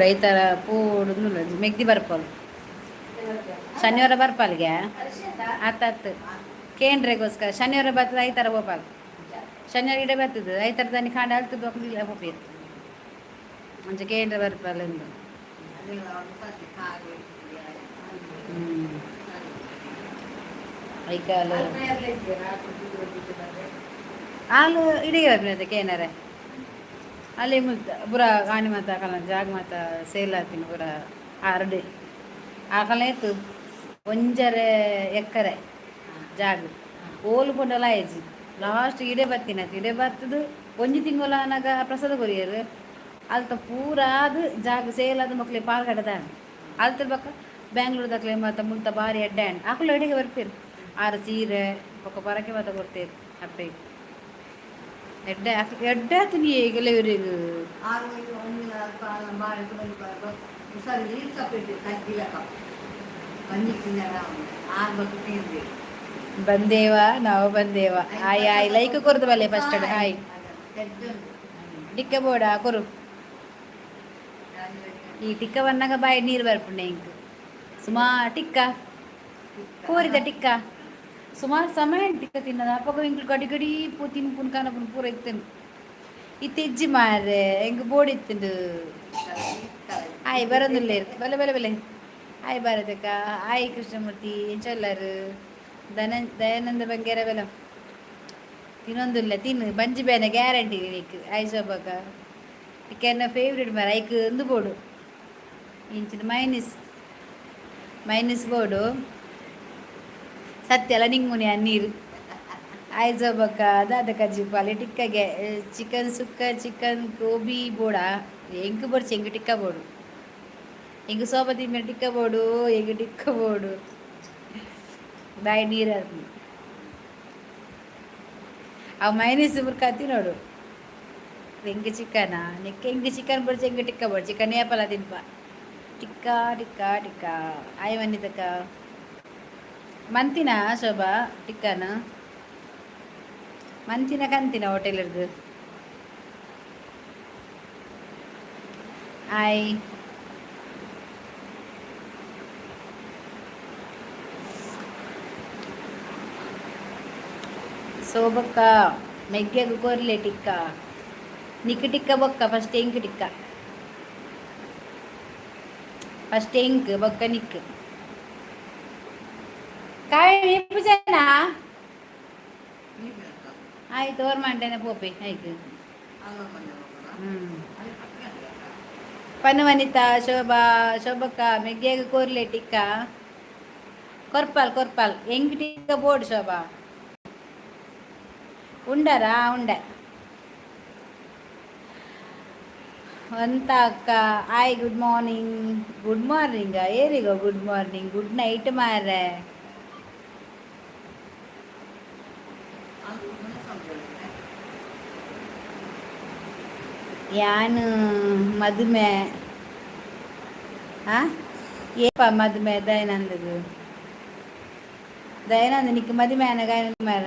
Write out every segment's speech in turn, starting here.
ಐತರ ಪೂಡು ಮೆಗ್ದಿ ಬರ್ಪಲ್ ಶನಿವಾರ ಬರ್ಪಲ್ಗೆ ಆತಾತ್ ಕೇಂದ್ರೆಗೋಸ್ಕರ ಶನಿವಾರ ಬರ್ತದೆ ಐತರ ಬೋಪಾಲ್ ಶನಿವಾರ ಇಡೇ ಬರ್ತದೆ ಐತರ ತನಿ ಕಾಂಡ ಅಲ್ತದ ಹೋಗ್ಬೇಕು ಅಂಚೆ ಕೇಂದ್ರ ಬರ್ಪಲ್ ಎಂದು ಐಕಾಲು ಹಾಲು ಇಡೀ ಬರ್ಬಿನದಕ್ಕೆ ಏನಾರೆ ಅಲ್ಲಿ ಮುಲ್ತ ಬುರ ಗಾಣಿ ಮಾತ ಕಲ ಜಾಗ ಮಾತ ಸೇಲ್ ಆತಿನ ಬುರ ಆರ್ಡೆ ಆಕಲ ಇತ್ತು ಒಂಜರೆ ಎಕ್ಕರೆ ಜಾಗ ಓಲು ಪೊಂಡಲ ಆಯ್ಜಿ ಲಾಸ್ಟ್ ಇಡೇ ಬತ್ತಿನದು ಇಡೇ ಬತ್ತದು ಒಂಜಿ ತಿಂಗಳ ಅನಾಗ ಪ್ರಸಾದ ಕೊರಿಯರು ಅಲ್ತ ಪೂರಾದು ಜಾಗ ಸೇಲ್ ಆದ ಮಕ್ಳಿಗೆ ಪಾಲ್ ಕಟ್ಟದ ಅಲ್ತ ಬಕ್ಕ ಬ್ಯಾಂಗ್ಳೂರ್ ದಕ್ಲೆ ಮತ್ತು ಮುಲ್ತ ಬಾರಿ ಎಡ್ಡೆ ಆಕಲು ಎಡೆಗೆ ಬರ್ಪೇರು ಆರು ಸೀರೆ ಬೊಕ್ಕ ಪರಕೆ ಮಾತ ಕೊಡ್ತೇರು ಅಪ್ಪೆ ಎಡ್ಡೆ ಎಡ್ಡೆ ಆತೀನಿ ಈಗಲೇ ಇವ್ರಿಗೆ ಬಂದೇವ ನಾವು ಬಂದೇವ ಆಯ್ ಆಯ್ ಲೈಕ್ ಕೊರ್ದು ಬಲ್ಲೆ ಫಸ್ಟ್ ಆಯ್ ಟಿಕ್ಕ ಬೋಡ ಕೊರು ಈ ಟಿಕ್ಕ ಬನ್ನಾಗ ಬಾಯಿ ನೀರು ಬರ್ಪುಂಡೆ ಇಂಕ್ ಸುಮಾರು ಟಿಕ್ಕ ಕೋರಿದ ಟಿಕ್ಕ ಸುಮಾರು ಸಮಯ ಟಿಕ್ಕ ತಿನ್ನದ ಅಪ್ಪಗ ಇಂಕ್ಲು ಗಡಿ ಗಡಿ ಪೂ ತಿನ್ಪುನ್ ಕಾನಪುನ್ ಪೂರ ಇತ್ತೇನು ಇತ್ತೆಜ್ಜಿ ಮಾರೆ ಹೆಂಗೆ ಬೋರ್ಡ್ ಇತ್ತಂಡು ಆಯ್ ಬರೋದಿಲ್ಲ ಬಲೆ ಬಲೆ ಬಲೆ ಆಯ್ ಭಾರತಕ್ಕ ಆಯ್ ಕೃಷ್ಣಮೂರ್ತಿ ಎಂಚಲ್ಲರು ದಯಾನಂದ ಬಂಗೇರ ಬೆಲ ತಿನ್ನೊಂದಿಲ್ಲ ತಿನ್ನು ಬಂಜಿ ಬೇನೆ ಗ್ಯಾರಂಟಿ ನೀಕ್ ಆಯ್ ಶೋಭಕ್ಕ ಇಕ್ಕೆನ್ನ ಫೇವ್ರೇಟ್ ಮಾರ ಐಕ್ ಒಂದು ಬೋಡು ಇಂಚಿನ ಮೈನಸ್ ಬೋಡು ಸತ್ಯ ಅಲ್ಲ ನಿಂಗುನಿ ನೀರು ಆಯ್ ಶೋಭಕ್ಕ ದಾದ ಕಜ್ಜಿ ಪಾಲೆ ಟಿಕ್ಕಗೆ ಚಿಕನ್ ಸುಕ್ಕ ಚಿಕನ್ ಗೋಬಿ ಬೋಡ ಎಂಕ್ ಬೋಡ್ಚಿ ಎಂಗ್ ಟಿಕ್ಕ ಬೋಡು ಎಂಗ್ ಸೋಪತಿ ಮೇಲೆ ಟಿಕ್ಕ ಬೋಡು ಎಂಗ್ ಟಿಕ್ಕ ಬೋಡು ಬಾಯಿ ನೀರು ಅವು ಮೈನೀಸ್ ಬುರ್ಕಾತಿ ನೋಡು ಹೆಂಗೆ ಚಿಕನ ನೆಕ್ಕೆ ಹೆಂಗೆ ಚಿಕನ್ ಬಡ್ಚಿ ಹೆಂಗೆ ಟಿಕ್ಕ ಬೋಡು ಚಿಕನ್ ಏಪಲ್ಲ ತಿನ್ಪ ಟಿಕ್ಕ ಟಿಕ್ಕ ಟಿಕ್ಕ ಆಯ್ ಮನ್ನಿತಕ್ಕ ಮಂತಿನ ಶೋಭಾ ಟಿಕ್ಕನ ಮಂತಿನ ಕಂತಿನ ಹೋಟೆಲ್ದು ಆಯ್ ಸೋಬಕ್ಕ ಮೆಗ್ಗೆಗು ಕೊರ್ಲೆ ಟಿಕ್ಕ ನಿಕ್ ಟಿಕ್ಕ ಬೊಕ್ಕ ಫಸ್ಟ್ ಎಂಕ್ ಟಿಕ್ಕ ಫಸ್ಟ್ ಎಂಕ್ ಬೊಕ್ಕ ನಿಕ್ ಕಾಯಿ ಜನ ಆಯ್ತು ಓರ್ ಮಾಡ್ತೇನೆ ಪೋಪಿ ಆಯ್ತು ಪನ್ನು ವನಿತಾ ಶೋಭಕ್ಕ ಮೆಗ್ಗೆಗು ಕೊರ್ಲೆ ಟಿಕ್ಕ ಕೊರ್ಪಾಲ್ ಎಂಕ್ ಟಿಕ್ಕ ಬೋರ್ಡ್ ಶೋಭಾ ಉಂಡರಾ ಉಂಡೆ ಅಂತ ಅಕ್ಕ ಆಯ್ ಗುಡ್ ಮಾರ್ನಿಂಗ್ ಏರಿಗೋ ಗುಡ್ ಮಾರ್ನಿಂಗ್ ಗುಡ್ ನೈಟ್ ಮಾರೆ ಯಾನು ಮದುವೆ ಏಪ ಮದುವೆ ದಯಾನಂದದು ನಿಕ್ ಮದುವೆ ಗಾಯನ ಮಾರ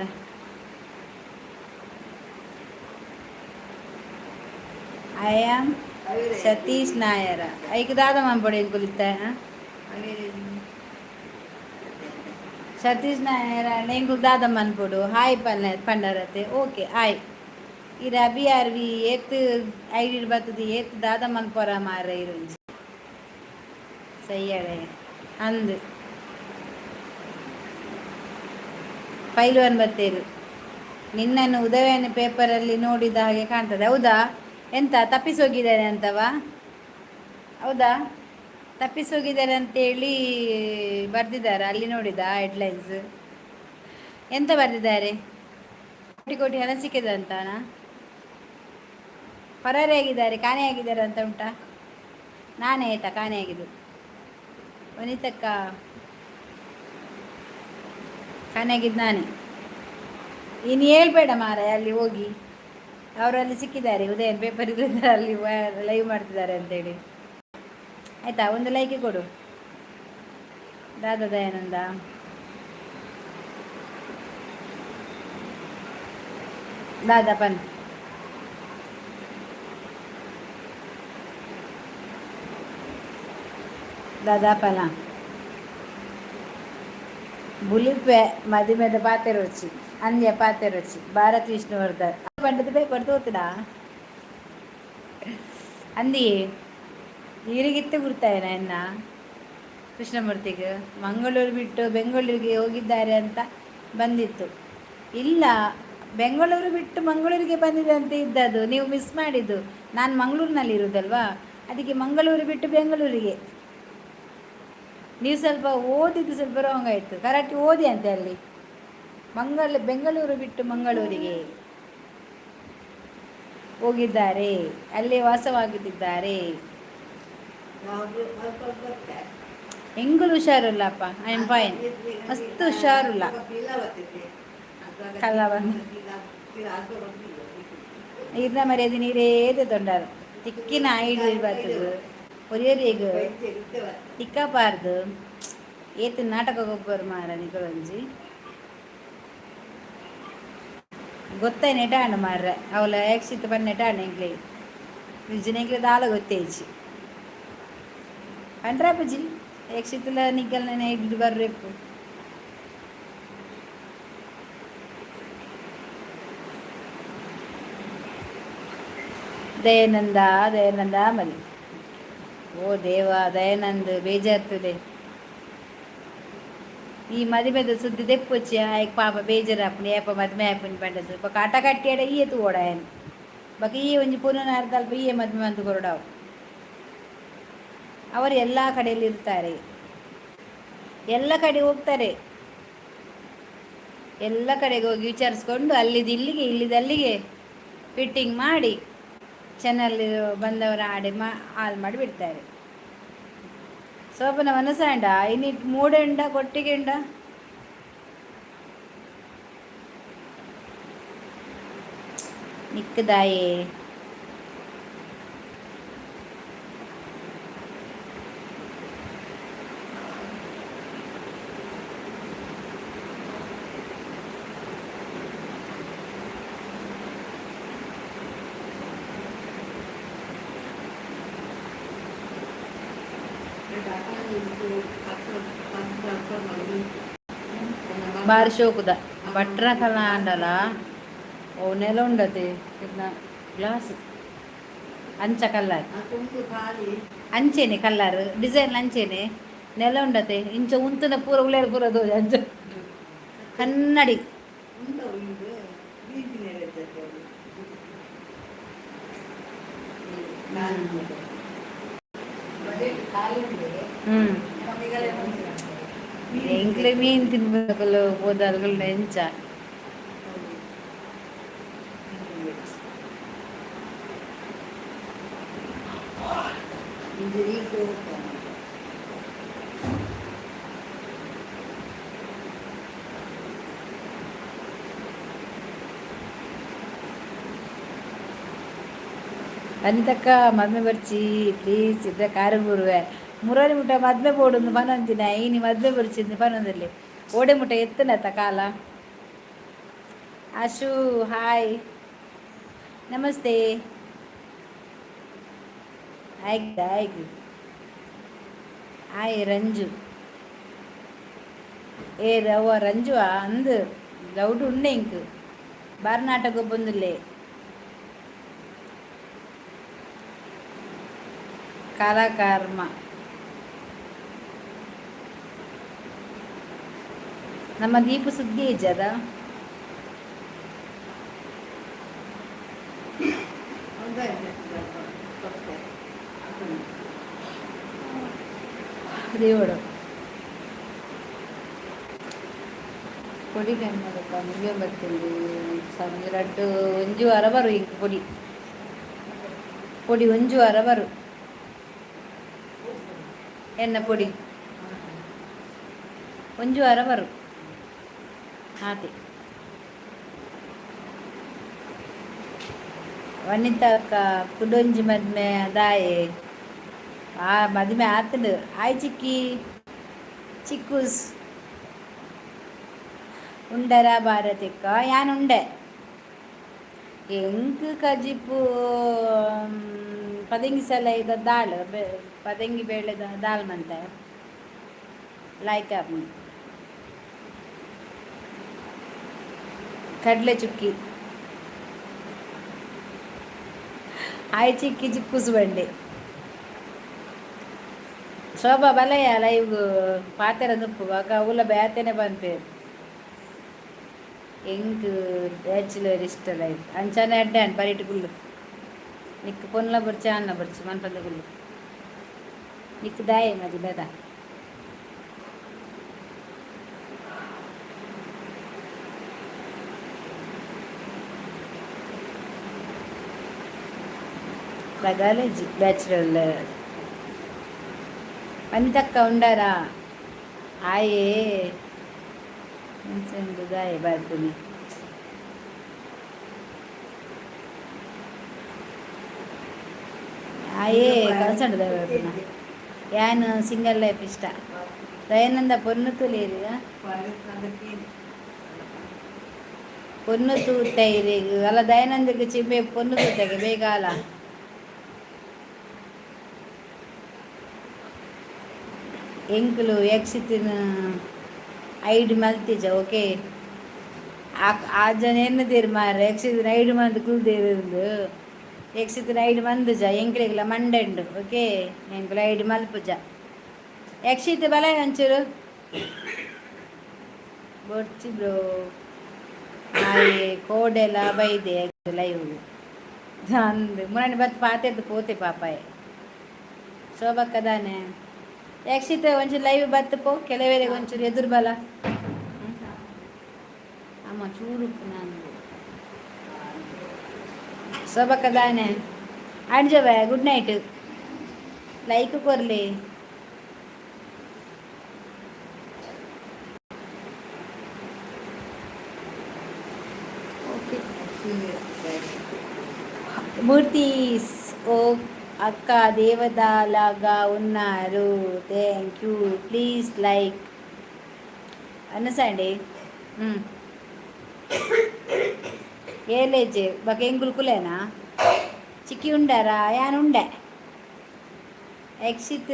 ಐ ಆಮ್ ಸತೀಶ್ ನಾಯರ ಐಕ್ ದಾದ ಮಾಂಪೊಡೆ ಕುಲಿತ ಸತೀಶ್ ನಾಯರ ನೆಂಗು ದಾದ ಮನ್ಪೊಡು ಹಾಯ್ ಪಂಡರತೆ ಓಕೆ ಆಯ್ ಈ ರಬಿ ಆರ್ವಿ ಏತ್ ಐಡಿ ಬರ್ತದೆ ಏತ್ ದಾದ ಮನ್ಪೊರ ಮಾರ ಇರುಂಜಿ ಸಯ್ಯಳೆ ಅಂದು ಪೈಲ್ವಾನ್ ಬತ್ತೇರು ನಿನ್ನನ್ನು ಉದಯನ ಪೇಪರಲ್ಲಿ ನೋಡಿದ ಹಾಗೆ ಕಾಣ್ತದೆ ಹೌದಾ ಎಂತ ತಪ್ಪಿಸೋಗಿದ್ದಾರೆ ಅಂತವಾ ಹೌದಾ ತಪ್ಪಿಸೋಗಿದ್ದಾರೆ ಅಂತೇಳಿ ಬರ್ದಿದ್ದಾರೆ ಅಲ್ಲಿ ನೋಡಿದ ಹೆಡ್ಲೈನ್ಸ್ ಎಂತ ಬರ್ದಿದ್ದಾರೆ ಕೋಟಿ ಹಣ ಸಿಕ್ಕಿದೆ ಅಂತಾನ ಪರಾರಿಯಾಗಿದ್ದಾರೆ ಕಾಣೆಯಾಗಿದ್ದಾರೆ ಅಂತ ಉಂಟಾ ನಾನೇ ಆಯ್ತಾ ಕಾಣೆಯಾಗಿದ್ದು ವನಿತಕ್ಕ ಕಾಣೆಯಾಗಿದ್ದು ನಾನೇ ಇನ್ನು ಹೇಳ್ಬೇಡ ಮಾರ ಅಲ್ಲಿ ಹೋಗಿ ಅವರಲ್ಲಿ ಸಿಕ್ಕಿದ್ದಾರೆ ಉದಯನ್ ಪೇಪರ್ ಇದ್ದಾರೆ ಅಲ್ಲಿ ಲೈವ್ ಮಾಡ್ತಿದ್ದಾರೆ ಅಂತೇಳಿ ಆಯಿತಾ ಒಂದು ಲೈಕೆ ಕೊಡು ದಾದಾ ದಯಾನಂದ ದಾದಾ ಪನ್ దాదాపలా బులిపే మధ్య మీద పాతేరు వచ్చి అంద్య పాతేరు వచ్చి భారత్ విష్ణువర్ధన్ పండిత పోయి ಕೊಡ್ತೋತಿನ ಅಂದಿ ಈರಿಗಿತ್ತೆ ಗುರ್ತಾಯನ ಎನ್ನ ಕೃಷ್ಣಮೂರ್ತಿಗೆ ಮಂಗಳೂರು ಬಿಟ್ಟು ಬೆಂಗಳೂರಿಗೆ ಹೋಗಿದ್ದಾರೆ ಅಂತ ಬಂದಿತ್ತು. ಇಲ್ಲ, ಬೆಂಗಳೂರು ಬಿಟ್ಟು ಮಂಗಳೂರಿಗೆ ಬಂದಿದೆ ಅಂತ ಇದ್ದದ್ದು, ನೀವು ಮಿಸ್ ಮಾಡಿದ್ದು. ನಾನು ಮಂಗಳೂರಿನಲ್ಲಿ ಇರೋದಲ್ವಾ, ಅದಕ್ಕೆ ಮಂಗಳೂರು ಬಿಟ್ಟು ಬೆಂಗಳೂರಿಗೆ. ನೀವು ಸ್ವಲ್ಪ ಓದಿದ್ದು ಸ್ವಲ್ಪ ರಾಂಗ್ ಆಯಿತು. ಕರೆಕ್ಟ್ ಓದಿ ಅಂತೆ ಅಲ್ಲಿ. ಬೆಂಗಳೂರು ಬಿಟ್ಟು ಮಂಗಳೂರಿಗೆ ಹೋಗಿದ್ದಾರೆ, ಅಲ್ಲೇ ವಾಸವಾಗಿದ್ದಾರೆ. ಹೆಂಗಲು ಹುಷಾರಿಲ್ಲಪ್ಪ, ಐ ಆಮ್ ಫೈನ್, ಮಸ್ತ್ ಹುಷಾರಿಲ್ಲ. ಕಲ್ಲ ಬಂದು ಇರ್ನ ಮರ್ಯಾದೆ ನೀರೇ ತೊಂಡಾರು ತಿಕ್ಕಿನ ಐಡು ಬರ್ತದೆ ಒರಿಯರಿಗೆ ತಿಕ್ಕಬಾರ್ದು. ಏತು ನಾಟಕ ಗೊಬ್ಬರ ಮಾರ ನಿಗಳೊಂಜಿ ಗೊತ್ತಾಯ್ನ ಎಟಾಂಡ ಮಾರ್ರೆ ಅವಳ ಯಕ್ಷಿತ್ ಬಣ್ಣ ಎಟಾಂಡ ಎಂಕ್ಲೆ ನಿಜ್ಜಿನೆಂಕ್ಲೆ ದಾಲ ಗೊತ್ತೇಜಿ ಅಂಡ್ರಾಪಜಿ ಯಕ್ಷಿತ್ಲ ನಿಕ್ಕಲ್ನ ಇಡ್ದು ಬರ್ರೆಪ್ಪು. ದಯಾನಂದ ದಯಾನಂದ ಮದಿ ಓ ದೇವ ದಯಾನಂದ್ ಬೇಜಾರ್ತದೆ. ಈ ಮದುವೆದ ಸುದ್ದಿ ತೆಪ್ಪೊಚ್ಚಿ ಆಯ್ಕೆ ಪಾಪ ಬೇಜಾರಾಪುಂಡು ಏಪ ಮದುವೆ ಆಪುಂಡು ಪಂಡದು ಬೊಕ ಆಟ ಕಟ್ಟಿಯಾಡ ಈಯೆ ತೂವೋಡಾಯನ್ ಬೊಕ ಈ ಒಂಜಿ ಪುನಃ ಅಲ್ಪ ಈಯೆ ಮದುವೆ ಮಂತು ಕೊರಡಾವು. ಅವರು ಎಲ್ಲ ಕಡೆಯಲ್ಲಿ ಇರ್ತಾರೆ, ಎಲ್ಲ ಕಡೆ ಹೋಗ್ತಾರೆ, ಎಲ್ಲ ಕಡೆಗೆ ಹೋಗಿ ವಿಚಾರಿಸ್ಕೊಂಡು ಅಲ್ಲಿದ್ದು ಇಲ್ಲಿಗೆ ಇಲ್ಲಿದ್ದು ಅಲ್ಲಿಗೆ ಫಿಟ್ಟಿಂಗ್ ಮಾಡಿ ಚಾನಲ್ ಬಂದವರ ಆಡೆ ಹಾಳು ಮಾಡಿ ಬಿಡ್ತಾರೆ. ಸೋಪನ ಮನಸ್ಸಾಂಡ ಇನ್ನಿಟ್ಟು ಮೂಡೆಂಡ ಕೊಟ್ಟಿಗೆಂಡ ನಿಕ್ಕದಾಯೇ ಬಾರಿ ಶೋಕುದ ಬಟ್ರ ಕಲ ಅಂಡಲ ಓ ನೆಲ ಉಂಡತೆ ಗ್ಲಾಸ್ ಅಂಚ ಕಲ್ಲರ್ ಅಂಚೆನೆ ಕಲ್ಲರ್ ಡಿಸೈನ್ ಅಂಚೆನೆ ನೆಲ ಉಂಡತೆ ಇಂಚ ಉಂತನ ಪೂರ ಉಳ್ಳೇರು ಪೂರದು ಅಂಚ ಕನ್ನಡಿ ಎಂಕ್ಲೆ ಮೀನು ತಿನ್ಬೇಕಲ್ಲ ಹೋದಾಲ್ಗಳು ನೆಂಚ ಅಂತಕ್ಕ ಮದ್ಮೆ ಬರ್ಚಿ ಪ್ಲೀಸ್ ಇದ್ದ ಕಾರು ಬರುವೆ ಮುರಾರಿ ಮುಟ್ಟ ಮದ್ಮೆ ಬೋಡೊಂದು ಪನೊಂದಿನ ಈನಿ ಮದ್ಮೆ ಬರ್ಚಿಂದು ಪನೊಂದಲ್ಲಿ ಓಡೆ ಮುಟ್ಟ ಎತ್ತನತ್ತ ಕಾಲ. ಆಶು ಹಾಯ್ ನಮಸ್ತೆ. ಆಯ್ತು ಹಾಯ್ ರಂಜು ಏ ರವ್ವ ರಂಜು ಅಂದು ಗೌಡು ಉಂಡೆ ಇಂಕ್ ಬಾರ್ನಾಟಕ ಬಂದುಲ್ಲೇ ಕಾಲಕರ್ಮ ನಮ್ಮ ದೀಪ ಸುದ್ದಿ ಇಜ್ಜದ ದೇವಡು ಪೊಡಿ ಕನ್ನಡಕ್ಕ ಮುಗಿಯ ಬರ್ತೀನಿ ಸಂಜೆ ಒಂಜು ವಾರ ಬರು ಈಗ ಪೊಡಿ ಒಂಜು ವಾರ ಬರು ಎನ್ನ ಪೊಡಿ ಒಂಜು ವಾರ ಬರು ಆತಿ ವನಿತಕ್ಕ ಕುಡೊಂಜಿ ಮದ್ಮೆ ಅದಾಯೆ ಆ ಮದುವೆ ಆತಂಡು ಆಯ್ ಚಿಕ್ಕೂಸ್ ಉಂಡರ ಭಾರತಿಕ್ಕ ಯಾನುಂಡೆ ಎಂಕ್ ಕಜಿಪು ಪದಂಗಿ ಸಲ ಇದ್ದ ದಾಲ್ ಪದಂಗಿ ಬೇಳೆದ ದಾಲ್ ಮಂತೆ ಲೈಕ್ ಕಡಲೆ ಚುಕ್ಕಿ ಆಯ್ ಚಿಕ್ಕಿ ಚಿಕ್ಕುಸು ಬಂಡೆ ಶೋಭಾ ಬಲಯ ಲೈವ್ ಪಾತೆರ ನುಪ್ಪು ಆಗ ಅವಲ ಬ್ಯಾತೇನೆ ಬಂದ್ಪೇರು ಎಂಕ್ ಬ್ಯಾಚುಲರ್ ಇಷ್ಟ ಲೈಫ್ ಅಂಚನೆ ಅಡ್ಡಾನ್ ಪರಿಟ್ ಗುಳ್ಳು ನಿಕ್ ಪೊನ್ಲ ಬರ್ಚಿ ಅನ್ನ ಬರ್ಚಿ ಮನ್ಪಂದ ಗುಳ್ಳು ನಿಕ್ ದಾಯ ಮದಿ ಬೇದ రగాలేజీ బ్యాచులర్ పని తక్క ఉండారా ఆయే దాయ బాధని ఆయే కలిసండు దయపడిన యాన్ సింగల్ లైఫ్ ఇష్ట దయానంద పొన్నుతూ లేదు పొన్ను తూతాయి రేగు అలా దయానందకి చెప్పే పొన్ను తూతాయి ಬೇಗಾಲ ಎಂಕುಲು ಯಕ್ಷಿತಿನ ಐದು ಮಲ್ತಿಜ ಓಕೆ ಆ ಜನ ಎನ್ನದೇರು ಮಾರ ಯಕ್ಷಿತಿನ ಐದು ಮಂದಿ ಕುಲ್ದೇರು ಯಕ್ಷಿತಿನ ಐದು ಮಂದುಜ ಎಂಕ್ಲೆಗ್ಲ ಮಂಡೆಂಡು ಓಕೆ ಎಂಕುಲು ಐದು ಮಲ್ಪುಜ ಯಕ್ಷಿತ್ ಬಲ ಒಂಚೂರು ಬೊಡ್ಚಿ ಬ್ರೋ ಆಯೆ ಕೋಡೆಲ ಬೈದೆ ಲೈವ್ ಅಂದು ಮುರಾಣಿ ಬತ್ತು ಪಾತೆದ್ದು ಪೋತೆ ಪಾಪಾಯ್ ಶೋಭಕ್ಕದಾನೆ ಯಕ್ಷಿತ ಒಂಚೂರು ಲೈವ್ ಬತ್ತು ಪೋ ಕೆಲವೇರಿಗೆ ಒಂಚೂರು ಎದುರು ಬಲ ಅಮ್ಮ ಚೂಡು ನಾನು ಶೋಭಕ್ಕದಾನೆ ಅಡ್ಜವ ಗುಡ್ ನೈಟ್ ಲೈಕ್ ಕೊರ್ಲಿ మూర్తీస్ ఓ అక్క దేవదాలాగా ఉన్నారు థ్యాంక్ యూ ప్లీజ్ లైక్ అనసండి ఏ లేజే బాకేం గుల్కులేనా చిక్కి ఉండారా యాన్ ఉండే ఎక్సిత్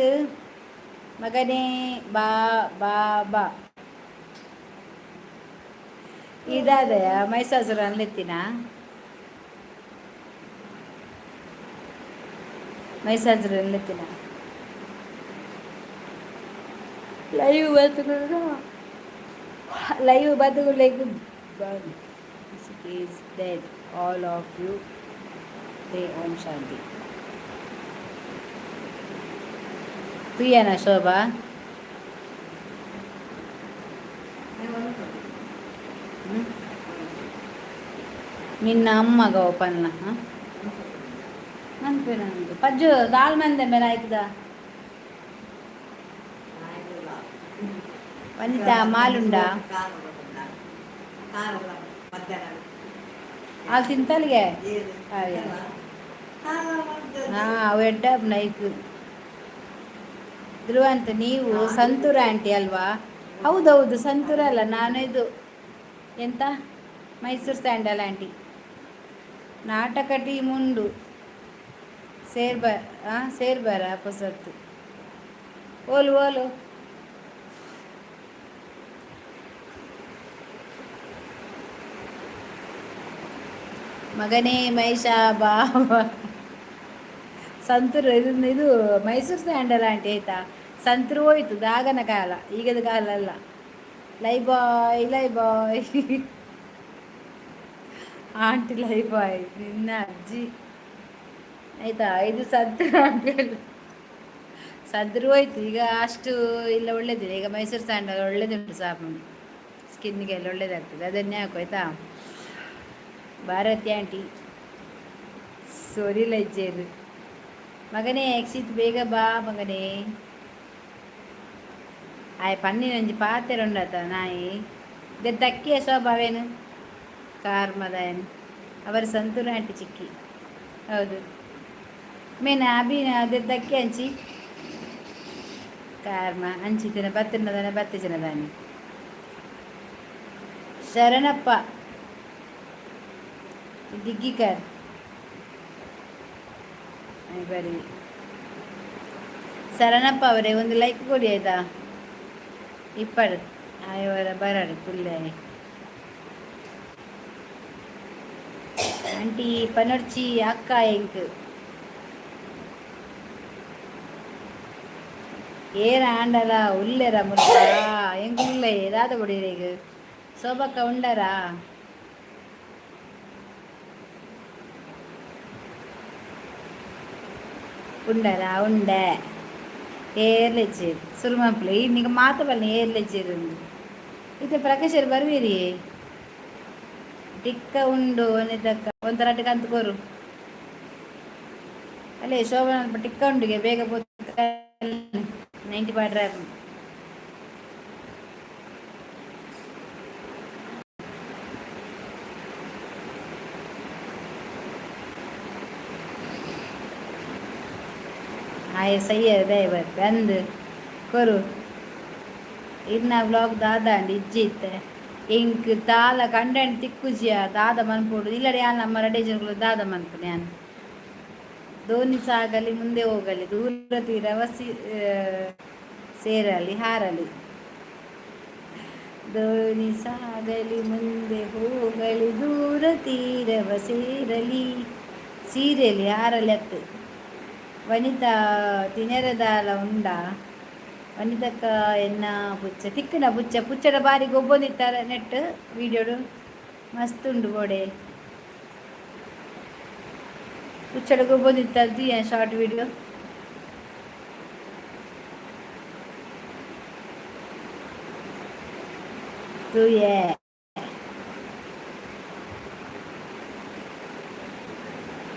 మగనే ಬಾ ಬಾ ಬಾ ಇದಾದಯ ಮೈಸಾಸುರ ಅನ್ಲೆತ್ತಿನ ಮೈಸಾಸುರ ಅನ್ಲೆತ್ತಿನ ಲೈವ್ ಬದುಗುಲೆಗ್ is dead all of you stay om shanti ಪ್ರಿಯನಾ ಶೋಭಾ ನಿನ್ನ ಅಮ್ಮಗ ಓಪನ್ನ ಅನ್ಪೆ ನಂದು ಪಜ್ಜು ದಾಲ್ ಮಂದೆ ಮೇಲೆ ಆಯ್ತದ ವನಿತಾ ಮಾಲುಂಡ ಅಲ್ಲಿ ತಿಂತಲ್ಗೆ ಅವು ಎಡ್ಡ ನೈಕ್ ಧ್ರುವಂತ ನೀವು ಸಂತೂರ ಆಂಟಿ ಅಲ್ವಾ ಹೌದೌದು ಸಂತೂರ ಅಲ್ಲ ನಾನು ಇದು ಎಂತ ಮೈಸೂರು ಸ್ಯಾಂಡಲ್ ಆಂಟಿ ನಾಟಕ ಟೀಮ್ ಉಂಡು ಸೇರ್ಬಾರ ಪೊಸತ್ತು ಓಲು ಓಲು ಮಗನೇ ಮೈಷಾ ಬಾಬಾ ಸಂತೂರು ಇದು ಮೈಸೂರು ಸ್ಯಾಂಡಲ್ ಆಂಟಿ ಆಯ್ತಾ ಸಂತೂರು ಹೋಯ್ತು ದಾಗನ ಕಾಲ ಈಗದ ಕಾಲ ಅಲ್ಲ ಲೈ ಬಾಯ್ ಆಂಟಿ ಲೈ ಬಾಯ್ ನಿನ್ನ ಅಜ್ಜಿ ಆಯ್ತಾ ಇದು ಸಂತೂರು ಆಂಟಿ ಸಂತೂರು ಹೋಯ್ತು ಈಗ ಅಷ್ಟು ಇಲ್ಲ ಒಳ್ಳೇದಿಲ್ಲ ಈಗ ಮೈಸೂರು ಸ್ಯಾಂಡಲ್ ಒಳ್ಳೇದುಂಟು ಸಾಬೂನು ಸ್ಕಿನ್ನಿಗೆಲ್ಲ ಒಳ್ಳೇದಾಗ್ತದೆ ಅದನ್ನೇ ಹಾಕು ಆಯ್ತಾ ಭಾರತಿ ಆಂಟಿ ಸೋರಿ ಲಜ್ಜೆದು ಮಗನೇ ಯಕ್ಷಿತ್ ಬೇಗ ಬಾ ಮಗನೇ ಆಯ್ ಪನ್ನಿನಂಜಿ ಪಾತೆರ ಉಂಡತ ನಾಯಿ ದಕ್ಕಿಯ ಸ್ವಭಾವೇನು ಕಾರ್ಮದಯನ್ ಅವರು ಸಂತೂರು ಆಂಟಿ ಚಿಕ್ಕಿ ಹೌದು ಮೇನ ಅಭಿನ ದಕ್ಕಿ ಹಂಚಿ ಕಾರ್ಮ ಹಂಚಿತಿನ ಬತ್ತಿನದಾನೆ ಬತ್ತಿಸಿನದಾನೆ ಶರಣಪ್ಪ ದಿಗ್ಗಿಕರ್ ಬರಿ ಶರಣಪ್ಪ ಅವರೇ ಒಂದು ಲೈಕ್ ಕೊಡಿ ಆಯ್ತಾ. ಇಪ್ಪಡು ಆಯವರ ಬರಡು ಪುಲ್ಲೆ ಆಂಟಿ ಪನರ್ಚಿ ಅಕ್ಕ ಎಂಕ್ ಏರ ಆಂಡಲ ಉಲ್ಲೆರ ಮುಲ್ಪ ಎಂಗ್ ಉಲ್ಲೆ ದಾದ ಕೊಡಿರೇಗ್ ಸೋಬಕ್ಕ ಉಂಡರಾ ಉಂಡರಾ ಉಂಡೆ ಏರ್ಲೆಚ್ಚೇರು ಸುಲ್ಮಂಪ್ಲೆ ಈ ನಿಗ ಮಾತ ಬಲ್ಲೆ ಏರ್ಲೆಚ್ಚೇರು ಇದು ಪ್ರಕಾಶರು ಬರ್ವೀರಿ ಟಿಕ್ಕ ಉಂಡು ಒಂದಕ್ಕ ಒಂಥರ ಕಂತ್ಕೋರು ಅಲ್ಲೇ ಶೋಭನ ಟಿಕ್ಕ ಉಂಡಿಗೆ ಬೇಗ ಪೋತ 90 ಪಾಡ್ರ आए सही है ड्राइवर बंद करो इन्ना व्लॉग दादा निज्जित इंक ताल कंटेंट तिक्कुजिया दादा मनपोಡು ಇಲ್ಲಡೆ ಯಾನ್ ನಮ್ಮ ರಡೇಜರ್ಗಳು ದಾದ ಮನ್ಪುನೆ ಯಾನ್ ದೋಣಿ ಸಾಗಲಿ ಮುಂದೆ ಹೋಗಲಿ ದೂರ ತೀರವ ಸೇರಲಿ ಹಾರಲಿ ದೋಣಿ ಸಾಗಲಿ ಮುಂದೆ ಹೋಗಲಿ ದೂರ ತೀರವ ಸೇರಲಿ ಸೀರೆಲಿ ಹಾರಲಿ ಅತ್ತು ವನಿತಾ ತಿನೆರದಾಲ ಉಂಡ ವನಿತಕ್ಕ ಎನ್ನ ಪುಚ್ಚ ತಿಕ್ಕನ ಪುಚ್ಚ ಪುಚ್ಚಡ ಬಾರಿ ಗೊಬ್ಬೊಂದಿತ್ತಾರೆ ನೆಟ್ ವೀಡಿಯೋಡು ಮಸ್ತ್ ಉಂಡು ಗೋಡೆ ಪುಚ್ಚಡ ಗೊಬ್ಬೊಂದಿತ್ತದ್ದು ಏನು ಶಾರ್ಟ್ ವೀಡಿಯೋ ತೂಯೆ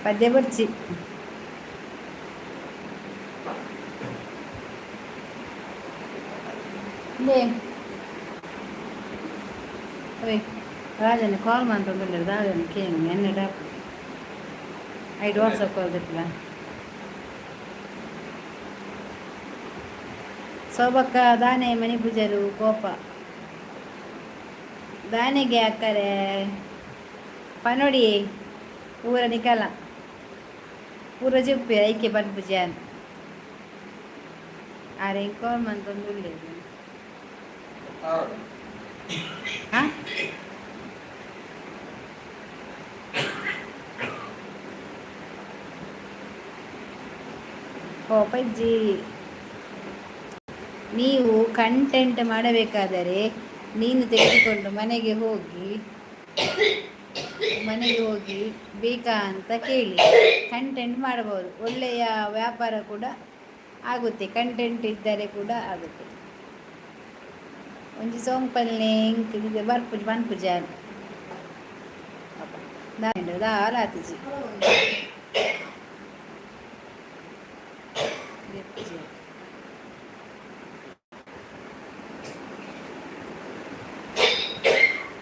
ಪದ್ಯ ಬರ್ಚಿ ರಾಜನ ಕಾಲ್ ಮಾಡ್ತಂದ್ರೆ ದಾದನ ಕೇನು ಎನ್ನೆಡ ಐದು ವಾಟ್ಸಪ್ ಕಾಲ್ ದಿತ್ತಲ್ಲ ಸೋಬಕ್ಕ ದಾನೆ ಮನಿ ಪೂಜರು ಕೋಪ ದಾನೆಗೆ ಅಕ್ಕರೆ ಪನೋಡಿ ಊರ ನಿಕಲ ಪೂರ ಜುಪ್ಪೆ ಐಕೆ ಬನ್ ಪೂಜೆ ಆರೆ ಕಾಲ್ ಮಾಡ್ತಂದು ಹಾಂ ಓ ಪಜ್ಜಿ ನೀವು ಕಂಟೆಂಟ್ ಮಾಡಬೇಕಾದರೆ ನೀನು ತೆಗೆದುಕೊಂಡು ಮನೆಗೆ ಹೋಗಿ ಬೇಕಾ ಅಂತ ಕೇಳಿ ಕಂಟೆಂಟ್ ಮಾಡಬಹುದು. ಒಳ್ಳೆಯ ವ್ಯಾಪಾರ ಕೂಡ ಆಗುತ್ತೆ, ಕಂಟೆಂಟ್ ಇದ್ದರೆ ಕೂಡ ಆಗುತ್ತೆ. ಒಂಜಿ ಸೋಂಪಲ್ಲೆ ಇಂಕ್ ಬರ್ಪುಜಿ ಪನ್ಪುಜಿ ದಾಲಾತಿಜಿ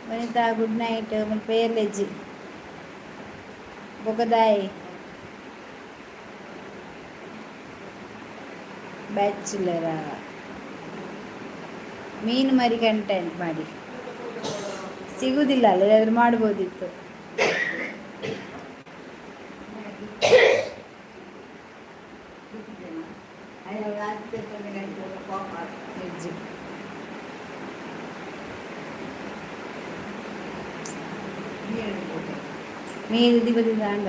ವನಿತಾ ಗುಡ್ ನೈಟ್ ಪೇರ್ಲೆಜ್ಜಿ ಬೊಗದಾಯಿ ಬ್ಯಾಚುಲರ ಮೀನು ಮರಿ ಕಂಟೆಂಟ್ ಮಾಡಿ ಸಿಗುವುದಿಲ್ಲ ಅಲ್ಲ, ಎಲ್ಲಾದ್ರೂ ಮಾಡ್ಬೋದಿತ್ತು. ಮೀನು ದಿಬದಿಂದ ಅಂಡ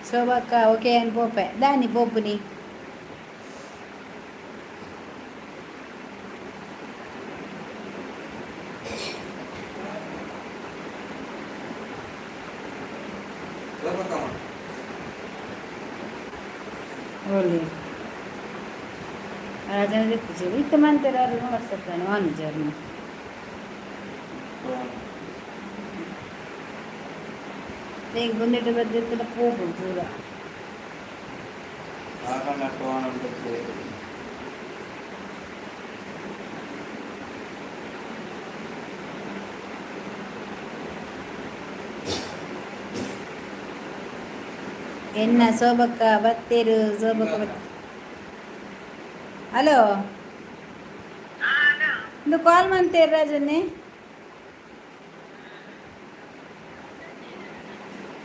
ಶೋಭಕ್ಕ ಓಕೆ అని పోపే దాన్ని పోపుని ఓలి రాజన చెప్పు ఇత మంతరారు వాట్సాప్ ఆన్ జర్నీ देख बंदेटे बद्दे पोगु पूरा ಎನ್ನ ಶೋಭಕ್ಕ ಬತ್ತೇರು ಶೋಭಕ್ಕ ಹಲೋ ಒಂದು ಕಾಲ್ ಮಾಡ್ತೇರು ರಾಜನ್ನೇ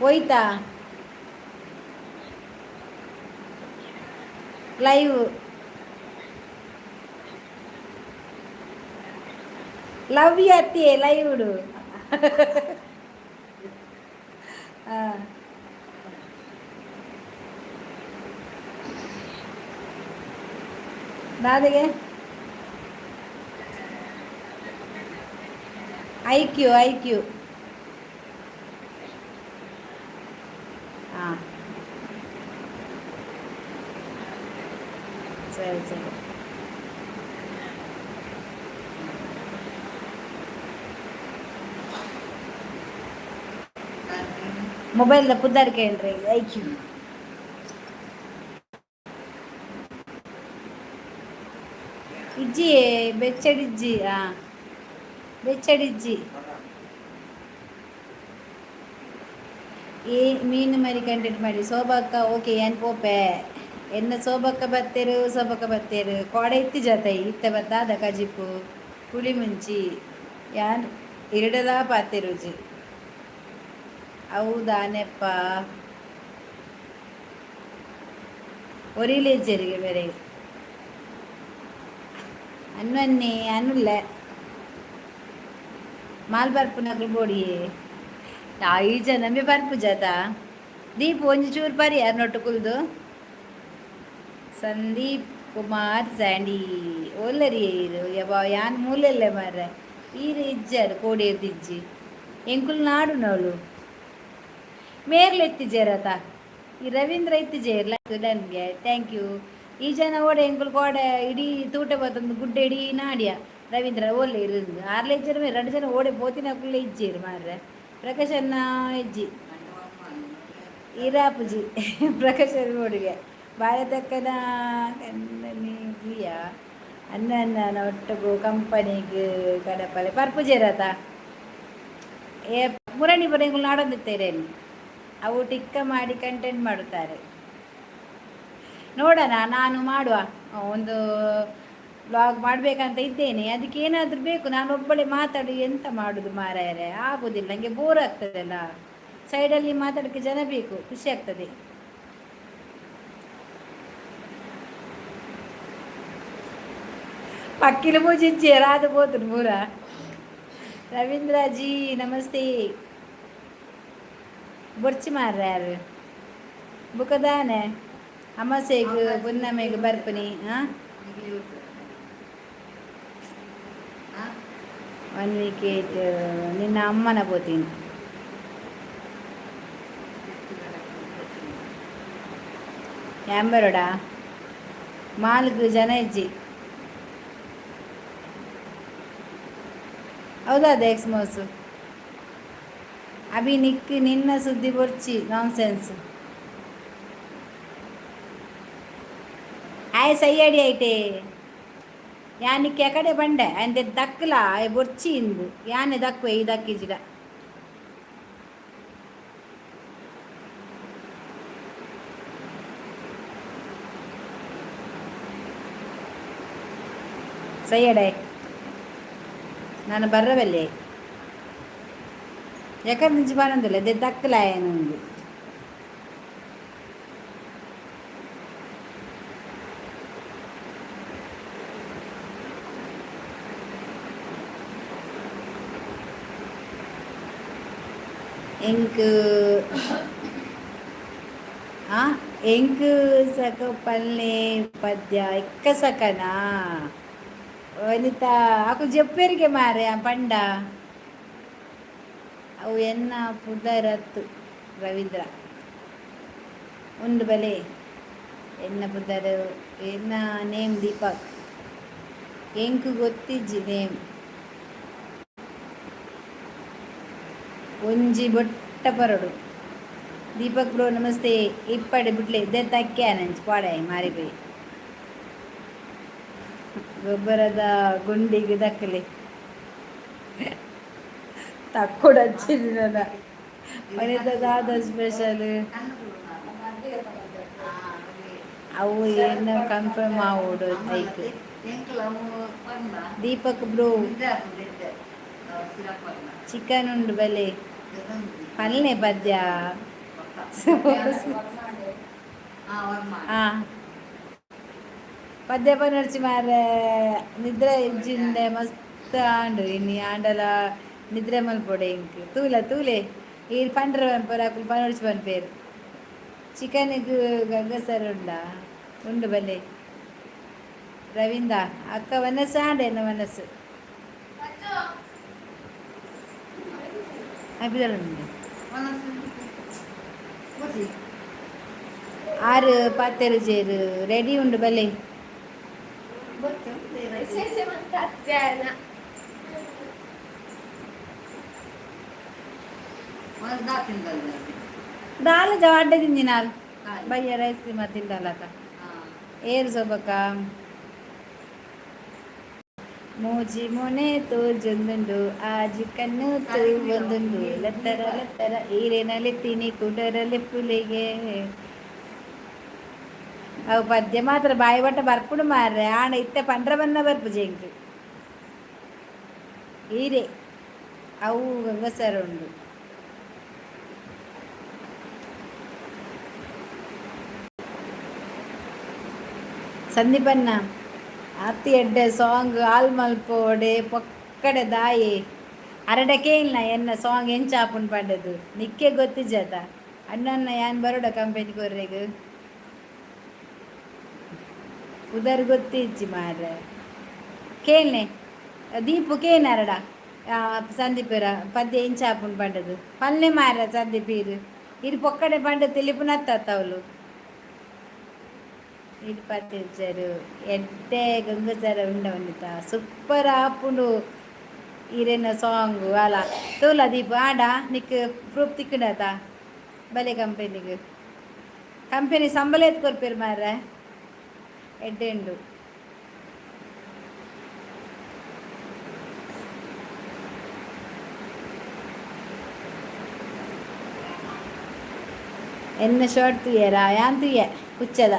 ಹೋಯ್ತಾ ಲೈವ್ ಲವ್ ಯು ಅತ್ತಿ ಲೈವ್ ಇಡು. ಹಾಂ ನಾದಿಗೆ ಐ ಕ್ಯೂ ಹಾಂ ಸರಿ ಸರಿ. ಮೊಬೈಲ್ದ ಪುದ್ದಾರಿಕೆ ಹೇಳ್ರಿ ಐ ಕ್ಯೂ. ಇಜ್ಜಿ ಬೆಚ್ಚಡಿಜ್ಜಿ ಹಾಂ ಬೆಚ್ಚಡಿಜ್ಜಿ ಈ ಮೀನು ಮರಿ ಕಂಟೆಂಟ್ ಮಾಡಿ ಸೋಬಕ್ಕ ಓಕೆ ಏನು ಪೋಪೆ ಎನ್ನ ಸೋಬಕ್ಕ ಬತ್ತೇರು ಕೋಡೆ ಇತ್ತಿ ಜತ ಇತ್ತ ಬತ್ತಾದ ಕಜಿಪು ಪುಳಿ ಮುಂಚಿ ಯಾನ್ ಇರಡಲ ಪಾತೆರುಜಿ ಹೌದಾನೆಪ್ಪ ಒರಿಲೇಜರಿಗೆ ಬೇರೆ ಅನ್ನನ್ನೇ ಅನ್ನುಲ್ಲ ಮಾಲ್ ಬರ್ಪು ನಗಲು ಬೋಡಿ ಈ ಜನಮೆ ಬರ್ಪು ಜಾತ ದೀಪ್ ಒಂಜಿ ಚೂರು ಬರಿ ಯಾರು ನೊಟ್ಟು ಕುಲ್ದು ಸಂದೀಪ್ ಕುಮಾರ್ ಸ್ಯಾಂಡಿ ಒಲ್ಲರಿ ಇದು ಯಬಾ ಯಾನ್ ಮೂಲೆಲ್ಲ ಮಾರ ಈರು ಇಜ್ಜಾರು ಕೋಡಿ ಎದ್ದಿಜ್ಜಿ ಎಂಕುಲ್ ನಾಡು ನವಳು ಮೇರ್ಲು ಎತ್ತಿಜೇರತ ಈ ರವೀಂದ್ರ ಎತ್ತಿಜೇರ್ಲ ನನಗೆ ಥ್ಯಾಂಕ್ ಯು. ಈ ಜನ ಓಡೆ ಎಂಕುಲ್ ಕೋಡೆ ಇಡೀ ತೂಟ ಬತ್ತೊಂದು ಗುಡ್ಡೆ ಇಡೀ ನಾಡ್ಯ ರವೀಂದ್ರ ಓಲೆ ಇருந்து ಆರ್ಲೆ ಜನ ಎರಡು ಜನ ಓಡೆ ಪೋತಿನ ಕುಳ್ಳೆ ಇಜ್ಜೇರು ಮಾರ್ರೆ ಪ್ರಕಾಶನ್ನ ಇಜ್ಜಿ ಇರಾಪುಜಿ ಪ್ರಕಾಶನ ಓಡಿಗೆ ಭಾರತಕ್ಕನ ಕಣ್ಣನಿ ಜೀಯ ಅನ್ನ ಅನ್ನ ಒಟ್ಟಗು ಕಂಪನಿಗೆ ಕಡಪಲೆ ಪರ್ಪುಜೇರತ ಏ ಮುರಣಿ ಬರೆಗಳು ನಾಡೊಂದಿತ್ತೇರೇನು ಅವು ಟಿಕ್ಕ ಮಾಡಿ ಕಂಟೆಂಟ್ ಮಾಡುತ್ತಾರೆ ನೋಡೋಣ. ನಾನು ಮಾಡುವ ಒಂದು ಬ್ಲಾಗ್ ಮಾಡಬೇಕಂತ ಇದ್ದೇನೆ. ಅದಕ್ಕೆ ಏನಾದರೂ ಬೇಕು, ನಾನು ಒಬ್ಬಳೇ ಮಾತಾಡಿ ಎಂತ ಮಾಡೋದು ಮಾರಾಯರೆ, ಆಗೋದಿಲ್ಲ, ನನಗೆ ಬೋರ್ ಆಗ್ತದಲ್ಲ. ಸೈಡಲ್ಲಿ ಮಾತಾಡೋಕ್ಕೆ ಜನ ಬೇಕು, ಖುಷಿ ಆಗ್ತದೆ. ಪಕ್ಕಿಲು ಮೂಜಿಂಚಿ ರಾದು ಬೋತು ಮೂರ. ರವೀಂದ್ರ ಜಿ ನಮಸ್ತೆ. ಬೊರ್ಚಿ ಮಾರ್ರ ಯಾರು ಬುಕದಾನೆ ಅಮಾಸೆಗೆ ಪುನ್ನಮೆಗೆ ಬರ್ಪನಿ. ಹಾಂ 1 ವೀಕ್ ಆಯ್ತು. ನಿನ್ನ ಅಮ್ಮನ ಪೋತೀನಿ. ಯಾಂಬರೋಡ ಮಾಲ್ಗೆ ಜನ ಇಜ್ಜಿ ಹೌದಾ ಎಕ್ಸ್ಮೋಸು ಅಭಿ ನಿಕ್ ನಿನ್ನ ಸುದ್ದಿ ಬೊರ್ಚಿ ನಾನ್ ಸೆನ್ಸ್ ಆಯ್ ಸೈಯಡಿ ಐಟೆ ಯಾನಿಕ್ಕೆ ಕಡೆ ಬಂಡೆ ಅಂದೆ ದಕ್ಕಲ ಬೊರ್ಚಿ ಇಂದು ಯಾನೆ ದಕ್ಕುವೆ ಈ ದಕ್ಕಿಜಿಡ ಸೈಯಡೆ ನಾನು ಬರ್ರವಲ್ಲೇ ಯಾಕಂದ್ರೆ ನಿಂಚು ಬಾನಂದಿಲ್ಲ ದೆ ದಕ್ಕಲ ಏನು ಒಂದು ಎಂಕ್ ಎಂಕ್ ಸಕ ಪಲ್ಲೆ ಪದ್ಯ ಎಕ್ಕ ಸಕನಾ ವನಿತಾ ಆಕು ಜಪ್ಪೇರಿಗೆ ಮಾರೆ ಪಂಡ ಅವು ಎನ್ನ ಪುದರತ್ತು ರವೀಂದ್ರ ಉಂಡು ಬಲೆ ಎನ್ನ ಪುದರ್ ಎನ್ನ ನೇಮ್ ದೀಪಕ್ ಎಂಕ್ ಗೊತ್ತಿಜ್ಜಿ ನೇಮ್ ಒಂಜಿ ಬೊಟ್ಟ ಪರಡು ದೀಪಕ್ ಬ್ರೋ ನಮಸ್ತೆ ಇಪ್ಪಡೆ ಬಿಡ್ಲೆ ಇದ್ದೆ ತಕ್ಕೆ ನಂಚು ಪಾಡೆ ಮಾರಿపోయి ಗೊಬ್ಬರದ ಗುಂಡಿಗೆ ದಕ್ಕಲೆ ತಕ್ಕೊಡು ಹಚ್ಚಿದ್ದಿ ನನ್ನ ಮನೆದಾದ ಸ್ಪೆಷಲ್ ಅವು ಏನು ಕನ್ಫರ್ಮ್ ಆಗೋಡು ಐತೆ ದೀಪಕ್ ಬ್ರೋ ಚಿಕನ್ ಉಂಡು ಬಲೆ ಪಲ್ಲೆ ಪದ್ಯ ಹಾಂ ಪದ್ಯ ಪನರ್ಚಿ ಮಾರೆ ನಿದ್ರೆ ಇಜ್ಜಿಂಡೆ ಮಸ್ತ್ ಆಂಡು ಇನ್ನು ಆಂಡಲ ನಿದ್ರೆ ಮಲ್ಪೊಡೆ ಇಂಕ್ ತೂಲೆ ತೂಲೆ ಈ ಪಂಡ್ರ ಪರ ಪನರ್ಚಿ ಪನ್ಪೇರು ಚಿಕನ್ಗೆ ಗಂಗಸರ ಉಂಡು ಬಲೆ ರವೀಂದ ಅಕ್ಕ ಮನಸ್ಸು ಆಂಡೇನು ಮನಸ್ಸು ಅಭಿದಳುಂಡು ಆರು ಪಾತೆರು ಜೇರು ರೆಡಿ ಉಂಡು ಬಲೆ ದಾಲ ಅಡ್ಡ ತಿಂದಿನಾಲ್ ಬಯ್ಯರ ಐಸ್ ಕ್ರೀಮ್ ತಿಂದಲ್ಲಕ್ಕ ಏರು ಸೊಬಕ ಮೂಜಿ ಮೊನೆ ತೋಜೊಂದುಂಡು ಆಜಿ ಕಣ್ಣು ತೂ ಒಂದುಂಡು ಲತ್ತರ ಲತ್ತರ ಈರೇನಲ್ಲಿ ತಿನಿ ಕುಡರಲಿ ಪುಲಿಗೆ ಅವು ಪದ್ಯ ಮಾತ್ರ ಬಾಯಿ ಬಟ್ಟ ಬರ್ಪುಡು ಮಾರ್ರೆ ಆಣ ಇತ್ತೆ ಪಂಡ್ರ ಬನ್ನ ಬರ್ಪು ಜೇಂಕ್ ಈರೆ ಅವು ಗಂಗಸರ ಉಂಡು ಸಂದೀಪನ್ನ ಅತ್ತಿ ಎಡ್ಡೆ ಸಾಂಗ್ ಆಲ್ ಮಲ್ಪೋಡೆ ಪೊಕ್ಕಡೆ ದಾಯಿ ಅರಡಕ್ಕೆ ಇಲ್ಲ ಎನ್ನ ಸಾಂಗ್ ಎಂಚಾಪುನ್ ಪಂಡದು ನಿಕ್ಕೆ ಗೊತ್ತಿಜತ ಅಣ್ಣನ್ನ ಯಾನ್ ಬರೋಡ ಕಂಪೆನಿ ಕೊರ್ರೆಗ್ ಉದರ್ ಗೊತ್ತಿಜ್ಜಿ ಮಾರ್ರೆ ಕೇಳ್ನೆ ದೀಪು ಕೇನಾರಡ ಸಂದೀಪರ ಪದ್ಯ ಎಂಚಾಪುನ್ ಪಂಡದು ಪಲ್ಲೆ ಮಾರ ಸಂದೀಪೀರು ಇರು ಪೊಕ್ಕಡೆ ಪಂಡ ತಿಳಿಪುನ ಹತ್ತವಳು ಇದು ಪತ್ತಿಜ್ಜರು ಎಡ್ಡೆ ಗಂಗಸರ ಉಂಡ ಒಂದಿತ ಸೂಪರ್ ಆಪುಂಡು ಈರೆನ ಸಾಂಗು ಅಲ ತೋಲ ದೀಪ ಆಡ ನಿಕ್ ಪ್ರೂಫ್ ತಿಕ್ಕಡತ ಬಲೆ ಕಂಪೆನಿ ಸಂಬಳ ಎತ್ ಕೊರ್ಪೇರು ಮಾರ್ರೆ ಎಡ್ಡೆ ಉಂಡು ಎನ್ನ ಶರ್ಟ್ ತುಯ್ಯರ ಯಾನ್ ತುಯ್ಯ ಹುಚ್ಚದ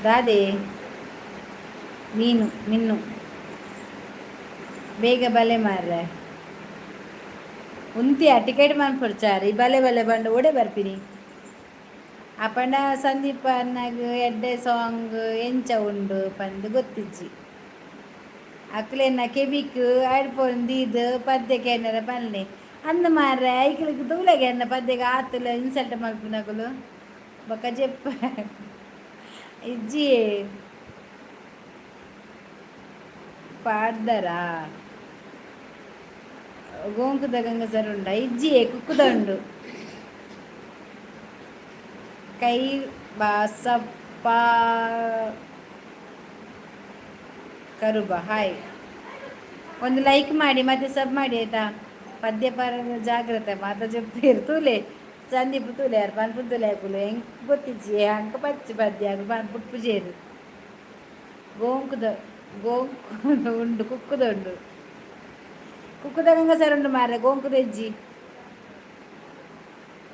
ರಾಧೆ ಮೀನು ಮಿನ್ನು ಬೇಗ ಬಲೆ ಮಾರ್ರೆ ಉಂತಿಯ ಟಿಕೆಟ್ ಮನ್ಪುಡ್ಚಾರ ಈ ಬಲೆ ಬಲೆ ಬಂಡು ಓಡೆ ಬರ್ಪಿನಿ ಆ ಪಂಡ ಸಂದೀಪ ಅನ್ನಾಗ ಎಡ್ಡೆ ಸಾಂಗ್ ಎಂಚ ಉಂಡು ಪಂದು ಗೊತ್ತಿಜ್ಜಿ ಅಕ್ಲೆನ್ನ ಕೆಬಿಕ್ ಆಡ್ಪೊಂದು ಇದು ಪದ್ಯಕ್ಕೆ ಏನಾರ ಪಲ್ಲೆ ಅಂದ ಮಾರ್ರೆ ಐಕ್ಲಿಗೆ ತೂಲೆಗೆ ಅನ್ನ ಪದ್ಯಗೆ ಆತುಲ ಇನ್ಸಲ್ಟ್ ಮಲ್ಪುನಕುಲು ಬೊಕ್ಕ ಜೆಪ್ಪ ಇಜ್ಜಿ ಪಾಡ್ದರ ಗೋಂಕುದ ಗಂಗಸರ ಉಂಡ ಇಜ್ಜಿ ಕುಕ್ಕುದ ಉಂಡು ಕೈ ಬಾಸಪ್ಪ ಕರುಬ ಹಾಯ್ ಒಂದು ಲೈಕ್ ಮಾಡಿ ಮತ್ತೆ ಸಬ್ ಮಾಡಿ ಆಯ್ತಾ ಪದ್ಯ ಪರ ಜಾಗ್ರತೆ ಮಾತ ಜಪ್ಪಿರು ತೂಲೆ ಸಂದೀಪ್ ತೂಲೆ ಯಾರು ಪನ್ಪು ತೂಲೆ ಹಾಕುಲು ಹೆಂಗೆ ಗೊತ್ತಿಜ್ಜಿ ಹಂಗೆ ಪಚ್ಚಿ ಪದ್ಯ ಪನ್ಪುಟ್ ಪೂಜೆರು ಗೋಂಕುದ ಉಂಡು ಕುಕ್ಕುದ ಉಂಡು ಕುಕ್ಕುದ ಗಂಗಸರ ಉಂಡು ಮಾರ್ರೆ ಗೋಂಕುದ ಇಜ್ಜಿ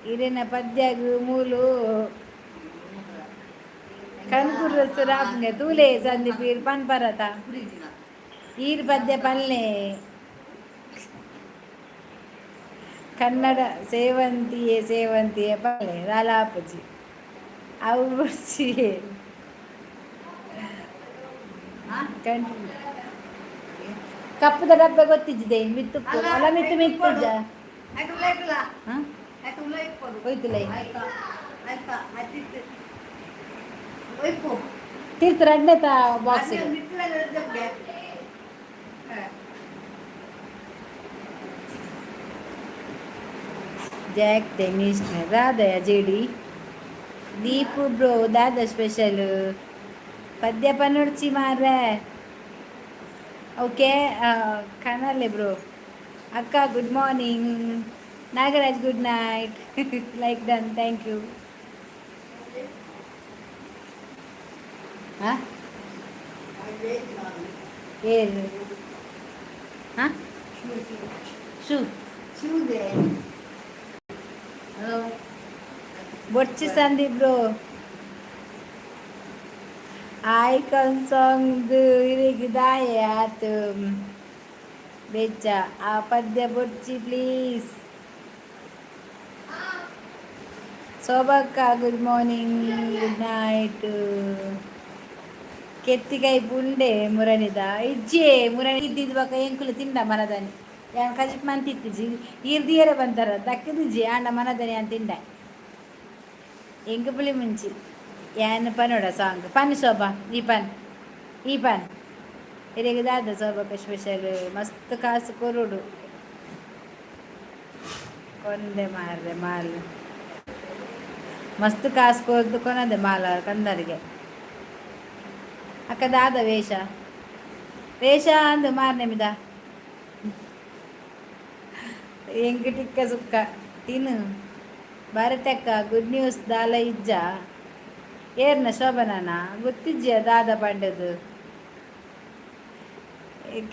ಇರೇನ ಪದ್ಯಾಗ ಮೂಲು ಕನ್ಕುರ್ರಸ್ತು ರಾಪ್ಗೆ ತೂಲೆ ಸಂದೀಪ್ ಈರು ಪನ್ಪರತ ಈರು ಪದ್ಯ ಪಲ್ಲೆ ಕನ್ನಡ ಸೇವಂತಿಯೇ ಪಲ್ಲೆ ರಾಲಾಪಜಿ ಅವು ಬರ್ಚಿ ಕಪ್ಪುದ ಡಬ್ಬೆ ಗೊತ್ತಿದ್ದಿದೆ ಮಿತ್ತು ಅಲ್ಲ ಮಿತ್ತುಜ್ಜ ಹೋಯ್ತುಲೈ ತೀರ್ಥ ರಡ್ನೆತ ಬಾಕ್ಸ್ ಜಾಕ್ ಟೆನ್ನಿಸ್ ರಾಧಯ ಜೇಡಿ ದೀಪು ಬ್ರೋ ದಾದ ಸ್ಪೆಷಲ್ ಪದ್ಯ ಪನೋಡ್ಚಿ ಮಾರ್ರೆ ಓಕೆ ಕನಲ್ಲೆ ಬ್ರೋ ಅಕ್ಕ good morning Nagaraj good night like done thank you ಹಾಂ ಏನು ಹಾಂ ಶೂ ಬೊಚ್ಚಿ Sandeep bro Icon song irig daye at becha. Apadya burchi please. Sobaka, good morning, good night. Kettikai bunde muranida. Ijje murani iddid baka enkulu tinda manadani. Yan kajip man tittiji. Irdiyere bantara. Dakkidiji anda manadani an tinda. Enga puli munchi. Yan panoda song. Pan soba. Ipan. Irigada sobaka special. Mast kasu korudu. Konde marre mal. Mast kasu korudu konade mala kandarige. ಅಕ್ಕ ದಾದ ವೇಷ ಅಂದು ಮಾರ್ನೆಮಿದ ಎಂಗಿಟಿಕ್ಕ ಸುಕ್ಕ ತಿನ್ನು ಬರಟಕ್ಕ good news ದಾಲ ಇಜ್ಜ ಏರ್ನ ಶೋಭನನ ಗೊತ್ತಿಜ್ಜಿಯ ದಾದ ಪಂಡದು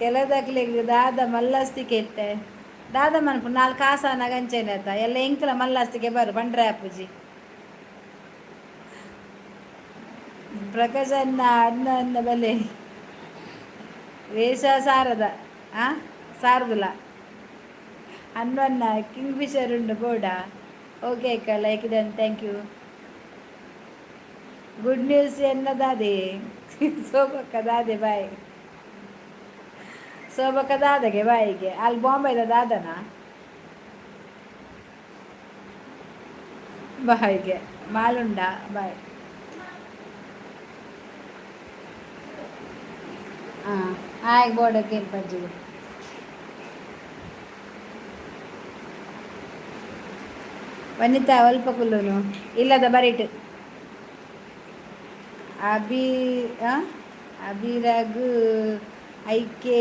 ಕೆಲದಕ್ಲಿಗೆ ದಾದ ಮಲ್ಲಸ್ತಿಕೆ ಇತ್ತೆ ದಾದ ಮನ್ಪು ನಾಲ್ಕು ಕಾಸ ನಗಂಚೇನೆ ಆತ ಎಲ್ಲ ಎಂಕಲ ಮಲ್ಲಸ್ತಿಕೆ ಬರು ಪಂಡ್ರೆ ಅಪ್ಪುಜಿ ಪ್ರಕಾಶ್ ಅನ್ನ ಅನ್ನ ಬಲೆ ವೇಷ ಸಾರದ ಸಾರದಿಲ್ಲ ಅನ್ನ ಕಿಂಗ್ ಫಿಶರ್ ಉಂಡು ಬೋಡ ಓಕೆ ಅಕ್ಕ ಲೈಕ್ ಇದನ್ ಥ್ಯಾಂಕ್ ಯು ಗುಡ್ ನ್ಯೂಸ್ ಎನ್ನದಾದೆ ಸೋಬಕ್ಕ ದಾದೆ ಬಾಯ್ ಸೋಬಕ್ಕ ದಾದಗೆ ಬಾಯಿಗೆ ಅಲ್ಲಿ ಬಾಂಬೆದ ದಾದನ ಬಾಯಿಗೆ ಮಾಲುಂಡ ಬಾಯ್ ಆಯ್ಕೆ ಬೋರ್ಡಕ್ಕೆ ಪಜ್ಜಿ ವನಿತಾ ಅಲ್ಪ ಕುಲ್ಲುನು ಇಲ್ಲದ ಬರೀಟ್ ಅಭಿರಘು ಐಕೆ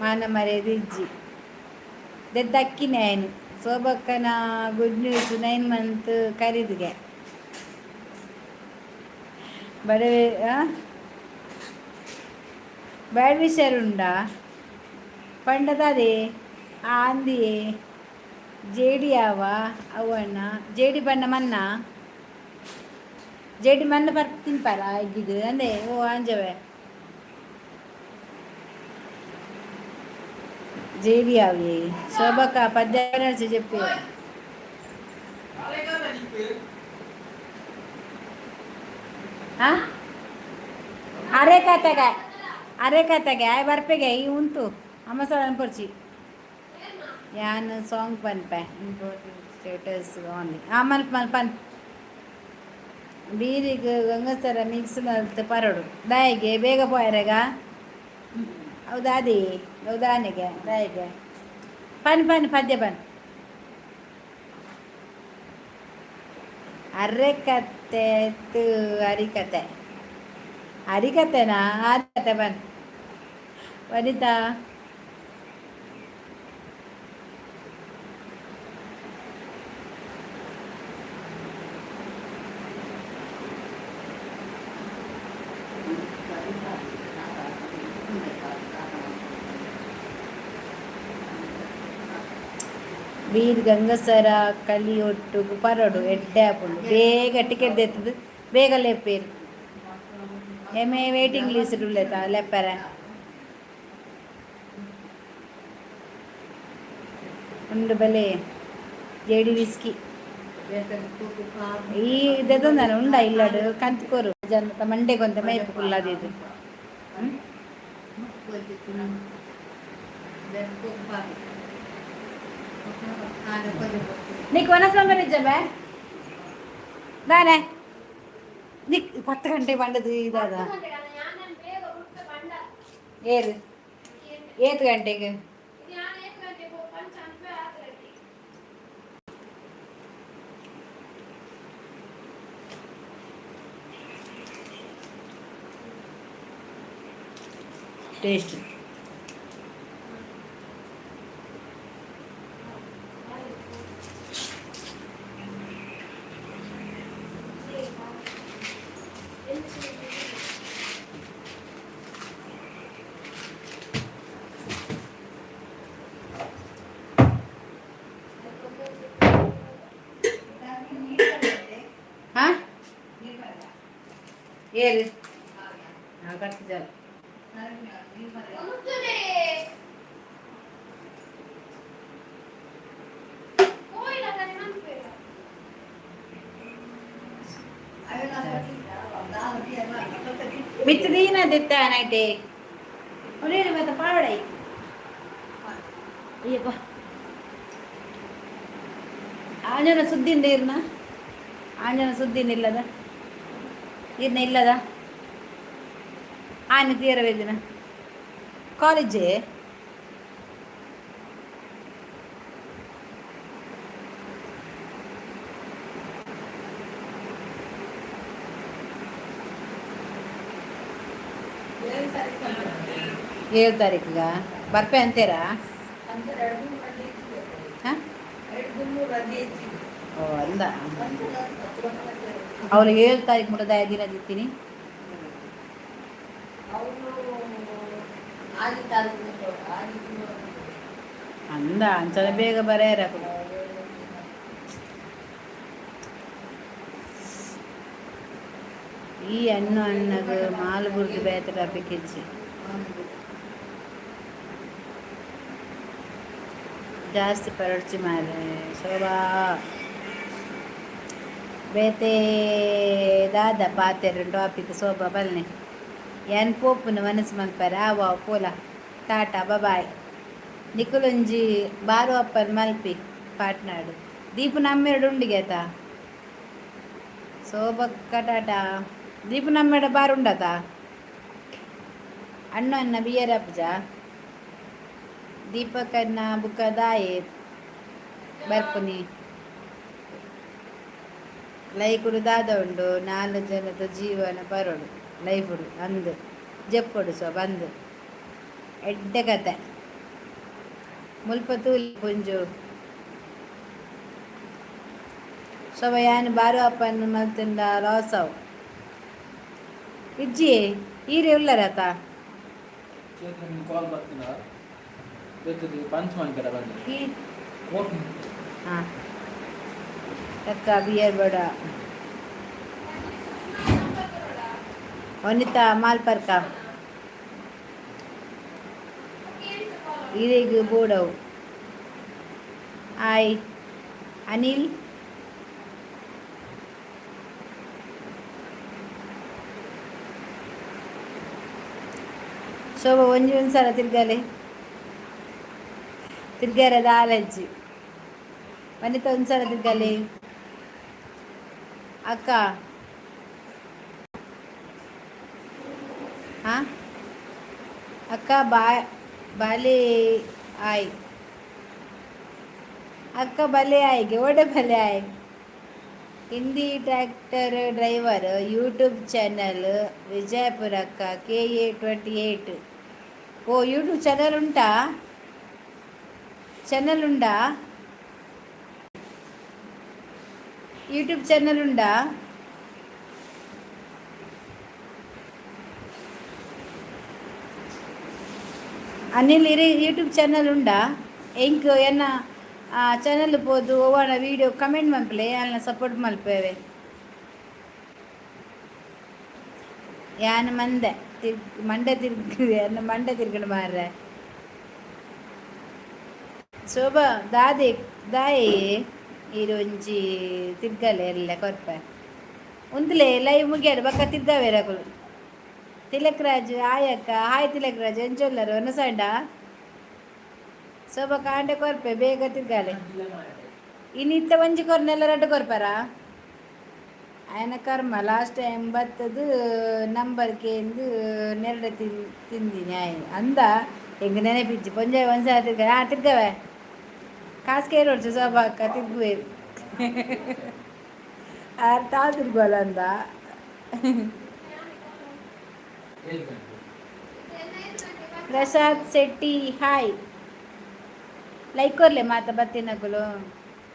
ಮಾನ ಮರ್ಯಾದೆ ಇಜ್ಜಿ ದೆದ್ದಕ್ಕಿನೇ ಏನು ಸೋಬಕ್ಕನ ಗುಡ್ ನ್ಯೂಸ್ 9 ಮಂತ್ ಕರೀದಿಗೆ ಬಡವೆ ಬ್ಯಾಡ್ ವಿಷಯರುಂಡ ಪಂಡದೇ ಆಂದಿಯೇ ಜೇಡಿ ಯಾವ ಅವಣ್ಣ ಜೇಡಿ ಬಣ್ಣ ಮನ್ನ ಜೇಡಿ ಮಣ್ಣ ಪರ್ಪ್ ತಿನ್ಪಾರ ಇದ್ದಿದ್ದು ಅಂದೆ ಓ ಅಂಜವೆ ಜೇಡಿ ಯಾವಿ ಶೋಭಕ್ಕ ಪದ್ಯ ನಡಿಸಿ చెప్పి ಅರೆ ಕತೆಗೆ ಬರ್ಪೆಗೆ ಈ ಉಂಟು ಅಮ್ಮ ಸಲ ಅನ್ಪರ್ಚಿ ಯಾನ್ ಸಾಂಗ್ ಪನ್ಪೆ ಸ್ಟೇಟಸ್ ಆನ್ಲಿ ಮಲ್ಪನ್ ಬೀರಿಗೆ ಗಂಗಸರ ಮಿಕ್ಸ್ ಮಲ್ತು ಪರಡು ದಾಯಿಗೆ ಬೇಗ ಪೋಯರೆಗ ಹೌದಾನೆಗೆ ದಾಯಿಗೆ ಪನ್ ಪದ್ಯ ಅರೆಕತೆ ಹರಿಕತೆನಾ ಹರಿಕತೆ ವನಿತಾ ಬೀರ್ ಗಂಗಸರ ಕಲಿಯೊಟ್ಟು ಪರಡು ಎಡ್ಡೆ ಹಾಕೊಂಡು ಬೇಗ ಟಿಕೆಟ್ ತೆತ್ತದು ಬೇಗ ಲೆಪ್ಪೇರು ಎಮ್ಮೆ ವೇಟಿಂಗ್ ಲಿಸ್ಟ್ ಉಳ್ಳೇತ ಲೆಪ್ಪರ ಉಂಡು ಬಲೆ ಜೇಡಿ ವಿಸ್ಕಿ ಈ ಇದೊಂದಾನ ಉಂಡ ಇಲ್ಲಡು ಕಂತ್ಕೋರು ಜನ ಮಂಡೆಗೊಂದ ಮೇಪು ಕುಲ್ಲದಿದ್ದು నీకు వనస్ నంబర్ ఇచ్చాబే దానే నీకు 10 ಗಂಟೆ ಬಂದದು ಇದಾದ ಏರು 8 ಗಂಟೆಗೆ ಟೇಸ್ಟ್ ಏರು ಕಟ್ಟಿದ್ದಾರೆ. ಬಿತ್ತು ದೀನ ದಿತ್ತ ನೈಟೆ ಒಳ್ಳೆ ಮತ್ತೆ ಪಾವಡೈ ಅಯ್ಯಪ್ಪ ಆಂಜನ ಸುದ್ದಿಂದ ಇರ್ನ ಆಂಜನ ಸುದ್ದಿನ ಇಲ್ಲದ ಇರ್ನ ಇಲ್ಲದ ಆನೆ ತೀರವೇದಿನ ಕಾಲೇಜೇ ಏಳು ತಾರೀಕಿಗ ಬರ್ಪೆ ಅಂತೀರಾ? ಹಾಂ ಓ ಅಂದ ಅವ್ರು 7 ತಾರೀಕು ಮುಟ್ಟದ ದಿನ ದಿತ್ತೀನಿ ಅಂದ ಅಂಚನೆ ಬೇಗ ಬರೆಯರ ಈ ಹಣ್ಣು ಹಣ್ಣಗ ಮಾಲು ಬುರ್ದು ಬೇತ ಟಾಪಿಕ್ಕಿಚ್ಚಿ ಜಾಸ್ತಿ ಪರಡ್ಚಿ ಮಾರೆ ಶೋಭಾ ಬೇತೆ ದಾದ ಪಾತೆರ ಟಾಪಿಕ್ ಶೋಭಾ ಬಲ್ನೆ ಏನ್ ಪೋಪುನ ಮನಸ್ಸು ಮಲ್ಪಾರ ಆವ ಪೋಲ ಟಾಟಾ ಬಾಯ್ ನಿಖುಲೊಂಜಿ ಬಾರು ಅಪ್ಪರ್ ಮಲ್ಪಿ ಪಾಟ್ನಾಡು ದೀಪು ನಮ್ಮೆರಡು ಉಂಡಿಗೆ ಆತ ಶೋಭಕ್ಕ ಟಾಟಾ ದೀಪು ನಮ್ಮೆಡ ಬಾರು ಉಂಡತ ಅಣ್ಣ ಅನ್ನ ಬಿಯರ್ ಅಪ್ಪಜ ದೀಪಕನ್ನ ಬುಕ್ಕ ದಾಯೆ ಬರ್ಪುನಿ ಲೈಕುಡು ದಾದ ಉಂಡು 4 ಜನದ ಜೀವನ ಬರೋಡು ಲೈಫುಡು ಅಂದು ಜಪ್ಪೊಡು ಸೊ ಬಂದು ಎಡ್ಡೆ ಕತೆ ಮುಲ್ಪ ತೂಲಿ ಪುಂಜು ಸೊಬ ಯಾನು ಬಾರು ಅಪ್ಪನ ಮಲ್ತಿಂದ ಲಾಸವು ಇಜ್ಜಿ ಈರೆ ಉಳ್ಳರತ ಹಾಂ ತಕ್ಕ ಬಿಯರ್ ಬಡ ವನಿತಾ ಮಾಲ್ಪರ್ಕ ಈರೆಗ್ ಬೋಡವು ಆಯ್ ಅನಿಲ್ ಶೋಭ ಒಂದ್ಸಲ ತಿರ್ಗಾಲೆ ತಿರ್ಗಾರದ ಆಲಜ್ಜಿ ವನಿತಾ ಒಂದ್ಸಲ ತಿರ್ಗಾಲೆ ಅಕ್ಕ ಹಾಂ ಅಕ್ಕ ಬಾಲೆ ಆಯ್ ಅಕ್ಕ ಬಲೆ ಆಯ್ಗೆ ಒಡೆ ಬಲೆ ಆಯ್ Hindi tractor driver YouTube channel Vijayapura ಅಕ್ಕ KA28 ಓ ಯೂಟ್ಯೂಬ್ ಚಾನಲ್ ಉಂಟಾ ಯೂಟ್ಯೂಬ್ ಚಾನಲ್ ಉಂಟಾ ಅನಿಲ್ ಇರಿ ಯೂಟ್ಯೂಬ್ ಚಾನಲ್ ಉಂಟಾ ಎಂಕ್ ಎನ್ನ ಚಾನಲ್ ಪೋದು ಓವಣ ವೀಡಿಯೋ ಕಮೆಂಟ್ ಮಲ್ಪಲೆ ಅಲ್ಲ ಸಪೋರ್ಟ್ ಮಲ್ಪೇವೆ ಯಾನ ಮಂಡೆ ತಿರ್ಗಣ ಮಾರ್ರೆ ಶೋಭಾ ದಾಯೇ ಈರೊಂಜಿ ತಿರ್ಗಲೆ ಎಲ್ಲ ಕೊರ್ಪ ಉಂದ್ಲೆ ಲೈವ್ ಮುಗಿಯಾಡು ಬಕ್ಕ ತಿರ್ಗವೇರಕುಲು ತಿಲಕ್ ರಾಜು ಆಯಕ್ಕ ಹಾಯ್ ತಿಲಕ್ ರಾಜು ಎಂಚೊಲ್ಲರು ಒನಸಂಡ ಶೋಭಾ ಕಾಂಡೆ ಕೊರ್ಪೆ ಬೇಗ ತಿರ್ಗಾಲೆ ಇನ್ನಿತ್ತ ಒಂಜಿ ಕೊರ್ನೆಲ್ಲ ರಡ್ಡು ಕೊರ್ಪಾರ ಆಯನ ಕರ್ಮ ಲಾಸ್ಟ್ ಟೈಮ್ ಬತ್ತದು ನಂಬರ್ಗೆ ಎಂದು ನೆರಡು ತಿಂದಿನಿ ಆಯ್ ಅಂದ ಹೆಂಗ ನೆನಪಿಚ್ಚಿ ಪೊಂಜ ಒಂದ್ಸಲ ತಿರ್ಗವೆ ಕಾಸು ಕೇಳೋಡ್ಚು ಶೋಭಾ ಅಕ್ಕ ತಿರ್ಗುವೇರು ತಿರ್ಗೋಲ್ಲ ಅಂದ ಪ್ರಸಾದ್ ಶೆಟ್ಟಿ ಹಾಯ್ ಲೈಕ್ ಕೊರ್ಲೆ ಮಾತಾ ಬತ್ತಿನಕುಲು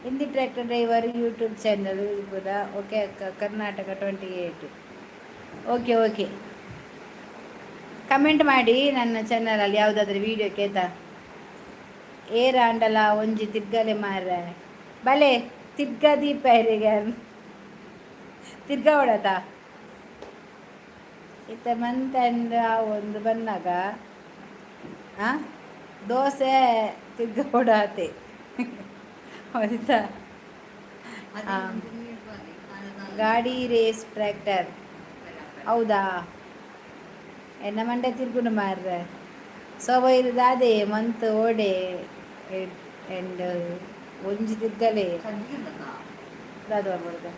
Hindi tractor driver YouTube channel ಕೂಡ ಓಕೆ ಅಕ್ಕ ಕರ್ನಾಟಕ 28 ಓಕೆ ಕಮೆಂಟ್ ಮಾಡಿ ನನ್ನ ಚಾನಲಲ್ಲಿ ಯಾವುದಾದ್ರೂ ವೀಡಿಯೋ ಕೇತ ಏರಾಂಡಲ ಒಂಜಿ ತಿರ್ಗಲೆ ಮಾರ್ರೆ ಬಲೆ ತಿರ್ಗ ದೀಪ ತಿರ್ಗ ಹೊಡತ ಇತ್ತ ಮಂತ್ ಎಂಡ್ ಒಂದು ಬಂದಾಗ ಹಾಂ ದೋಸೆ ತಿರ್ಗ ಓಡಾತೆ ಆಯಿತಾ. ಹಾಂ ಗಾಡಿ ರೇಸ್ ಟ್ರ್ಯಾಕ್ಟರ್ ಹೌದಾ ಎನ್ನ ಮಂಡೆ ತಿರ್ಗುನು ಮಾರ್ರೆ ಸೊಬ ಇರುದು ಅದೇ ಮಂತ್ ಓಡೆ ಎಂಡ್ ಒಂಜಿ ತಿರ್ಗಲೆ ದಾದ ಬರ್ಬೋದು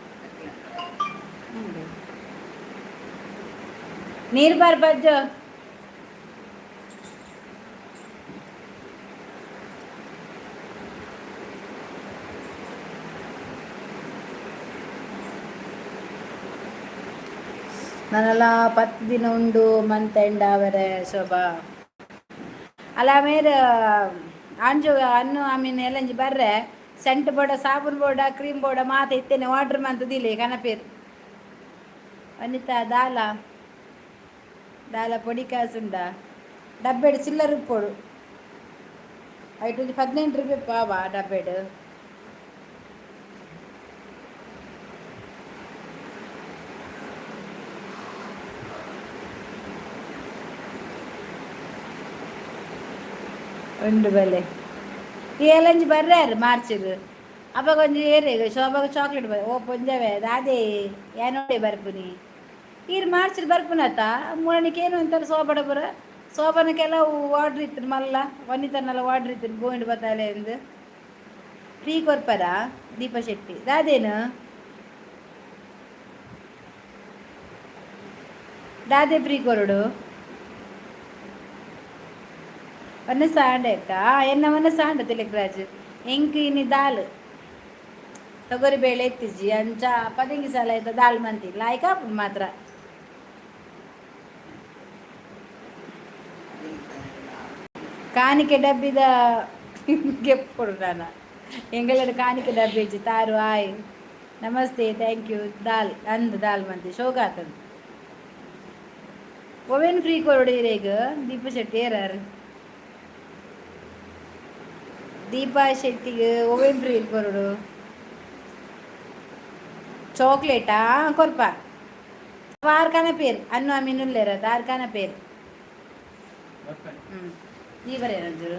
ನೀರು ಬರ್ಬಜ್ಜು ನನ್ನೆಲ್ಲ 10 ದಿನ ಉಂಡು ಮಂತ್ ಎಂಡ್ ಅವರೆ ಶೋಭಾ ಅಲ್ಲ ಮೇರೆ ಅಂಜು ಅನ್ನು ಆಮೀನ್ ಎಲ್ಲಂಜಿ ಬರ್ರೆ ಸೆಂಟ್ ಬೋರ್ಡ ಸಾಬೂನ್ ಬೋರ್ಡ ಕ್ರೀಮ್ ಬೋರ್ಡ ಮಾತ ಇತ್ತೇನೆ ಆರ್ಡ್ರ್ ಮಂತದಿಲ್ಲ ಕನಪೇರು ವನಿತಾ ದಾಲ ಪೊಡಿ ಕಾಸುಂಡ ಡಬ್ಬೆಡು ಚಿಲ್ಲರ್ ಉಪ್ಪೋಡು ಐಟು 18 ರೂಪಾಯಿ ಪಾವ ಡಬ್ಬೆಡು ಉಂಡು ಬೆಲೆ ಈ ಎಲ್ಲಂಜಿ ಬರ್ರ್ಯಾರು ಮಾರ್ಚಿಗೆ ಅಪ್ಪ ಕೊಂಚ ಏರಿಗೆ ಶೋಭಾಗ ಚಾಕ್ಲೇಟ್ ಬರ್ ಓ ಪೊಂಜವೇ ಅದೇ ಏನೋಡೆ ಬರ್ಪುನಿ ಈರು ಮಾರ್ಚಿಲ್ ಬರ್ಪುನತ್ತ ಮೂರನಿಗೆ ಏನು ಅಂತಾರೆ ಸೋಬಡ ಬರ ಸೋಬನಕ್ಕೆಲ್ಲ ಆರ್ಡ್ರ್ ಇತ್ತು ಮಲ್ಲ ವನಿತನೆಲ್ಲ ಆರ್ಡ್ರ್ ಇತ್ತು ಗೋವಿಂದ ಬತ್ತಾಲೆ ಎಂದು ಫ್ರೀ ಕೊರ್ಪರ ದೀಪಾ ಶೆಟ್ಟಿ ದಾದೇನು ದಾದೆ ಫ್ರೀ ಕೊರಡು ಒನ್ನ ಸಾಂಡಕ್ಕ ಎನ್ನ ಒನ್ನ ಸಾಂಡ ತಿಲಕರಾಜ್ ಎಂಕ್ ಇನಿ ದಾಲ್ ತೊಗರಿ ಬೇಳೆ ಎತ್ತಿಜ್ಜಿ ಅಂಚ ಪದಂಗಿ ಸಲ ಆಯ್ತಾ ದಾಲ್ ಮಂತಿ ಲಾಯ್ಕ ಮಾತ್ರ ಕಾಣಿಕೆ ಡಬ್ಬಿದ ಗೆಪ್ಪೊಡು ನಾನು ಎಂಗಲೆಡು ಕಾಣಿಕೆ ಡಬ್ಬಿ ಇಜ್ಜಿ ತಾರು ಆಯ್ ನಮಸ್ತೆ ಥ್ಯಾಂಕ್ ಯು ದಾಲ್ ಅಂದು ದಾಲ್ ಮಂತಿ ಶೋಕ ಆತಂದು ಓವೇನು ಫ್ರೀ ಕೊರಡು ಈಗ ದೀಪಾ ಶೆಟ್ಟಿ ಏರಾರು ದೀಪಾ ಶೆಟ್ಟಿಗೆ ಓವೇನು ಫ್ರೀ ಕೊರಡು ചോക്ലേറ്റാ കൊറപ്പ അപ്പോൾ ആർക്കാണ് പേര് അന്നു അമീനുല്ലേരത് ആർക്കാണ് പേര് നീ പറയാനൊരു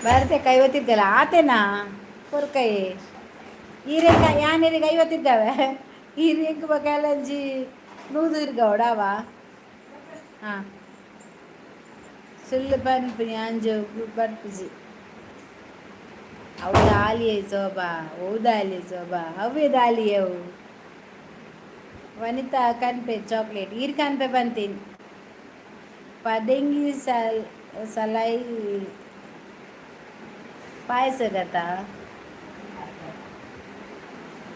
ಬರುತ್ತೆ ಐವತ್ತಿದ್ದಲ್ಲ ಆತೇನಾ ಕೊರ್ಕೈ ಈರೇಕ ಯಾನೇರಿಗೆ 50 ಇದ್ದಾವೆ ಈರೇಕ ಬಕಾಲಂಜಿ 100 ಇರ್ಗವಡವ ಹಾಂ ಸುಳ್ಳು ಪನ್ಪಿನಿ ಅಂಜು ಬರ್ಪಿಜಿ ಅವು ದಾಲಿಯೇ ಶೋಭಾ ಅವು ದಾಲಿಯೇ ಶೋಭಾ ಅವೇ ದಾಲಿಯೇ ಅವು ವನಿತಾ ಕನ್ಪೆ ಚಾಕ್ಲೇಟ್ ಈರ್ ಕನ್ಪೆ ಬಂತೀನಿ ಪದಂಗಿ ಸಲೈ ಪಾಯಸ ಗತ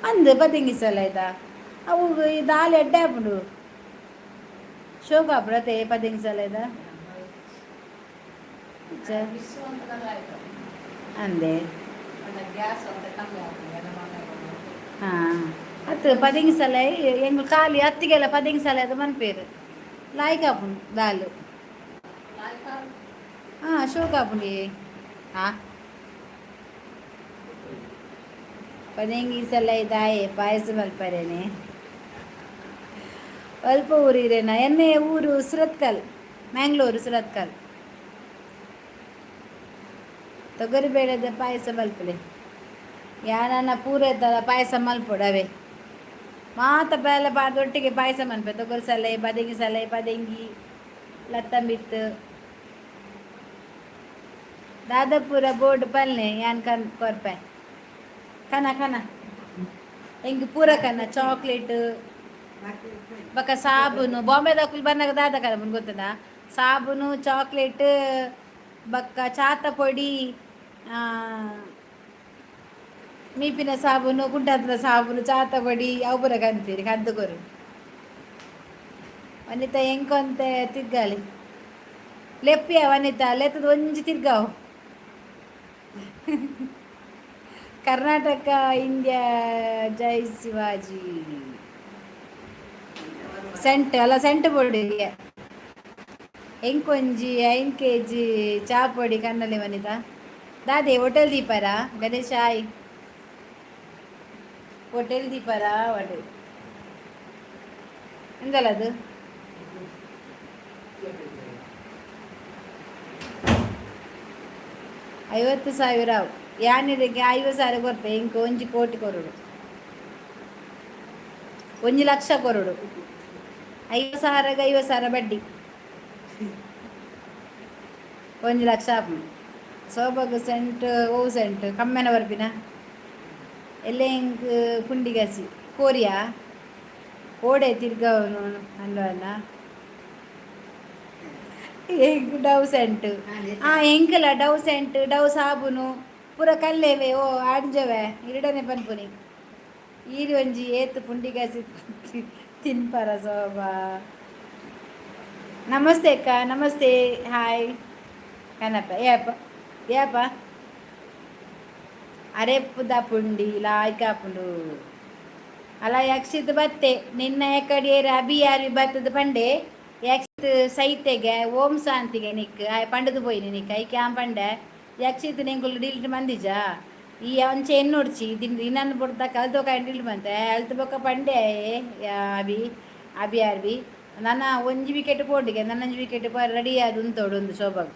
ಅಂದು ಪದಂಗಿ ಸಲೈದ ಅವು ಈ ದಾಲ್ ಎಡ್ಡೆ ಹಾಪುಂಡು ಶೋಕ ಹಾಪುಡತೆ ಪದಂಗಿ ಸಲೈದ ಅಂದೆ ಹಾಂ ಹತ್ತು ಪದಿಂಗಿ ಸಲ ಎಂಗ್ ಖಾಲಿ ಹತ್ತಿಗೆಲ್ಲ ಪದಿಂಗಿ ಸಲ ಅದು ಮನ್ಪೇರು ಲಾಯ್ಕಾಪುಂಡು ದಾಲು ಹಾಂ ಶೋಕಾಪುಂಡಿ ಹಾಂ ಪದಿಂಗಿ ಸಲ ಇದಾಯೆ ಪಾಯಸ ಮಲ್ಪರೇನೆ ಅಲ್ಪ ಊರಿರೇನ ಎನ್ನೆ ಊರು ಸುರತ್ಕಲ್ ಮ್ಯಾಂಗ್ಳೂರು ಸುರತ್ಕಲ್ ತೊಗರಿ ಬೇಳೆದ ಪಾಯಸ ಮಲ್ಪಲೆ ಯಾರನ್ನ ಪೂರ ಇದ್ದಲ್ಲ ಪಾಯಸ ಮಲ್ಪೊಡವೆ ಮಾತ ಬೇಲೆ ಒಟ್ಟಿಗೆ ಪಾಯಸ ಮಲ್ಪೆ ತೊಗರಿ ಸಲೆ ಪದಂಗಿ ಲತ್ತಂಬಿತ್ತು ದಾದಾಪುರ ಬೋರ್ಡ್ ಪಲ್ಲೆ ಯಾನ್ ಕನ್ ಕೊರ್ಪೆ ಕನ ಹೆಂಗೆ ಪೂರ ಕನ ಚಾಕ್ಲೇಟ್ ಬಕ ಸಾಬೂನು ಬಾಂಬೆ ದಾಖಲು ಬಂದಾಗ ದಾದ ಕಲ ಬಂದು ಗೊತ್ತದ ಸಾಬೂನು ಚಾಕ್ಲೇಟ್ ಬಕ್ಕ ಚಾತ ಪೊಡಿ ಮೀಪಿನ ಸಾಬೂನು ಕುಂಟಾದ ಸಾಬೂನು ಚಾತ ಪೊಡಿ ಅವು ಪೂರ ಕಂತೀರಿ ಕದ್ದುಕೊರು ವನಿತಾ ಎಂಕೊಂತೆ ತಿರ್ಗಾಲಿ ಲೆಪ್ಪಿಯ ವನಿತಾ ಲೆತ್ತದ ಒಂಜಿ ತಿರ್ಗಾವು ಕರ್ನಾಟಕ ಇಂಡಿಯಾ ಜೈ ಶಿವಾಜಿ ಸೆಂಟ್ ಪೊಡಿ ಎಂಕೊಂಜಿ 5 kg ಚಾಪೊಡಿ ಕನ್ನಲೆ ವನಿತಾ ದಾದೆ ಹೋಟೆಲ್ ದೀಪಾರ ಗಣೇಶ ಆಯ್ ಹೋಟೆಲ್ ದೀಪಾರ ಒಡೆ ಎಂದಲ್ಲ ಅದು 50,000 ಯಾನಿದಕ್ಕೆ 50,000 ಕೊರ್ಪೆ ಇಂಕ 1 ಕೋಟಿ ಕೊರಡು 1 ಲಕ್ಷ ಕೊರಡು 50,000ಗೆ 50,000 ಬಡ್ಡಿ 1 ಲಕ್ಷ ಆಪುಂಡು ಸೋಬಗ್ ಸೆಂಟ್ ಸೆಂಟ್ ಕಮ್ಮೆನ ಬರ್ಪಿನ ಎಲ್ಲ ಇಂಕ್ ಪುಂಡಿಗಸಿ ಕೋರಿಯಾ ಓಡೆ ತಿರ್ಗವನು ಅನ್ವನ ಎಂಕ್ ಡವ್ ಸೆಂಟ್ ಎಂಕಲ ಡವ್ ಸೆಂಟ್ ಡವ್ ಸಾಬುನು ಪೂರ ಕಲ್ಲೇವೆ ಓ ಆಡ್ಜವೆ ಇರಡನೆ ಪನ್ಪುನಿ ಈರು ಒಂಜಿ ಏತ್ ಪುಂಡಿಗಸಿ ತಿನ್ಪರ ಸೋಬಾ ನಮಸ್ತೆ ಅಕ್ಕ ನಮಸ್ತೆ ಹಾಯ್ ಕನಪ ಏಪ ಏಪ ಅರೆಪ್ಪುದ ಪುಂಡಿ ಲಾಯ್ಕಾಪುಂಡು ಅಲ್ಲ ಯಕ್ಷಿತ್ ಬತ್ತೆ ನಿನ್ನ ಎಕಡಿಯೇರು ಅಬಿಯಾರಿ ಬತ್ತದ ಪಂಡೆ ಯಕ್ಷಿತ್ ಸೈತೆಗೆ ಓಂ ಶಾಂತಿಗೆ Nick ಪಂಡದು ಪೋಯಿನಿ Nick I ಕ್ಯಾಂ Pande Yakshith ನಿಂಗುಲು delete ಮಂದಿಜ ಈ ಅಂಚೆ ಎನ್ನೋಡ್ಚಿ ಇನ್ನನ್ನು ಬಿಡ್ದ ಕಲ್ತೋ ಡಿಲಿಟ್ ಬಂತೆ ಹೆಲ್ತ್ ಬೊಕ್ಕ ಪಂಡೆ ಅಬಿ ಅಬಿಯಾರ್ಬಿ ನನ್ನ 1 ವಿಕೆಟ್ ಪೋಡಿಗೆ ನನ್ನ 1 ವಿಕೆಟ್ ರೆಡಿ ಅದು ಉಂತೋಡು ಒಂದು ಶೋಭಾಗ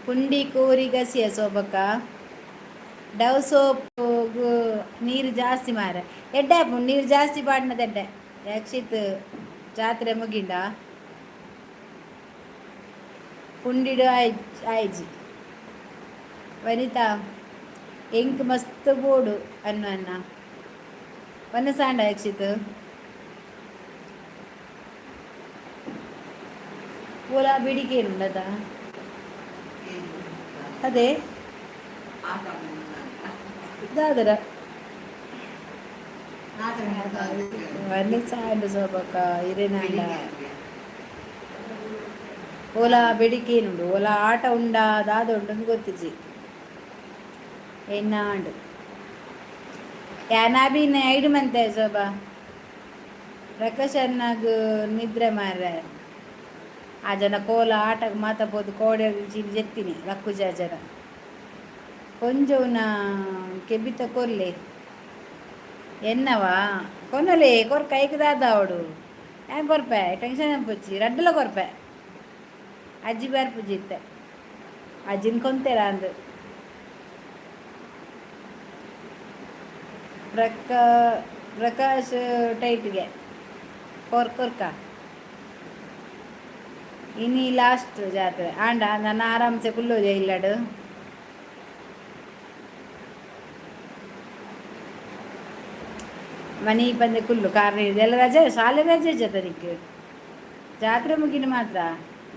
ಪುಂಡಿ ಕೋರಿ ಗಸಿಯ ಸೋಬಕ್ಕ ಡವ್ ಸೋಪ್ ನೀರು ಜಾಸ್ತಿ ಮಾರ ಎಡ್ಡೆ ನೀರು ಜಾಸ್ತಿ ಪಾಡ್ನದ ಎಡ್ಡೆ ಯಕ್ಷಿತ್ ಜಾತ್ರೆ ಮುಗಿಂಡ ಪುಂಡಿಡು ಆಯ್ಜಿ ವನಿತಾ ಎಂಕ್ ಮಸ್ತ್ ಬೋಡು ಅನ್ನ ಒನ್ನ ಸಾಂಡ ಯಕ್ಷಿತ್ ಓಲಾ ಬಿಡಿಕೇನುಂಡದ ಅದೇ ದಾದರ ಒನ್ನ ಸಾಂಡ ಸೋಬಕ್ಕ ಇರೇನಾಂಡ ಓಲಾ ಬೆಡಿಕೇನುಂಡು ಓಲಾ ಆಟ ಉಂಡ ದಾದ ಉಂಡು ಗೊತ್ತಿಜ್ಜಿ ಎನ್ನಾಂಡು ಯಾನಾಬಿನ ಐಡು ಮಂತೆ ಶೋಭಾ ಪ್ರಕಾಶನ್ನಾಗ ನಿದ್ರೆ ಮಾರ್ರೆ ಆ ಜನ ಕೋಲ ಆಟಕ್ಕೆ ಮಾತಾಬೋದು ಕೋಡೆ ಜೆತ್ತೀನಿ ಲಕ್ಕುಜ ಜನ ಕೊಂಜವನ ಕೆಬಿತ ಕೊರ್ಲೆ ಎನ್ನವಾ ಕೊನಲೆ ಕೊರ್ಕ ಐಕದಾದ ಅವಡು ಏನು ಕೊರ್ಪೆ ಟೆನ್ಷನ್ ಪುಚ್ಚಿ ರಡ್ಡಲ ಕೊರ್ಪೆ ಅಜ್ಜಿ ಬಾರ್ ಪೂಜಿ ಇತ್ತೆ ಅಜ್ಜಿನ ಕೊಂತೇರ ಅಂದು ಪ್ರಕಾಶ್ ಟೈಟ್ಗೆ ಕೊರ್ಕ ಇನಿ ಲಾಸ್ಟ್ ಜಾತ್ರೆ ಆಂಡ ನನ್ನ ಆರಾಮ್ಸೆ ಕುಲ್ಲೋದೆ ಇಲ್ಲಡು ಮನಿ ಬಂದೆ ಕುಲ್ಲು ಕಾರಣ ಇದೆ ಎಲ್ಲ ರಜೆ ಶಾಲೆ ರಜೆ ಜತನಿಕ್ ಜಾತ್ರೆ ಮುಗಿನ ಮಾತ್ರ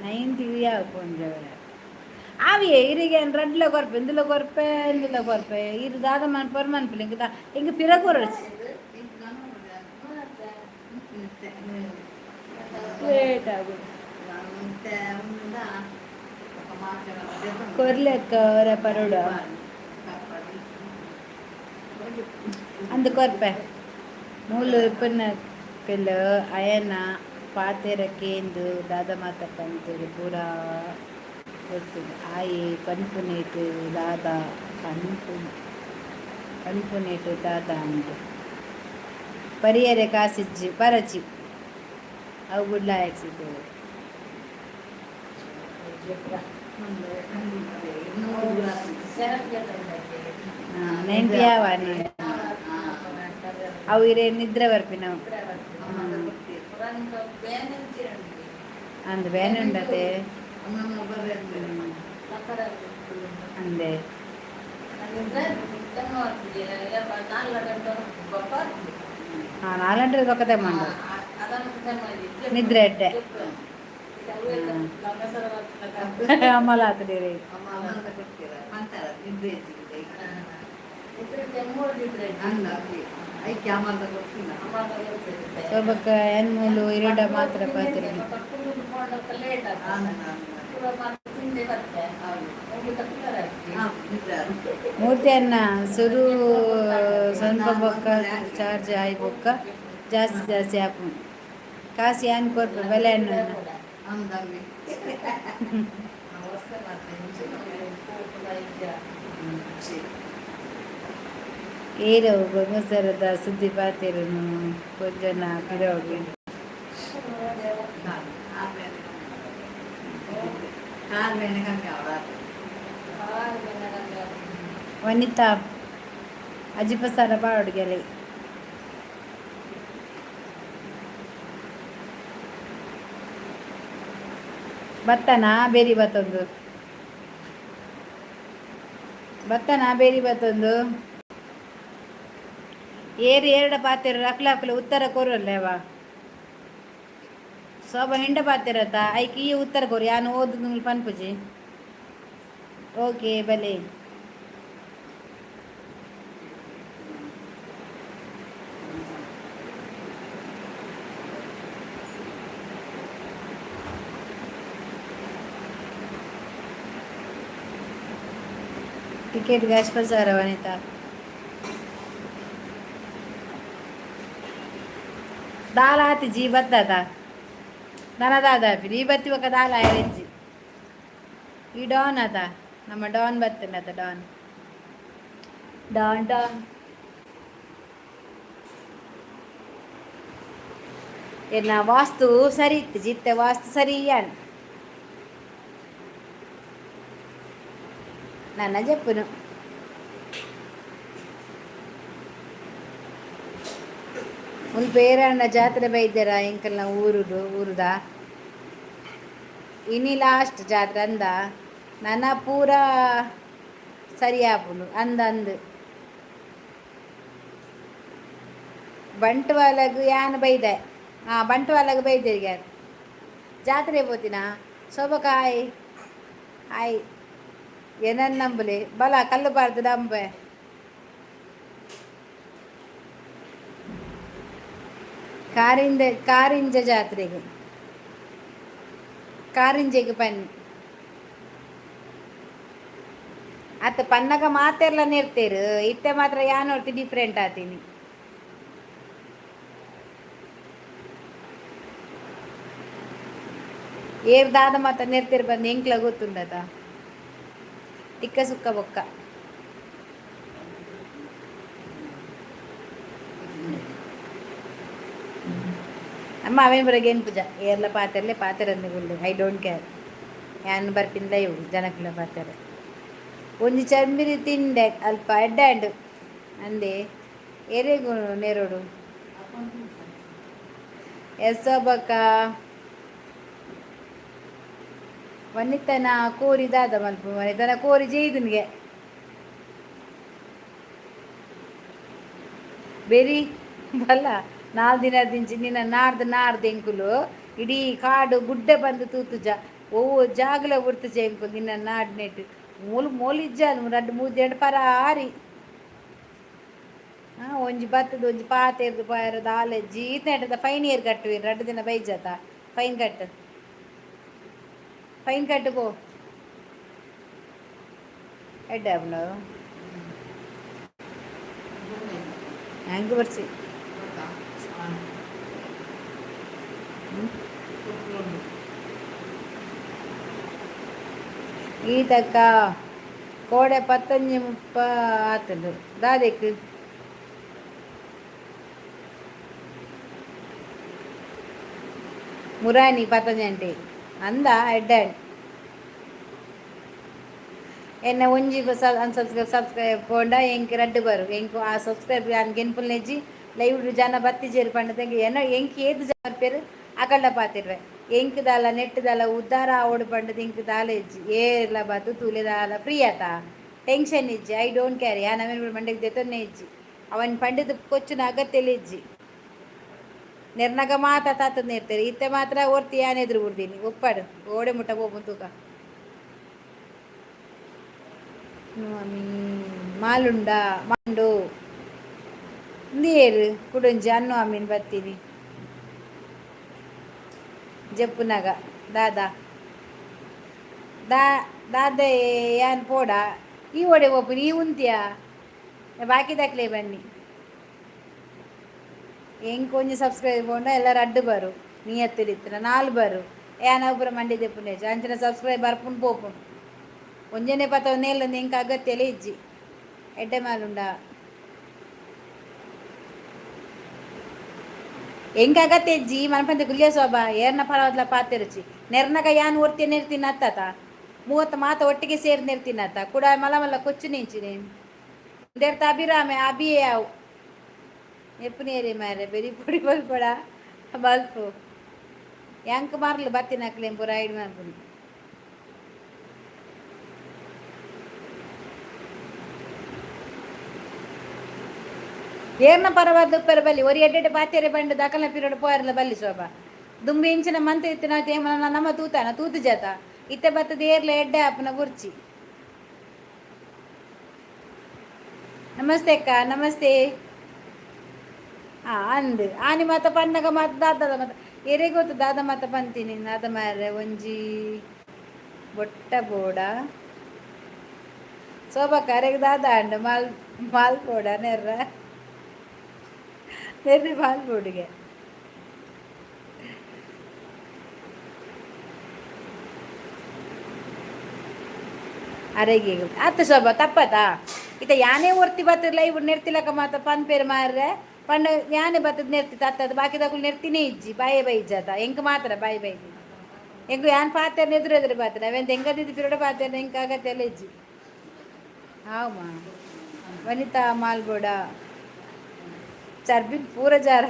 90 ಕೊಂಜವರ ಆವಿಯೇ ಇರಿಗೆ ರಡ್ಲ ಕೊರ್ಪೆ ಇಂದುಲ ಕೊರ್ಪೆ ಇರು ದಾದ ಮನ್ಪರ್ ಮನ್ಪಿಲ್ಲ ಹಿಂಗೆ ಪಿರ ಕೊರಚ್ ಲೇಟ್ ಆಗುದು ಕೊರ್ಲೆಕ್ಕ ಅವರ ಪರೋಡ ಅಂದು ಕೊರ್ಪೆ ಮೂಲು ಪುನಕ್ಕೆಲ್ಲ ಅಯನ ಪಾತೆರಕ್ಕೇಂದು ದಾದ ಮಾತಕ್ಕಂತೇಳಿ ಪೂರಾ ಗೊತ್ತಿದೆ ಆಯಿ ಪನ್ಪುನೇಟು ದಾದ ಪನ್ಪುನೇಟು ದಾದ ಅಂದು ಪರಿಯರೆ ಕಾಸಿಜ್ಜಿ ಪರಚಿ ಅವು ಗುಡ್ಲ ಹಾಕ್ಸಿದ್ದೇವೆ ನೆಂಪಿ ಯಾವ ಅವು ಇರೇ ನಿದ್ರೆ ಬರ್ಪಿ ನಾವು ಅಂದು ಬೇನೆ ಉಂಡತೆ ಅಂದೆ ಹಾಂ 4 ಗಂಟೆ ಪಕ್ಕದ ಮಾಡ ನಿದ್ರೆ ಅಡ್ಡೆ ಅಮ್ಮಲ ಆಗ್ತದೆ ಸೊಬಕ್ಕ ಎನ್ಮೂಲು ಇರುಡ ಮಾತ್ರ ಪಾತ್ರೆ ಮೂರ್ತಿ ಅನ್ನ ಸುರು ಸ್ವಲ್ಪ ಬೊಕ್ಕ ಚಾರ್ಜ್ ಆಯ್ ಬೊಕ್ಕ ಜಾಸ್ತಿ ಹಾಕು ಕಾಸಿ ಏನ್ ಕೊರ್ಪೆ ಬೆಲೆ ಅನ್ನ ಏರೋ ಗೊಮ್ಮಸರದ ಸುದ್ದಿ ಪಾತಿರನು ಕೊಂಚನ ಪಿರೋಗಿ ವನಿತಾ ಅಜಿಪಸಾರ ಬಾಡುಗೆಲೆ ಭತ್ತನಾ ಬೇರಿ ಬತ್ತೊಂದು ಭತ್ತನಾ ಬೇರಿ ಬತ್ತೊಂದು ಏರಿ ಎರಡ ಪಾತೆರ ಅಕ್ಲ ಅಕ್ಲ ಉತ್ತರ ಕೊರಲ್ಲೇವಾ ಶೋಭ ಹೆಂಡ ಪಾತಿರತ್ತ ಐಕಿ ಈ ಉತ್ತರ ಕೊರಿ ಯಾನು ಓದು ನೀವು ಪನ್ಪುಜಿ ಓಕೆ ಬಲೆ टिकेट गॅस पर जा रहा वनिता दाल आती जी बत्ता ನನ್ನ ದಾದಾಪಿ ಈ ಬತ್ತಿ ಒಕ್ಕ ದಾಲ ಆಯ್ರೆಂಜಿ ಈ ಡಾನ್ ಅದ ನಮ್ಮ ಡಾನ್ ಬತ್ತನದ ಡಾನ್ ಡಾನ್ ಡಾನ್ ಎನ್ನ ವಾಸ್ತು ಸರಿ ಇತ್ತು ಜಿತ್ತೆ ವಾಸ್ತು ಸರಿ ಅನ್ ನನ್ನ ಜಪ್ಪುನು ಒಂದು ಪೇರಣ್ಣ ಜಾತ್ರೆ ಬೈದ್ಯರ ಎಂಕಲ್ನ ಊರುದ ಇನಿ ಲಾಸ್ಟ್ ಜಾತ್ರೆ ಅಂದ ನನ್ನ ಪೂರ ಸರಿ ಆಪುಂಡು ಅಂದು ಬಂಟ್ವಾಲಗ್ ಯಾನ್ ಬೈದೆ ಬಂಟ್ವಾಲಗ್ ಬೈದಿರ್ಗ ಜಾತ್ರೆ ಪೋತಿನ ಶೋಭಕಾಯ್ ಆಯ್ ಏನನ್ನ ನಂಬಲಿ ಬಲ ಕಲ್ಲು ಬಾರ್ದು ನಂಬೆ ಕಾರಿಂಜ ಜಾತ್ರೆಗೆ ಕಾರಿಂಜೆಗೆ ಪನ್ನಿ ಅತ್ತ ಪನ್ನಗ ಮಾತೆಲ್ಲ ನಿರ್ತೀರು ಇತ್ತೆ ಮಾತ್ರ ಯಾನ್ ಹೊರ್ತಿ ಡಿಫ್ರೆಂಟ್ ಆತೀನಿ ಏರ್ದಾದ ಮಾತ ನಿರ್ತೀರು ಬಂದು ಎಂಕ್ಲ ಗೊತ್ತುಂಡದ ಟಿಕ್ಕ ಸುಕ್ಕ ಬೊಕ್ಕ ಅಮ್ಮ ಅವೇ ಬರಗೆ ಏನು ಪೂಜಾ ಏರ್ಲ ಪಾತೆರ್ಲೆ ಪಾತೆರಂದು ಗುಳ್ಳು ಐ ಡೋಂಟ್ ಕೇರ್ ಯಾನ್ ಬರ್ಪಿಂದ ಇವು ಜನಕ್ಲ ಪಾತೆರೆ ಒಂಜಿ ಚಂಬಿರಿ ತಿಂಡೆ ಅಲ್ಪ ಎಡ್ಡಾಂಡು ಅಂದೆ ಎರೆಗು ನೆರೋಡು ಎಸ್ಸೊಬ್ಬಕ್ಕ ವನಿತನ ಕೋರಿ ದಾದ ಮಲ್ಪ ವನಿತನ ಕೋರಿ ಜೈದನ್ಗೆ ಬೇರಿ ಬಲ್ಲ 4 ದಿನ ದಿಂಚಿ ನಿನ್ನ ನಾರ್ದು ಎಂಕುಲು ಇಡೀ ಕಾಡು ಗುಡ್ಡೆ ಬಂದು ತೂತುಜ ಓ ಜಾಗಲ ಉಡ್ತುಜ ಎಂಕುಲು ನಿನ್ನ ನಾಡ್ ನೆಟ್ಟು ಮೂಲಿಜ್ಜ 2-3 ಪರ ಆರಿ ಒಂಜಿ ಬತ್ತದ ಒಂಜಿ ಪಾತೆರ್ದು ಪಾಯರದ ಆಲೆಜ್ಜಿ ನೆಟ್ಟದ ಫೈನ್ ಏರ್ ಕಟ್ಟುವಿ 2 ದಿನ ಬೈಜಾತ ಫೈನ್ ಕಟ್ಟು ಪೋ ಎಡ್ಡ ಹೆಂಗೆ ಬರ್ಸಿ ಈತಕ್ಕ ಕೋಡೆ 15-30 ಆತದು ದಾದೆಕ್ ಮುರಾನಿ 15 ಅಂದ ಎಡ್ಡಾಡ್ ಎನ್ನ ಒಂಜಿ ಸಬ್ಸ್ಕ್ರೈಬ್ ಪೋಂಡ ಎಂಕ್ ರಡ್ಡು ಬರು ಎಂಕು ಆ ಸಬ್ಸ್ಕ್ರೈಬ್ ಯಾನ್ ಗೆನ್ಪುಲ್ ನೆಜ್ಜಿ ಲೈವ್ ಜನ ಬತ್ತಿಜೇರು ಪಂಡದಂಗೆ ಏನೋ ಎಂಕ್ ಏದು ಜನ ಪೇರು ಅಕಲ್ಡ ಪಾತಿರ್ವೆ ಎಂಕ್ ದಾಲ ನೆಟ್ ದಾಲ ಉದ್ದಾರ ಓಡು ಪಂಡದ ಎಂಕ್ ದಾಲ ಇಜ್ಜಿ ಏರ್ಲ ಬತ್ತು ತೂಲೆ ದಾಲ ಫ್ರೀ ಆತ ಟೆನ್ಷನ್ ಇಜ್ಜಿ ಐ ಡೋಂಟ್ ಕೇರ್ ಯಾನ್ ಅವೇನು ಮಂಡೆಗೆ ದೆತ್ತೊನ್ನೆ ಇಜ್ಜಿ ಅವನ್ ಪಂಡಿತ ಕೊಚ್ಚಿನ ಅಗತ್ಯಲೆ ಇಜ್ಜಿ ನಿರ್ನಗ ಮಾತ ತಾತದ್ ನೇರ್ತಾರೆ ಇತ್ತೆ ಮಾತ್ರ ಓರ್ತಿ ಯಾನ್ ಎದುರು ಬಿಡ್ತೀನಿ ಒಪ್ಪಾಡು ಓಡೆ ಮುಟ್ಟ ಹೋಗ್ಬು ತೂಕ ಮಾಲುಂಡ ಮಂಡು ನೀರು ಕುಡುಂಜಿ ಅನ್ನು ಅಮ್ಮೀನ್ ಬರ್ತೀನಿ ಜಪ್ಪುನಾಗ ದಾದ ಯಾನ್ ಪೋಡ ಈ ಓಡೆ ಒಪ್ಪು ನೀ ಉಂತಿಯಾ ಬಾಕಿ ದಾಖಲೆ ಬನ್ನಿ ಹೆಂಗೆ ಕೊಂಚ ಸಬ್ಸ್ಕ್ರೈಬ್ ಪೋಂಡ ಎಲ್ಲರೂ ಅಡ್ಡು ಬರು ನೀ ಎತ್ತಲಿತ್ತಿನ 4 ಬರು ಯಾನ ಒಬ್ಬರ ಮಂಡಿ ದೆಪ್ಪುನೇಜ ಅಂಚಿನ ಸಬ್ಸ್ಕ್ರೈಬ್ ಬರ್ಪುಂಡು ಪೋಪುಂಡು ಒಂಜನೆ ಪತ್ತ ನೇಲೊಂದು ಎಂಕ ಅಗತ್ಯಲೆ ಇಜ್ಜಿ ಎಡ್ಡೆ ಮಾಲುಂಡ ಹೆಂಗಾಗತ್ತೆ ಅಜ್ಜಿ ಮನಪಂತ ಗುಲಿಯ ಸೋಬ ಏರ್ನ ಪರವದ್ಲ ಪಾತಿರುಚಿ ನೆರ್ನಗ ಯಾನ್ ಓರ್ತಿ ನೆರ್ತೀನಿ ಅತ್ತಾತ 30 ಮಾತ ಒಟ್ಟಿಗೆ ಸೇರಿ ನೆರ್ತೀನಿ ಅತ್ತ ಕೂಡ ಮಲ ಮಲ್ಲ ಕೊಚ್ಚು ನಿಂಚಿ ನೀನು ದೇರ್ತ ಅಭಿರಾಮೆ ಅಭಿಯೇ ಅವು ಎಪ್ಪನೇರಿ ಮಾರೆ ಬೆರಿ ಪುಡಿ ಬಲ್ಪಡ ಬಲ್ಪು ಯಾಂಕ್ ಮಾರ್ಲು ಬತ್ತಿನ ಹಾಕ್ಲೇಂ ಪೂರ ಐಡ್ ಮಾಡ್ಕೊಂಡು ಏರ್ನ ಪರವಾದ ಉಪ್ಪರ ಬಲ್ಲಿ ಒರಿ ಎಡ್ಡೆಡ್ಡೆ ಪಾತೆರೆ ಬಂಡು ದಕಲ ಪಿರಿಯಡ್ ಪೋಯರ್ಲ ಬಲ್ಲಿ ಶೋಭ ದುಂಬಿ ಇಂಚಿನ ಮಂತ ಇತ್ತಿನ ನಮ್ಮ ತೂತಾನ ತೂತು ಜಾತ ಇತ್ತೆ ಬತ್ತದ ಏರ್ಲ ಎಡ್ಡೆ ಅಪ್ಪನ ಗುರ್ಚಿ ನಮಸ್ತೆ ಅಕ್ಕ ನಮಸ್ತೆ ಹಾಂ ಅಂದು ಆನಿ ಮಾತ ಪನ್ನಗ ಮಾತ ದಾದದ ಮಾತ ಎರೆ ಗೊತ್ತು ದಾದ ಮಾತ ಪಂತೀನಿ ದಾದ ಮಾರ್ರೆ ಒಂಜಿ ಬೊಟ್ಟ ಬೋಡ ಶೋಭಕ್ಕ ಅರೆಗೆ ದಾದ ಅಂಡು ಮಾಲ್ ಬೋಡ ನೆರ್ರ ನೆರ್ರಿ ಮಾಲ್ ಬೋಡಿಗೆ ಅರೆಗೆ ಅತ್ತ ಶೋಭ ತಪ್ಪತಾ ಇತ ಯಾನೇ ಒರ್ತಿ ಬತ್ತದ ಲೈವ್ ನೆರ್ತಿಲಕ ಮಾತ ಪನ್ ಪೇರು ಮಾರ್ರೆ ಪಂಡ ಯಾನೇ ಬತ್ತದ ನೆರ್ತಿ ತತ್ತದ ಬಾಕಿದಾಗಲು ನೆರ್ತಿನೇ ಇಜ್ಜಿ ಬಾಯೇ ಬೈ ಇಜ್ಜಾತ ಎಂಕ್ ಮಾತ್ರ ಬಾಯಿ ಬೈ ಎಂಕು ಯಾನ್ ಪಾತೆರ್ನ ಎದುರು ಪಾತ್ರ ಅವೆಂತ ಎಂಗದಿದ್ದು ಪಿರಡ ಪಾತೆರ್ನ ಎಂಕ ಆಗತ್ತೆ ಎಲ್ಲ ಇಜ್ಜಿ ಹಾವು ವನಿತಾ ಮಾಲ್ಬೋಡ ಚರ್ಬಿನ್ ಪೂರ ಜಾರ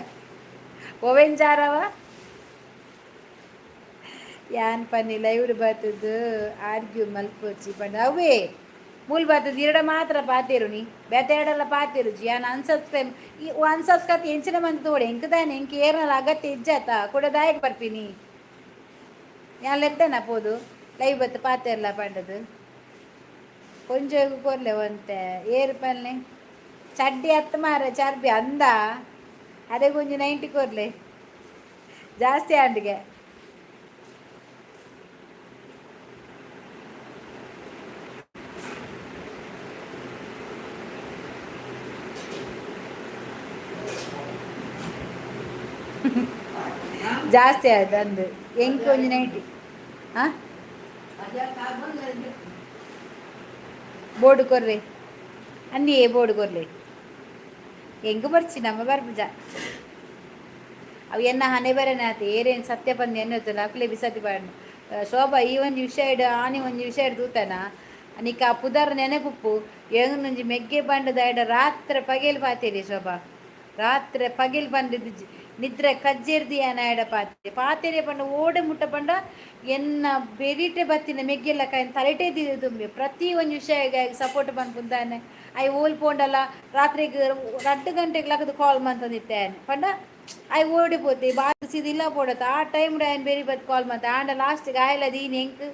ಓವೆನ್ ಜಾರವ ಯಾನ್ ಪನ್ನಿ ಲೈವ್ಡ್ ಬತ್ತದು ಆರ್ಗ್ಯೂ ಮಲ್ಪೋಚಿ ಪಂಡ ಅವೇ ಮೂಲ್ ಬರ್ತದೆ ಎರಡ ಮಾತ್ರ ಪಾತೇರು ನೀ ಬೆತೆರಡೆಲ್ಲ ಪಾತೇರು ಜಿ ಯಾನ್ ಅನ್ಸಬ್ಸ್ಕ್ರೈಬ್ ಈ ಅನ್ಸಬ್ಸ್ಕ್ರೈಬ್ ಎಂಚಿನ ಮಂದಿ ತೋಡೆ ಎಂಕದಾನೆ ಎಂಕ ಏರ್ನಲ್ಲ ಅಗತ್ಯ ಇಜ್ಜಾತ ಕೂಡ ದಾಯಕ್ ಬರ್ಪೀನಿ ಯಾನ್ ಲೆತ್ತನ ಪೋದು ಲೈವ್ ಬತ್ತು ಪಾತೆರ್ಲ ಪಂಡದು ಕೊಂಚ ಕೊರ್ಲೆ ಒಂತೆ ಏರು ಪಲ್ಲೆ ಚಡ್ಡಿ ಹತ್ತು ಮಾರ ಚರ್ಬಿ ಅಂದ ಅದೇ ಕೊಂಚ 90 ಕೊರ್ಲೆ ಜಾಸ್ತಿ ಆಂಡಿಗೆ ಜಾಸ್ತಿ ಆಯ್ತು ಅಂದು ಎಂಕ ಒಂಜಿ 90 ಹಾಂ ಬೋರ್ಡು ಕೊರ್ರೆ ಅನ್ನಿಯೇ ಬೋರ್ಡು ಕೊರ್ಲೆ ಎಂಗ ಬರ್ಚಿ ನಮ್ಮ ಬರ್ಬುಜ ಅವು ಎನ್ನ ಹನೆ ಬರನೆ ಆತ ಏರೇನು ಸತ್ಯ ಬಂದು ಎನ್ನತ್ತಲ್ಲ ಅಕ್ಲೆ ಬಿಸತಿ ಬಾಡ್ನು ಶೋಭಾ ಈ ಒಂದು ವಿಷಯ ಇಡು ಆನಿ ಒಂದು ವಿಷಯ ಇಡು ತೂತಾನ ನಿಕ್ಕ ಆ ಪುದರ್ ನೆನೆಪುಪ್ಪು ಎಂಗೊಂಜಿ ಮೆಗ್ಗೆ ಬಂಡದ ಎಡ ರಾತ್ರಿ ಪಗೇಲು ಪಾತೇರಿ ಶೋಭಾ ರಾತ್ರಿ ಪಗೇಲು ಬಂದಿದ್ದು ನಿದ್ರೆ ಕಜ್ಜೆರ್ದಿ ಏನ ಎಡ ಪಾತೇರಿ ಪಂಡ ಓಡೆ ಮುಟ್ಟ ಪಂಡ ಎನ್ನ ಬೆರಿಟೆ ಬತ್ತಿನ ಮೆಗ್ಗೆಲ್ಲ ಕಾಯಿನ ತಲೆಟೇ ತುಂಬಿ ಪ್ರತಿ ಒಂದು ವಿಷಯ ಸಪೋರ್ಟ್ ಬಂದ್ಪುಂದಾನೆ ಐ ಓಲ್ ಪೋಂಡಲ್ಲ ರಾತ್ರಿಗೆ 2 ಗಂಟೆಗೆ ಲಗದು ಕಾಲ್ ಮಂತಂದಿತ್ತೇನೆ ಪಂಡ ಐ ಓಡಿಪೋತೆ ಬಾಸಿದ ಇಲ್ಲ ಪೋಡತ್ತ ಆ ಟೈಮ್ ఆయన ಬೆರಿ ಬತ್ ಕಾಲ್ ಮಂತ ಆಂಡ ಲಾಸ್ಟ್ಗೆ ಆಯ್ಲ ದೀನಿ ಎಂಕ್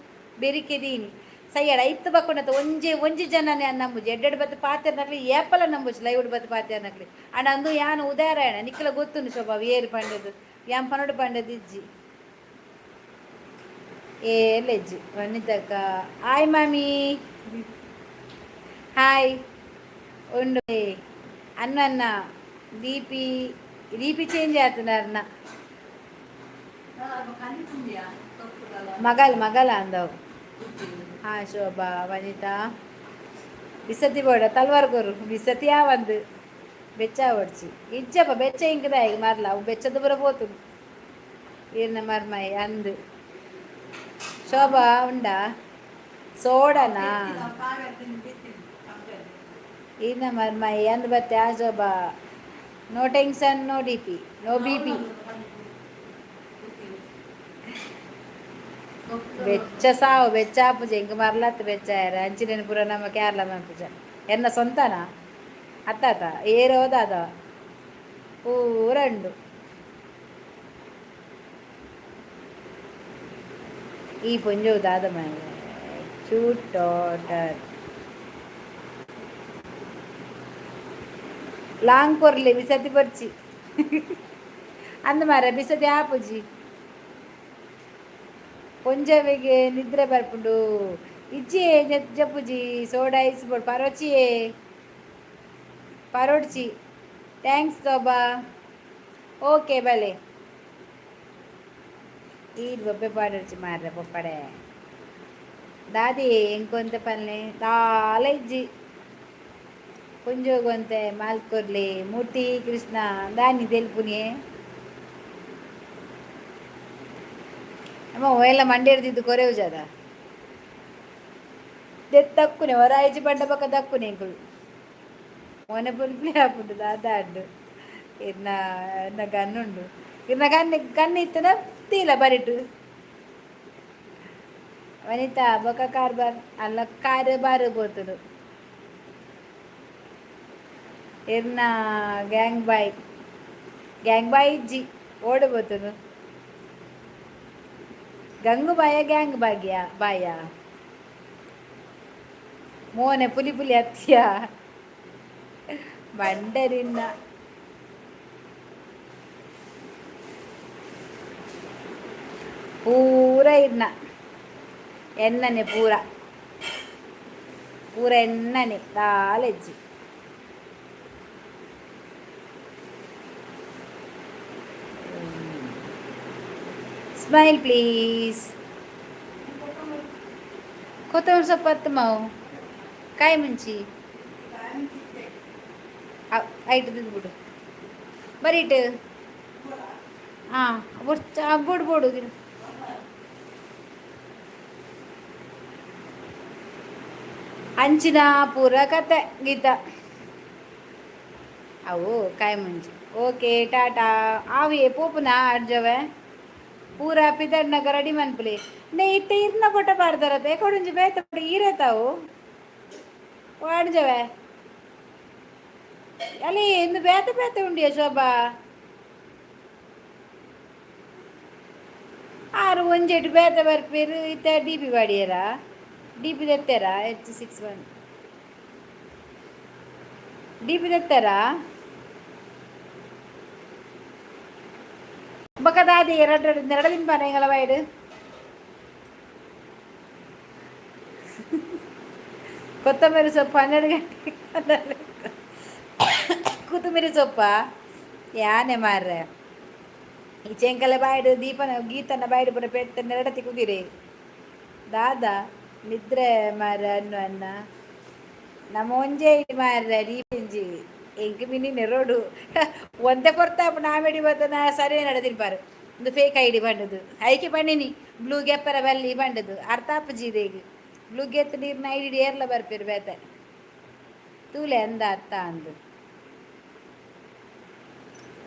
ಬೆರಿಕೆ ದೀನಿ ಸೈಯಡ ಐತ್ತು ಬಕ್ಕೊಂಡತ್ತ ಒಂಜಿ ಜನನೇ ನಂಬುಜಿ ಎಡ್ಡೆಡ್ ಬತ್ತು ಪಾತೆರ್ನಕ್ಲಿ ಏಪಲ ನಂಬುಜಿ ಲೈವ್ಡ್ ಬತ್ತು ಪಾತೆರ್ನಕ್ಲಿ ಅಂಡ ಅಂದು ಯಾನು ಉದಾಹರಣೆ ನಿಕ್ಕಲ ಗೊತ್ತುಂಡು ಶೋಭಾ ಏರು ಪಂಡದು ಯಾನ್ ಪನೋಡು ಪಂಡದು ಇಜ್ಜಿ ಏಲೆಜ್ಜಿ ವನಿತಕ್ಕ ಹಾಯ್ ಮಾಮಿ ಹಾಯ್ ಉಂಡು ಅನ್ನ ಡಿಪಿ ಚೇಂಜ್ ಆತುಂಡ ಮಗಲ ಅಂದವು ಹಾಂ ಶೋಭಾ ವನಿತಾ ಬಿಸತಿ ಬೋಡ ತಲ್ವಾರ್ ಕೊರು ಬಿಸತಿ ಯಾವಂದು ಬೆಚ್ಚ ಹೊಡ್ಚಿ ಇಜ್ಜಪ್ಪ ಬೆಚ್ಚ ಇಂಕದ ಈಗ ಮಾರ್ಲ ಅವು ಬೆಚ್ಚದ ಬರ ಪೋತು ಈರ್ನ ಮರ್ಮೈ ಅಂದು ಶೋಭಾ ಉಂಡ ಸೋಡನಾ ಈರ್ನ ಮರ್ಮೈ ಅಂದು ಬತ್ತೆ ಆ Shobha no tension no DP no BP ಬೆಚ್ಚ ಸಾವು ಬೆಚ್ಚ ಪೂಜ ಇಂಕ ಮರ್ಲತ್ತು ಬೆಚ್ಚ ಯಾರ ಅಂಚಿನ ಪುರ ನಮ್ಮ ಕೇರಳ ಪೂಜ ಎನ್ನ ಸೊಂತನ ಅತ್ತಾತ ಏರೋದಾದ ಪೂರಂಡು ಈ ಪುಂಜೋದಾದ ಮನೆ ಕ್ಯೂಟ್ ಡಾಟರ್ ಲಾಂಗ್ ಕೊರ್ಲೆ ಬಿಸತಿ ಬರ್ಚಿ ಅಂದ ಮಾರ ಬಿಸತಿ ಆಪುಜಿ ಪೊಂಜವೆಗೆ ನಿದ್ರೆ ಬರ್ಪುಂಡು ಇಜ್ಜಿಯೇ ಜಪ್ಪುಜಿ ಸೋಡಾ ಐಸ್ ಬೋಡ್ ಪರೋಚಿಯೇ ಪರೋಡ್ಚಿ ಥ್ಯಾಂಕ್ಸ್ ಶೋಭಾ ಓಕೆ ಬಲೆ ಈ ಬೊಬ್ಬೆ ಪಾಡೋಡ್ಚಿ ಮಾರ್ರೆ ಬೊಪ್ಪಡೆ ದಾದಿ ಎಂಕೊಂತೆ ಪಲ್ಲೆ ದಾಲ ಇಜ್ಜಿ ಪುಂಜೋಗೊಂತೆ ಮಾಲ್ಕೊರ್ಲಿ ಮೂರ್ತಿ ಕೃಷ್ಣ ದಾನಿ ತೆಲ್ಪುನಿಯೇ അമ്മ ഓയെല്ലാം മണ്ടി എടുത്തിട്ട് കുറേ ജാത തക്കുനെ ഒരാഴ്ച പണ്ടപ്പൊക്കെ തക്കുനെ മോനെ പൊലിപ്പിലെ ആപ്പുണ്ട് അതാണ്ട് ಇನ್ನ ಇನ್ನ ಗನ್ನುಂಡು ಇನ್ನ ಗನ್ ಇತ್ತನ ತೀಲ ಬರಿಟು ವನಿತಾ ಬೊಕ ಕಾರ್ಬಾರ್ ಅಲ್ಲ ಕಾರು ಬಾರು ಬೋತುಡು ಇನ್ನ ಗ್ಯಾಂಗ್ ಬಾಯ್ ಇಜ್ಜಿ ಓಡಬೋತುಡು ಗಂಗು ಬಾಯ ಗ್ಯಾಂಗ್ ಬಾಯ ಮೋನೆ ಪುಲಿ ಪುಲಿ ಹತ್ತಿಯ ಬಂಡರಿನ್ನ ಪೂರ ಇನ್ನ ಎಣ್ಣನೆ ಪೂರ ಪೂರ ಎಣ್ಣನೆ ದಾಲೆಜ್ಜಿ ಸ್ಮೈಲ್ ಪ್ಲೀಸ್ ಕೊತ್ತಂಬರಿ ಸೊಪ್ಪು ಹತ್ತು ಮಾವು ಕಾಯಿ ಮುಂಚಿ ಐಟು ತಿಂದ್ಬಿಡು ಬರೀಟು ಹಾಂ ಬೋಡು ಬೋಡು ಅಂಚಿನ ಪೂರ ಕತೆ ಗೀತ ಅವು ಕಾಯಿ ಮುಂಚಿ ಓಕೆ ಟಾಟಾ ಆವಿ ಪೋಪುನ ಅರ್ಜವೆ ಪೂರ ಪಿದಡ್ನಾಗ ರೆಡಿ ಮನ್ಪುಲಿ ನೇ ಇಟ್ಟ ಇರ್ನ ಕೊಟ್ಟ ಪಾರ್ದಾರತ್ತೆ ಕೊಡುಂಜಿ ಬೇತ ಈರೇತಾವು ಅಡ್ಜವೆ ಅಲ್ಲಿ ಇನ್ನು ಬೇತ ಬೇತ ಉಂಡಿಯ ಶೋಭಾ ಆರು ಒಂಜೆಟ್ಟು ಬೇತ ಬರ್ಪೇರು ಇತ್ತ ಡಿ ಪಿ ಬಾಡಿಯರ ಡಿ ಪಿ ತೆತ್ತಾರ H61 ಡಿ ಪಿ ತೆತ್ತಾರ ಬಕದಾದಿ ಎರಡು ದಿನ ಬನೆಗಳ ವೈಡ್ ಕೊತ್ತಂಬರಿ ಸೊಪ್ಪು 12 ಗಂಟೆ ಕೊತ್ತಂಬರಿ ಸೊಪ್ಪ ಯಾನೆ ಮಾರ್ರೆ ಈ ಚೆಂಕಲ ಬಾಯ್ಡು ದೀಪನ ಗೀತನ ಬಾಯ್ಡು ಪುರ ಪೆಟ್ಟ ನೆರಡತಿ ಕುದಿರಿ ದಾದ ನಿದ್ರೆ ಮಾರ ಅನ್ನು ಅನ್ನ ನಮ್ಮ ಒಂಜೆ ಮಾರ್ರೆ ನೀಂಜಿ ಎಂಕ್ ಮಿನಿ ನೆರೋಡು ಒಂದೇ ಕೊರ್ತಾಪು ನಾವೆಡಿ ಬರ್ತನ ಸರಿ ನಡೆದಿರ್ಪಾರು ಒಂದು ಫೇಕ್ ಐಡಿ ಬಂಡದು ಐಕೆ ಬಣ್ಣಿನಿ ಬ್ಲೂ ಗೆಪ್ಪರ ಬಲ್ಲಿ ಬಂಡದು ಅರ್ಥಾಪ ಜೀದೇಗ ಬ್ಲೂ ಗೆತ್ತು ನೀರ್ನ ಐಡಿ ಏರ್ಲ ಬರ್ಪೇರು ಬೇತ ತೂಲೆ ಅಂದ ಅರ್ಥ ಅಂದು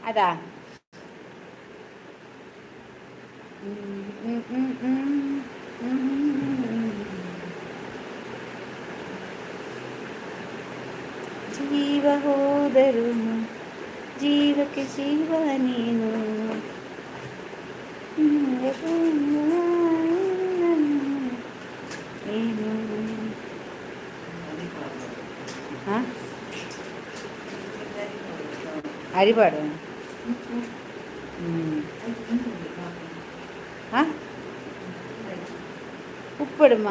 ಅದಾ ಜೀವ ಹೋದರು ಜೀವಕ್ಕೆ ಜೀವ ನೀನು ಏನು ಹಾಂ ಹರಿಪಾಡು ಹಾಂ ಉಪ್ಪಡುಮ್ಮ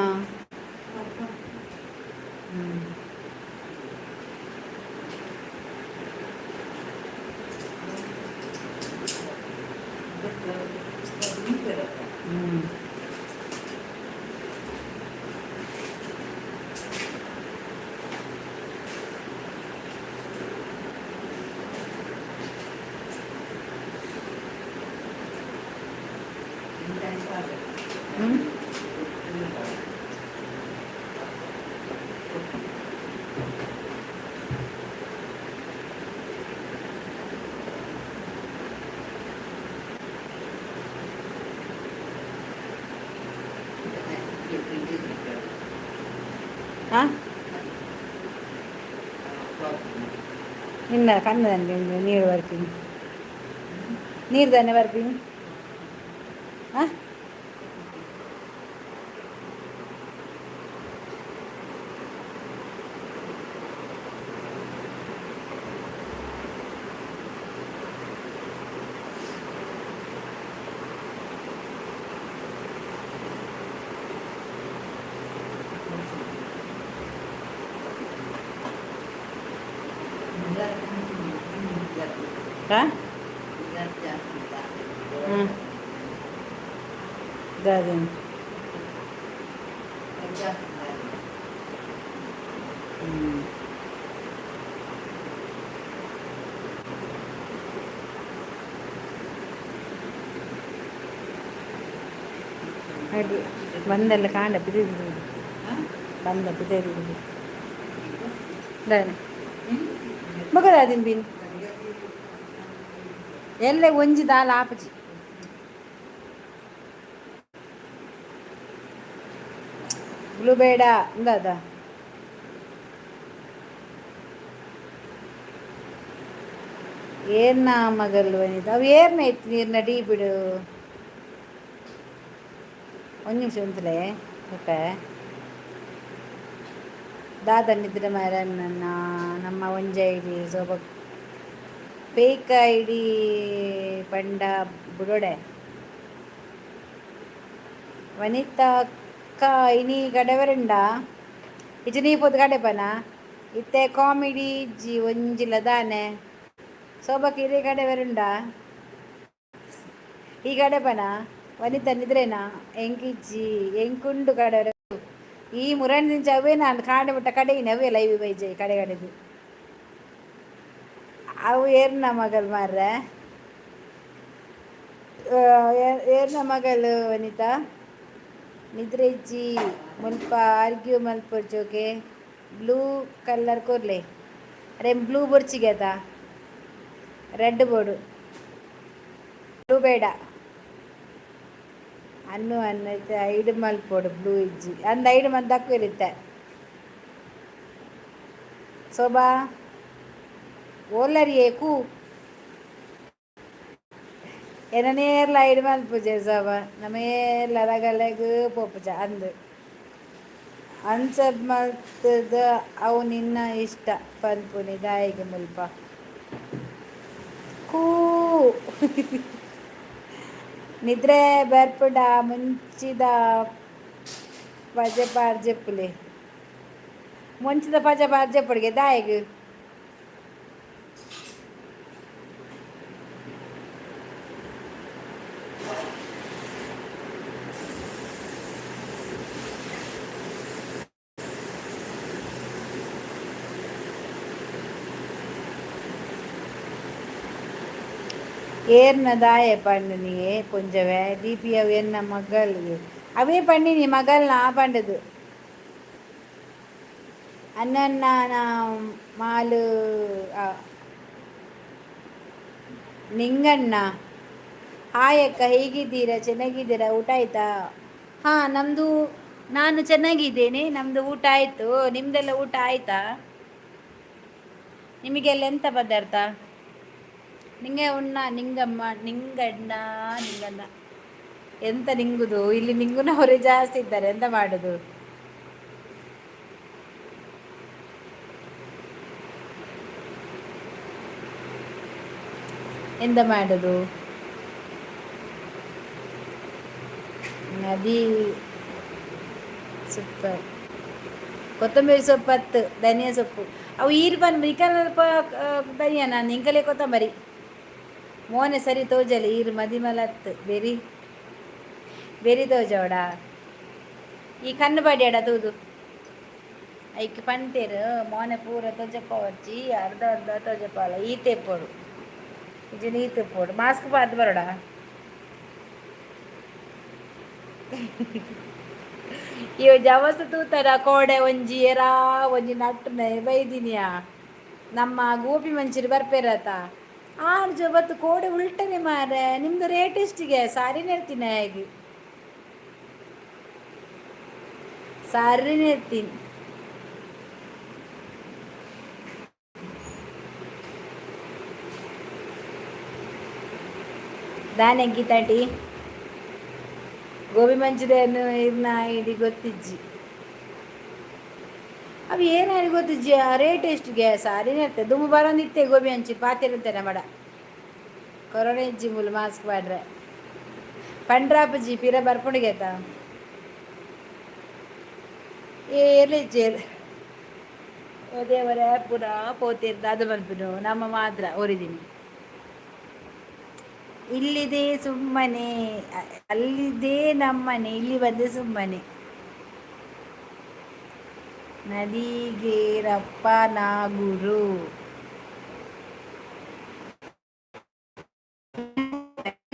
ಹಾಂ ಇನ್ನ ಕಣ್ಣು തന്നെ ನೀರು ಬರ್ತೀನಿ ನೀರು തന്നെ ಬರ್ತೀನಿ ಹಾಂ ಹಾಂ ಹ್ಞೂ ಅದೇನು ಹ್ಞೂ ಅದು ಬಂದೆಲ್ಲ ಕಾಂಡ ಬಿದ್ದಿದ್ದು ಬಂದ ಬಿದ್ದಿದ್ದು ದಾನೆ ಮಗದ ಅದೀನಿ ಬೀನ್ ಎಲ್ಲ ಒಂಜಿ ದಾಲ ಆಪಚಿ ಬ್ಲೂ ಬೇಡ ಇಂದದ ಏರ್ನ ಮಗಲ್ವ ನೀನು ಅವು ಏರ್ನ ಇತ್ತು ನೀರ್ನ ಡೀ ಬಿಡು ಒಂದು ನಿಮಿಷ ಉಂತಲೇ ಸ್ವಲ್ಪ ದಾದನಿದ್ರೆ ಮಾರ ನನ್ನ ನಮ್ಮ ಒಂಜ ಇಡಿ ಸೊಬ ಬೇಕ ಇಡಿ ಪಂಡ ಬುಡೋಡೆ ವನಿತಾ ಅಕ್ಕ ಇನಿ ಗಡವರಂಡ ಇಜ ನೀ ಪೊದ್ದು ಗಡೆಪನ ಇತ್ತೆ ಕಾಮಿಡಿ ಇಜ್ಜಿ ಒಂಜಿಲ ದಾನೆ ಸೋಬಕ್ಕೆ ಇದೇ ಗಡೆವರುಂಡ ಈ ಗಡೆಪನ ವನಿತಾ ನಿದ್ರೇನಾ ಎಂಕಿಜ್ಜಿ ಎಂಕುಂಡು ಕಡೆವರ ಈ ಮುರಣ್ ದಿಂಚ ಅವೇ ನಾನು ಕಾಂಡೆ ಬಿಟ್ಟ ಕಡೆಗಿನ ಅವೇ ಲೈವ್ ಬೈಜೆ ಕಡೆ ಕಡೆದು ಅವು ಏರ್ನ ಮಗಲ್ ಮಾರ್ರೆ ಏರ್ನ ಮಗಲು ವನಿತಾ ನಿದ್ರೆ ಇಜ್ಜಿ ಮುಲ್ಪ ಆರ್ಗ್ಯೂ ಮಲ್ಪ ಜೋಕೆ ಬ್ಲೂ ಕಲರ್ ಕೊರ್ಲೆ ಅರೆ ಬ್ಲೂ ಬೊರ್ಚಿಗೆ ಆತ ರೆಡ್ ಬೋರ್ಡು ಬ್ಲೂ ಬೇಡ ಅನ್ನು ಅನ್ನೈತೆ ಐಡು ಮಲ್ಪೋಡು ಬ್ಲೂ ಇಜ್ಜಿ ಅಂದ ಐಡು ಮಂದಿ ದಕ್ಕು ಇರುತ್ತೆ ಶೋಭಾ ಓಲರಿಯೇ ಕೂ ಏನನೇರ್ಲ ಐಡು ಮಲ್ಪುಜೆ ಶೋಭಾ ನಮೇರ್ಲ ರಗಲೆಗ್ ಪೋಪುಜ ಅಂದು ಅನ್ಸದ್ ಮಲ್ತದ ಅವು ನಿನ್ನ ಇಷ್ಟ ಪನ್ಪುನಿ ದಾಯಿಗೆ ಮುಲ್ಪ ಕೂ ನಿದ್ರೆ ಬರ್ಪುಡ ಮುಂಚಿದ ಪಜೆ ಪಾರ್ ಜೆಪ್ಪುಲೆ ಮುಂಚಿದ ಪಜೆ ಪಾರ್ ಜೆಪ್ಪುಡಿಗೆ ದಾಯಿಗೆ ஏர்ன தாய பண்ணினியே கொஞ்சவே டிபி அவ என்ன மகள் அவே பண்ணினி மகள் நான் பண்ணது ಅನ್ನ ಮಾಲು ನಿಂಗಣ್ಣ ಹಾಯ್ ಅಕ್ಕ ಹೇಗಿದ್ದೀರಾ ಚೆನ್ನಾಗಿದ್ದೀರಾ ಊಟ ಆಯ್ತಾ ಹಾಂ ನಮ್ಮದು ನಾನು ಚೆನ್ನಾಗಿದ್ದೇನೆ ನಮ್ಮದು ಊಟ ಆಯಿತು ನಿಮ್ಮದೆಲ್ಲ ಊಟ ಆಯಿತಾ ನಿಮಗೆಲ್ಲ ಎಂಥ ಪದಾರ್ಥ ನಿಂಗೆ ಉಣ್ಣ ನಿಂಗಮ್ಮ ನಿಂಗಣ್ಣ ನಿಂಗಣ್ಣ ಎಂತ ನಿಂಗುದು ಇಲ್ಲಿ ನಿಂಗುನವರೇ ಜಾಸ್ತಿ ಇದ್ದಾರೆ ಎಂತ ಮಾಡೋದು ಎಂತ ಮಾಡೋದು ನದಿ ಸೂಪರ್ ಕೊತ್ತಂಬರಿ ಸೊಪ್ಪು 10 ಧನಿಯಾ ಸೊಪ್ಪು ಅವು ಈರು ಬಂದು ಇಕಲ್ಪ ಧನಿಯಾ ನಾನು ಇಂಕಲೇ ಕೊತ್ತಂಬರಿ ಮೋನೆ ಸರಿ ತೋಜಲಿ ಈರು ಮದಿಮಲತ್ತು ಬೆರಿ ಬೆರಿ ತೋಜೋಡ ಈ ಕಣ್ಣು ಬಡಿಯಾಡ ತೂದು ಐಕ್ ಪಂತೇರು ಮೋನೆ ಪೂರ ತೋಜಪ್ಪಿ ಅರ್ಧ ಅರ್ಧ ತೋಜಪ್ಪಲ್ಲ ಈತೆ ಪೋಡು ಇದು ನೀತೆ ಪೋಡು ಮಾಸ್ಕ್ ಪಾತ್ ಬರೋಡ ಇವ ಜವಸ ತೂತರ ಕೋಡೆ ಒಂಜಿ ಎರಾ ಒಂಜಿ ನಟ್ಟನೆ ಬೈದಿನಿಯ ನಮ್ಮ ಗೋಪಿ ಮಂಚೂರಿ ಬರ್ಪೇರತ ಆರು ಜವತ್ತು ಕೋಡೆ ಉಲ್ಟನೆ ಮಾರೆ ನಿಮ್ದು ರೇಟ್ ಎಷ್ಟಿಗೆ ಸಾರಿ ನೆರ್ತೀನಿ ಹೇಗೆ ಸಾರಿ ನೆರ್ತೀನಿ ದಾನೆ ಗೀತಾಟಿ ಗೋಬಿ ಮಂಚೂರಿಯನ್ನು ಇರ್ನ ಇಡಿ ಗೊತ್ತಿಜ್ಜಿ ಅವು ಏನಾಗಿ ಗೊತ್ತಿಜ್ಜಿ ಆ ರೇಟ್ ಎಷ್ಟಿಗೆ ಸಾರಿನೇ ಇರ್ತದೆ ದುಮ್ಮು ಬರೋಂದಿತ್ತೆ ಗೋಬಿ ಮಂಚೂರಿ ಪಾತಿರುತ್ತೇನೆ ಮಡ ಕೊರೋನಾ ಇಜ್ಜಿ ಮುಲ್ ಮಾಸ್ಕ್ ಮಾಡ್ರೆ ಪಂಡ್ರಾಪಜ್ಜಿ ಪಿರ ಬರ್ಪುಣಿಗೆತ ಏರ್ಲಿಜ್ಜಿ ದೇವರ ಪುರ ಪೋತಿರ್ದ ಅದು ಬಂದ್ಬಿಡು ನಮ್ಮ ಮಾತ್ರ ಓರಿದೀನಿ ಇಲ್ಲಿದೆ ಸುಮ್ಮನೆ ಅಲ್ಲಿದೆ ನಮ್ಮನೆ ಇಲ್ಲಿ ಬಂದೆ ಸುಮ್ಮನೆ ನದಿಗೇರಪ್ಪ ನಾಗುರು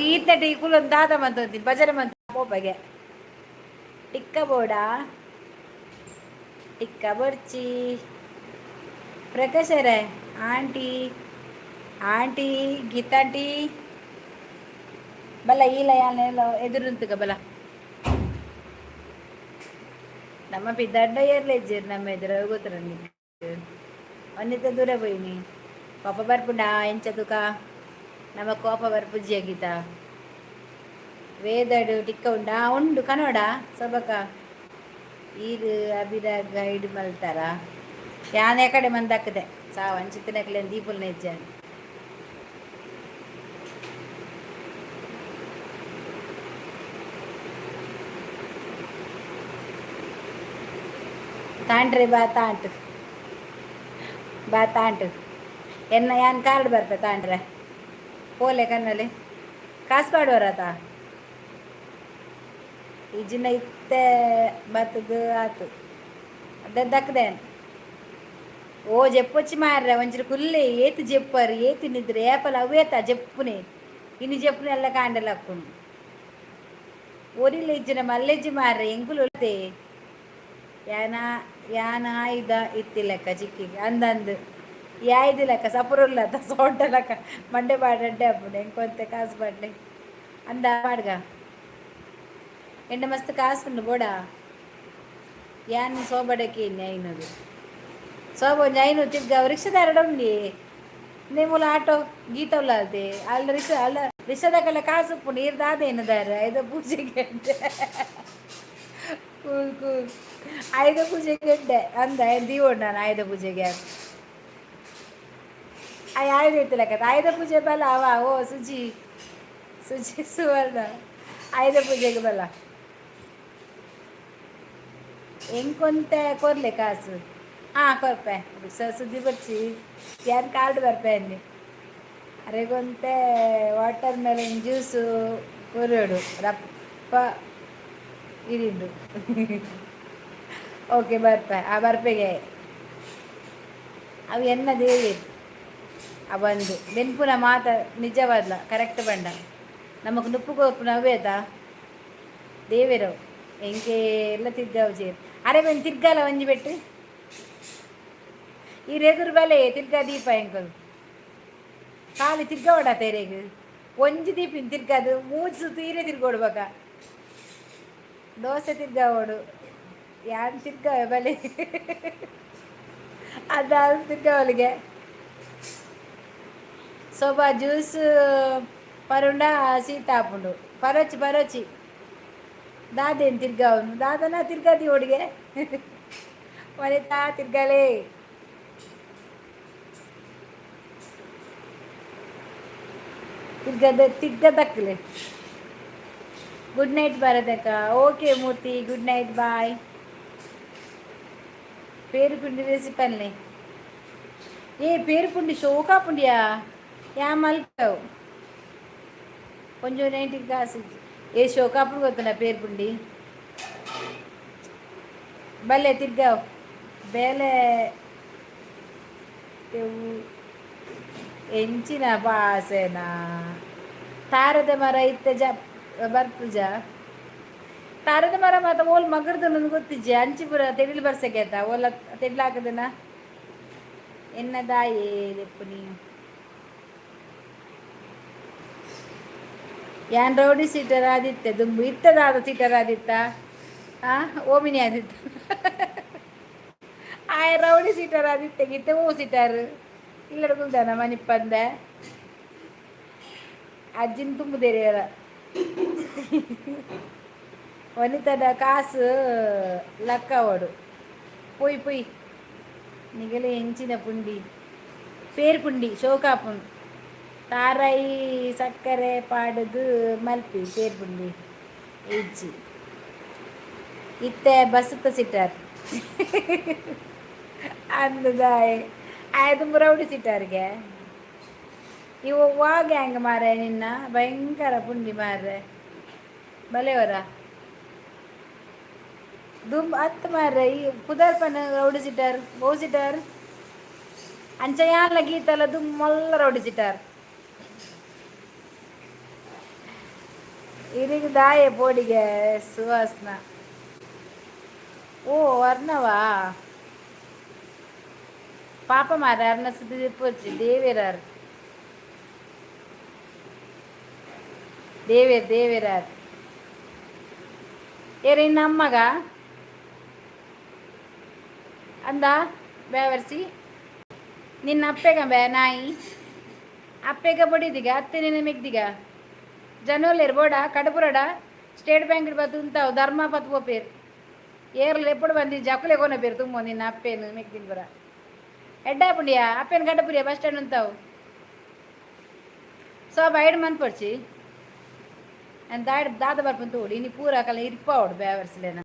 ಈತ ಟೀ ಕುಲೊಂದು ದಾದ ಮಂತೋತೀನಿ ಭಜನೆ ಮಂತ ಬಗೆ ಟಿಕ್ಕ ಬೋಡ ಟಿಕ್ಕ ಬರ್ಚಿ ಪ್ರಕಾಶರೇ ಆಂಟಿ ಆಂಟಿ ಗೀತಾಂಟಿ ಬಲ ಈಲ ಯಾನೆಲ್ಲ ಎದುರುಂತುಗ ಬಲ ನಮ್ಮ ಪಿದ್ದಡ್ಡ ಏರ್ಲೆಜ್ಜೇರು ನಮ್ಮ ಎದುರು ಗೊತ್ತರ ಒಂದಿತ ದೂರ పోయిನಿ ಕೋಪ ಬರ್ಪುಂಡ ಎಂಚದುಕ ನಮ್ಮ ಕೋಪ ಬರ್ಪುಜ್ಜಿ ಗೀತ ವೇದಡು ಟಿಕ್ಕ ಉಂಡ ಉಂಡು ಕನೋಡ ಸೊಬಕ ಈರು ಅಬಿದ ಗೈಡ್ ಮಲ್ತಾರ ಯಾನೇ ಕಡೆ ಮಂದಾಕದೆ ಸಾವು ಅಂಚಿತ್ತಿನಕ್ಲೆ ದೀಪುಲ್ ನೆಜ್ಜ ತಾಂಡ್ರೆ ಬಾ ತಾಂಟು ಎನ್ನ ಯಾನ್ ಕಾರ್ಡ್ ಬರ್ಪೆ ತಾಂಡ್ರೆ ಪೋಲೆ ಕಣ್ಣಲ್ಲಿ ಕಾಸು ಪಾಡುವರಾತ ಈಜಿನ ಇತ್ತೆ ಬತ್ತದು ಆತು ದಕ್ಕದೇನು ಓ ಜಪ್ಪೊಚ್ಚಿ ಮಾರ್ರೆ ಒಂಚೂರು ಕುಲ್ಲೆ ಏತು ಜಪ್ಪರು ಏತು ನಿದ್ರೆ ಏಪಲ ಅವೇತ ಜಪ್ಪುನೆ ಇನ್ನು ಜಪ್ಪುನೆ ಎಲ್ಲ ಕಾಂಡಲ್ಲ ಹಾಕೊಂಡು ಒರಿಲ್ಲ ಇಜ್ಜಿನ ಮಲ್ಲೆಜ್ಜಿ ಮಾರ್ರೆ ಎಂಕುಲು ಉಳ್ತೆ ಯಾನ ಯಾನ ಆಯ್ದ ಇತ್ತಿ ಲೆಕ್ಕ ಚಿಕ್ಕಿಗೆ ಅಂದಂದು ಯಾಯ್ದು ಲೆಕ್ಕ ಸಪುರುಲ್ಲದ ಸೊಂಟ ಲೆಕ್ಕ ಮಂಡೆ ಬಾಡಡ್ಡೆ ಹಬ್ಬುಡು ಎಂಕೊಂತೆ ಕಾಸು ಬಾಡ್ಲೆ ಅಂದ ಬಾಡ್ಗ ಎಂಡ ಮಸ್ತ್ ಕಾಸು ಉಂಡು ಬೋಡ ಯಾನ್ ಸೋಬಡಕ್ಕೆ ಇನ್ನು ಐನದು ಸೋಬ ಒಂಜಿ ಐನು ತಿರ್ಗ ರಿಕ್ಷಾದಾರಡ ಉಂಡಿ ನಿಮ್ಮೂಲ ಆಟೋ ಗೀತವ್ಲ ಅಲ್ದೆ ಅಲ್ಲ ರಿಕ್ಷಾದಾಗೆಲ್ಲ ಕಾಸು ಉಪ್ಪುಂಡು ಇರ್ದಾದೇನು ದಾರ ಐದು ಪೂಜೆಗೆ ಕೂಲ್ ಕೂಲ್ ಆಯುಧ ಪೂಜೆಗೆ ಇಡ್ಡೆ ಅಂದ ದೀವೋಡು ನಾನು ಆಯುಧ ಪೂಜೆಗೆ ಆಯುಧ ಇತ್ತಲಕ್ಕ ಆಯುಧ ಪೂಜೆ ಬಲ ಅವ ಓ ಸುಜಿ ಸುವರ್ಣ ಆಯುಧ ಪೂಜೆಗೆ ಬಲ ಎಂಕೊಂತೆ ಕೊರ್ಲೆ ಕಾಸು ಕೊರ್ಪೆ ಸುದ್ದಿ ಬರ್ಚಿ ಯಾರು ಕಾರ್ಡ್ ಬರ್ಪೆ ಅನ್ನಿ ಅರೆಗೊಂತೆ ವಾಟರ್ ಮೆಲನ್ ಜ್ಯೂಸು ಕೊರೋಡು ರಪ್ಪ ಇರಿಂಡು ಓಕೆ ಬರ್ಪೆ ಆ ಬರ್ಪೆಗೆ ಅವು ಎನ್ನ ದೇವಿ ಆ ಬಂದು ಬೆನ್ಪುನ ಮಾತ ನಿಜವಾದ್ಲ ಕರೆಕ್ಟ್ ಬಂಡ ನಮಗ್ ನುಪ್ಪು ಕೋಪು ನವ್ವೇತ ದೇವೇರವು ಎಂಗೆ ಎಲ್ಲ ತಿರ್ಗಾವು ಸೇರು ಅರೆ ಬಂದು ತಿರ್ಗಾಲ ಒಂಜಿ ಬೆಟ್ಟು ಈ ರೆಗುರು ಬಲೆ ತಿರ್ಗಾ ದೀಪ ಎಂಕಲು ಖಾಲಿ ತಿರ್ಗವಡ ತೆರೆಗೆ ಒಂಜಿ ದೀಪಿನ ತಿರ್ಗದು ಮೂಜು ತೀರೆ ತಿರ್ಗೋಡ್ಬೇಕ ದೋಸೆ ತಿರ್ಗಾವೋಡು ಯಾನ್ ತಿರ್ಗಾವ ಬಲೆ ಅದ ತಿರ್ಗಾವಲಿಗೆ ಸೋಬಾ ಜ್ಯೂಸ್ ಪರುಂಡ ಸೀತಾಪುಂಡು ಪರೋಚಿ ದಾದೇನು ತಿರ್ಗಾವನು ದಾದನ ತಿರ್ಗಾದಿ ಒಡಿಗೆ ವನಿತಾ ತಿರ್ಗಲೇ ತಿರ್ಗದಕ್ಕಲೆ ಗುಡ್ ನೈಟ್ ಭಾರತಕ್ಕ ಓಕೆ ಮೂರ್ತಿ ಗುಡ್ ನೈಟ್ ಬಾಯ್ పేరు పుండి రెసిపీ ఏ పేరు పుండి షోకా పుండియా యా మల్కావు కొంచెం నైంటికి కాసు ఏ షోకాపుడు కొత్తున్నా పేరు పుండి భలే తిరిగావు ಬೇಲೆ ಎಂಚಿನ ಪಾಸೆನ ತಾರದ ಮರ ಇತ್ತೆ ಬರ್ಪುಜ ತಾರದ ಮರ ಮಾತ ಓಲ್ ಮಗರ್ದು ನನಗೆ ಗೊತ್ತಿಜ್ಜೆ ಅಂಚಿಪುರ ತೆಡಿಲು ಬರ್ಸಕ್ಕೆ ಆಯ್ತಾ ಓಲ ತೆಡ್ಲು ಹಾಕದನ ಎನ್ನದಾಯೇ ಲೆಪ್ಪು ನೀ ಯಾನ್ ರೌಡಿ ಸೀಟರ್ ಆದಿತ್ತೆ ದುಂಬು ಇತ್ತದಾದ ಸೀಟರ್ ಆದಿತ್ತ ಓಮಿನಿ ಆದಿತ್ತು ಆಯ ರೌಡಿ ಸೀಟರ್ ಆದಿತ್ತೆ ಗಿತ್ತೆ ಓ ಸೀಟರ್ ಇಲ್ಲಡ್ಗುಲ್ದಾನ ಮನಿಪ್ಪಂದ ಅಜ್ಜಿನ ತುಂಬುದೇರಿಯರ ವನಿತದ ಕಾಸು ಲಕ್ಕ ಓಡು ಪೊಯ್ ನಿಗಲೆ ಹೆಂಚಿನ ಪುಂಡಿ ಪೇರು ಪುಂಡಿ ಶೋಕಾಪುನ್ ತಾರಾಯಿ ಸಕ್ಕರೆ ಪಾಡದು ಮಲ್ಪಿ ಪೇರು ಪುಂಡಿ ಹೆಜ್ಜಿ ಇತ್ತೆ ಬಸತ್ತ ಸಿಟ್ಟಾರ್ ಅಂದದಾಯ್ ಆಯ್ತು ರೌಡಿ ಸಿಟ್ಟಾರ್ಗೆ ಇವು ವಾಗೆ ಹಂಗೆ ಮಾರೆ ನಿನ್ನ ಭಯಂಕರ ಪುಂಡಿ ಮಾರ್ರೆ ಬಲೆಯವರ ದುಂಬ ಹತ್ತು ಮಾರ್ರೆ ಈ ಪುದರ್ಪನ ರೌಡಿ ಸಿಟ್ಟಾರ್ ಬೋ ಸಿಟ್ಟಾರ್ ಅಂಚಯಾನ್ಲ ಗೀತಲ್ಲ ದುಮ್ಮಲ್ಲ ರೌಡಿ ಸಿಟ್ಟಾರ್ ಇರಿಗೆ ದಾಯೆ ಪೋಡಿಗೆ ಸುವಾಸನ ಓ ಅರ್ನವಾ ಪಾಪ ಮಾರ ಅರ್ನ ಸುದ್ದಿ ಪೋಚಿ ದೇವೇರಾರ್ ದೇವೇರಾರ್ ಏರಿ ನಮ್ಮಗ ಅಂದ ಬೇವರ್ಸಿ ನಿನ್ನ ಅಪ್ಪೆಗ ಬೇ ನಾಯಿ ಅಪ್ಪೆಗ ಬಡಿದಿಗ ಅತ್ತೆ ನಿನ್ನ ಮೆಗ್ದಿಗ ಜನೋಲೇರ್ ಬೋಡ కడుపురడ స్టేట్ బ్యాంక్ బతుంటావు ధర్మా పత్తుకో పేరు ఏర్లు ఎప్పుడు బంది జక్కులే కొన పేరు తుమ్మో నిన్న అప్పేను మీకు తినబరా ఎడ్డాపుండియా అప్పేను గడ్డపురియా బస్ స్టాండ్ ఉంటావు ಸೊ ಬೈಡ್ ಮನ್ ಪಡ್ಚಿ ನಾನು ದಾದ ಬರ್ಪಂತ ತೋಡಿ ನೀ ಪೂರ ಕಲ ಇರ್ಪಾವಡು ಬೇವರ್ಸ್ಲೇನ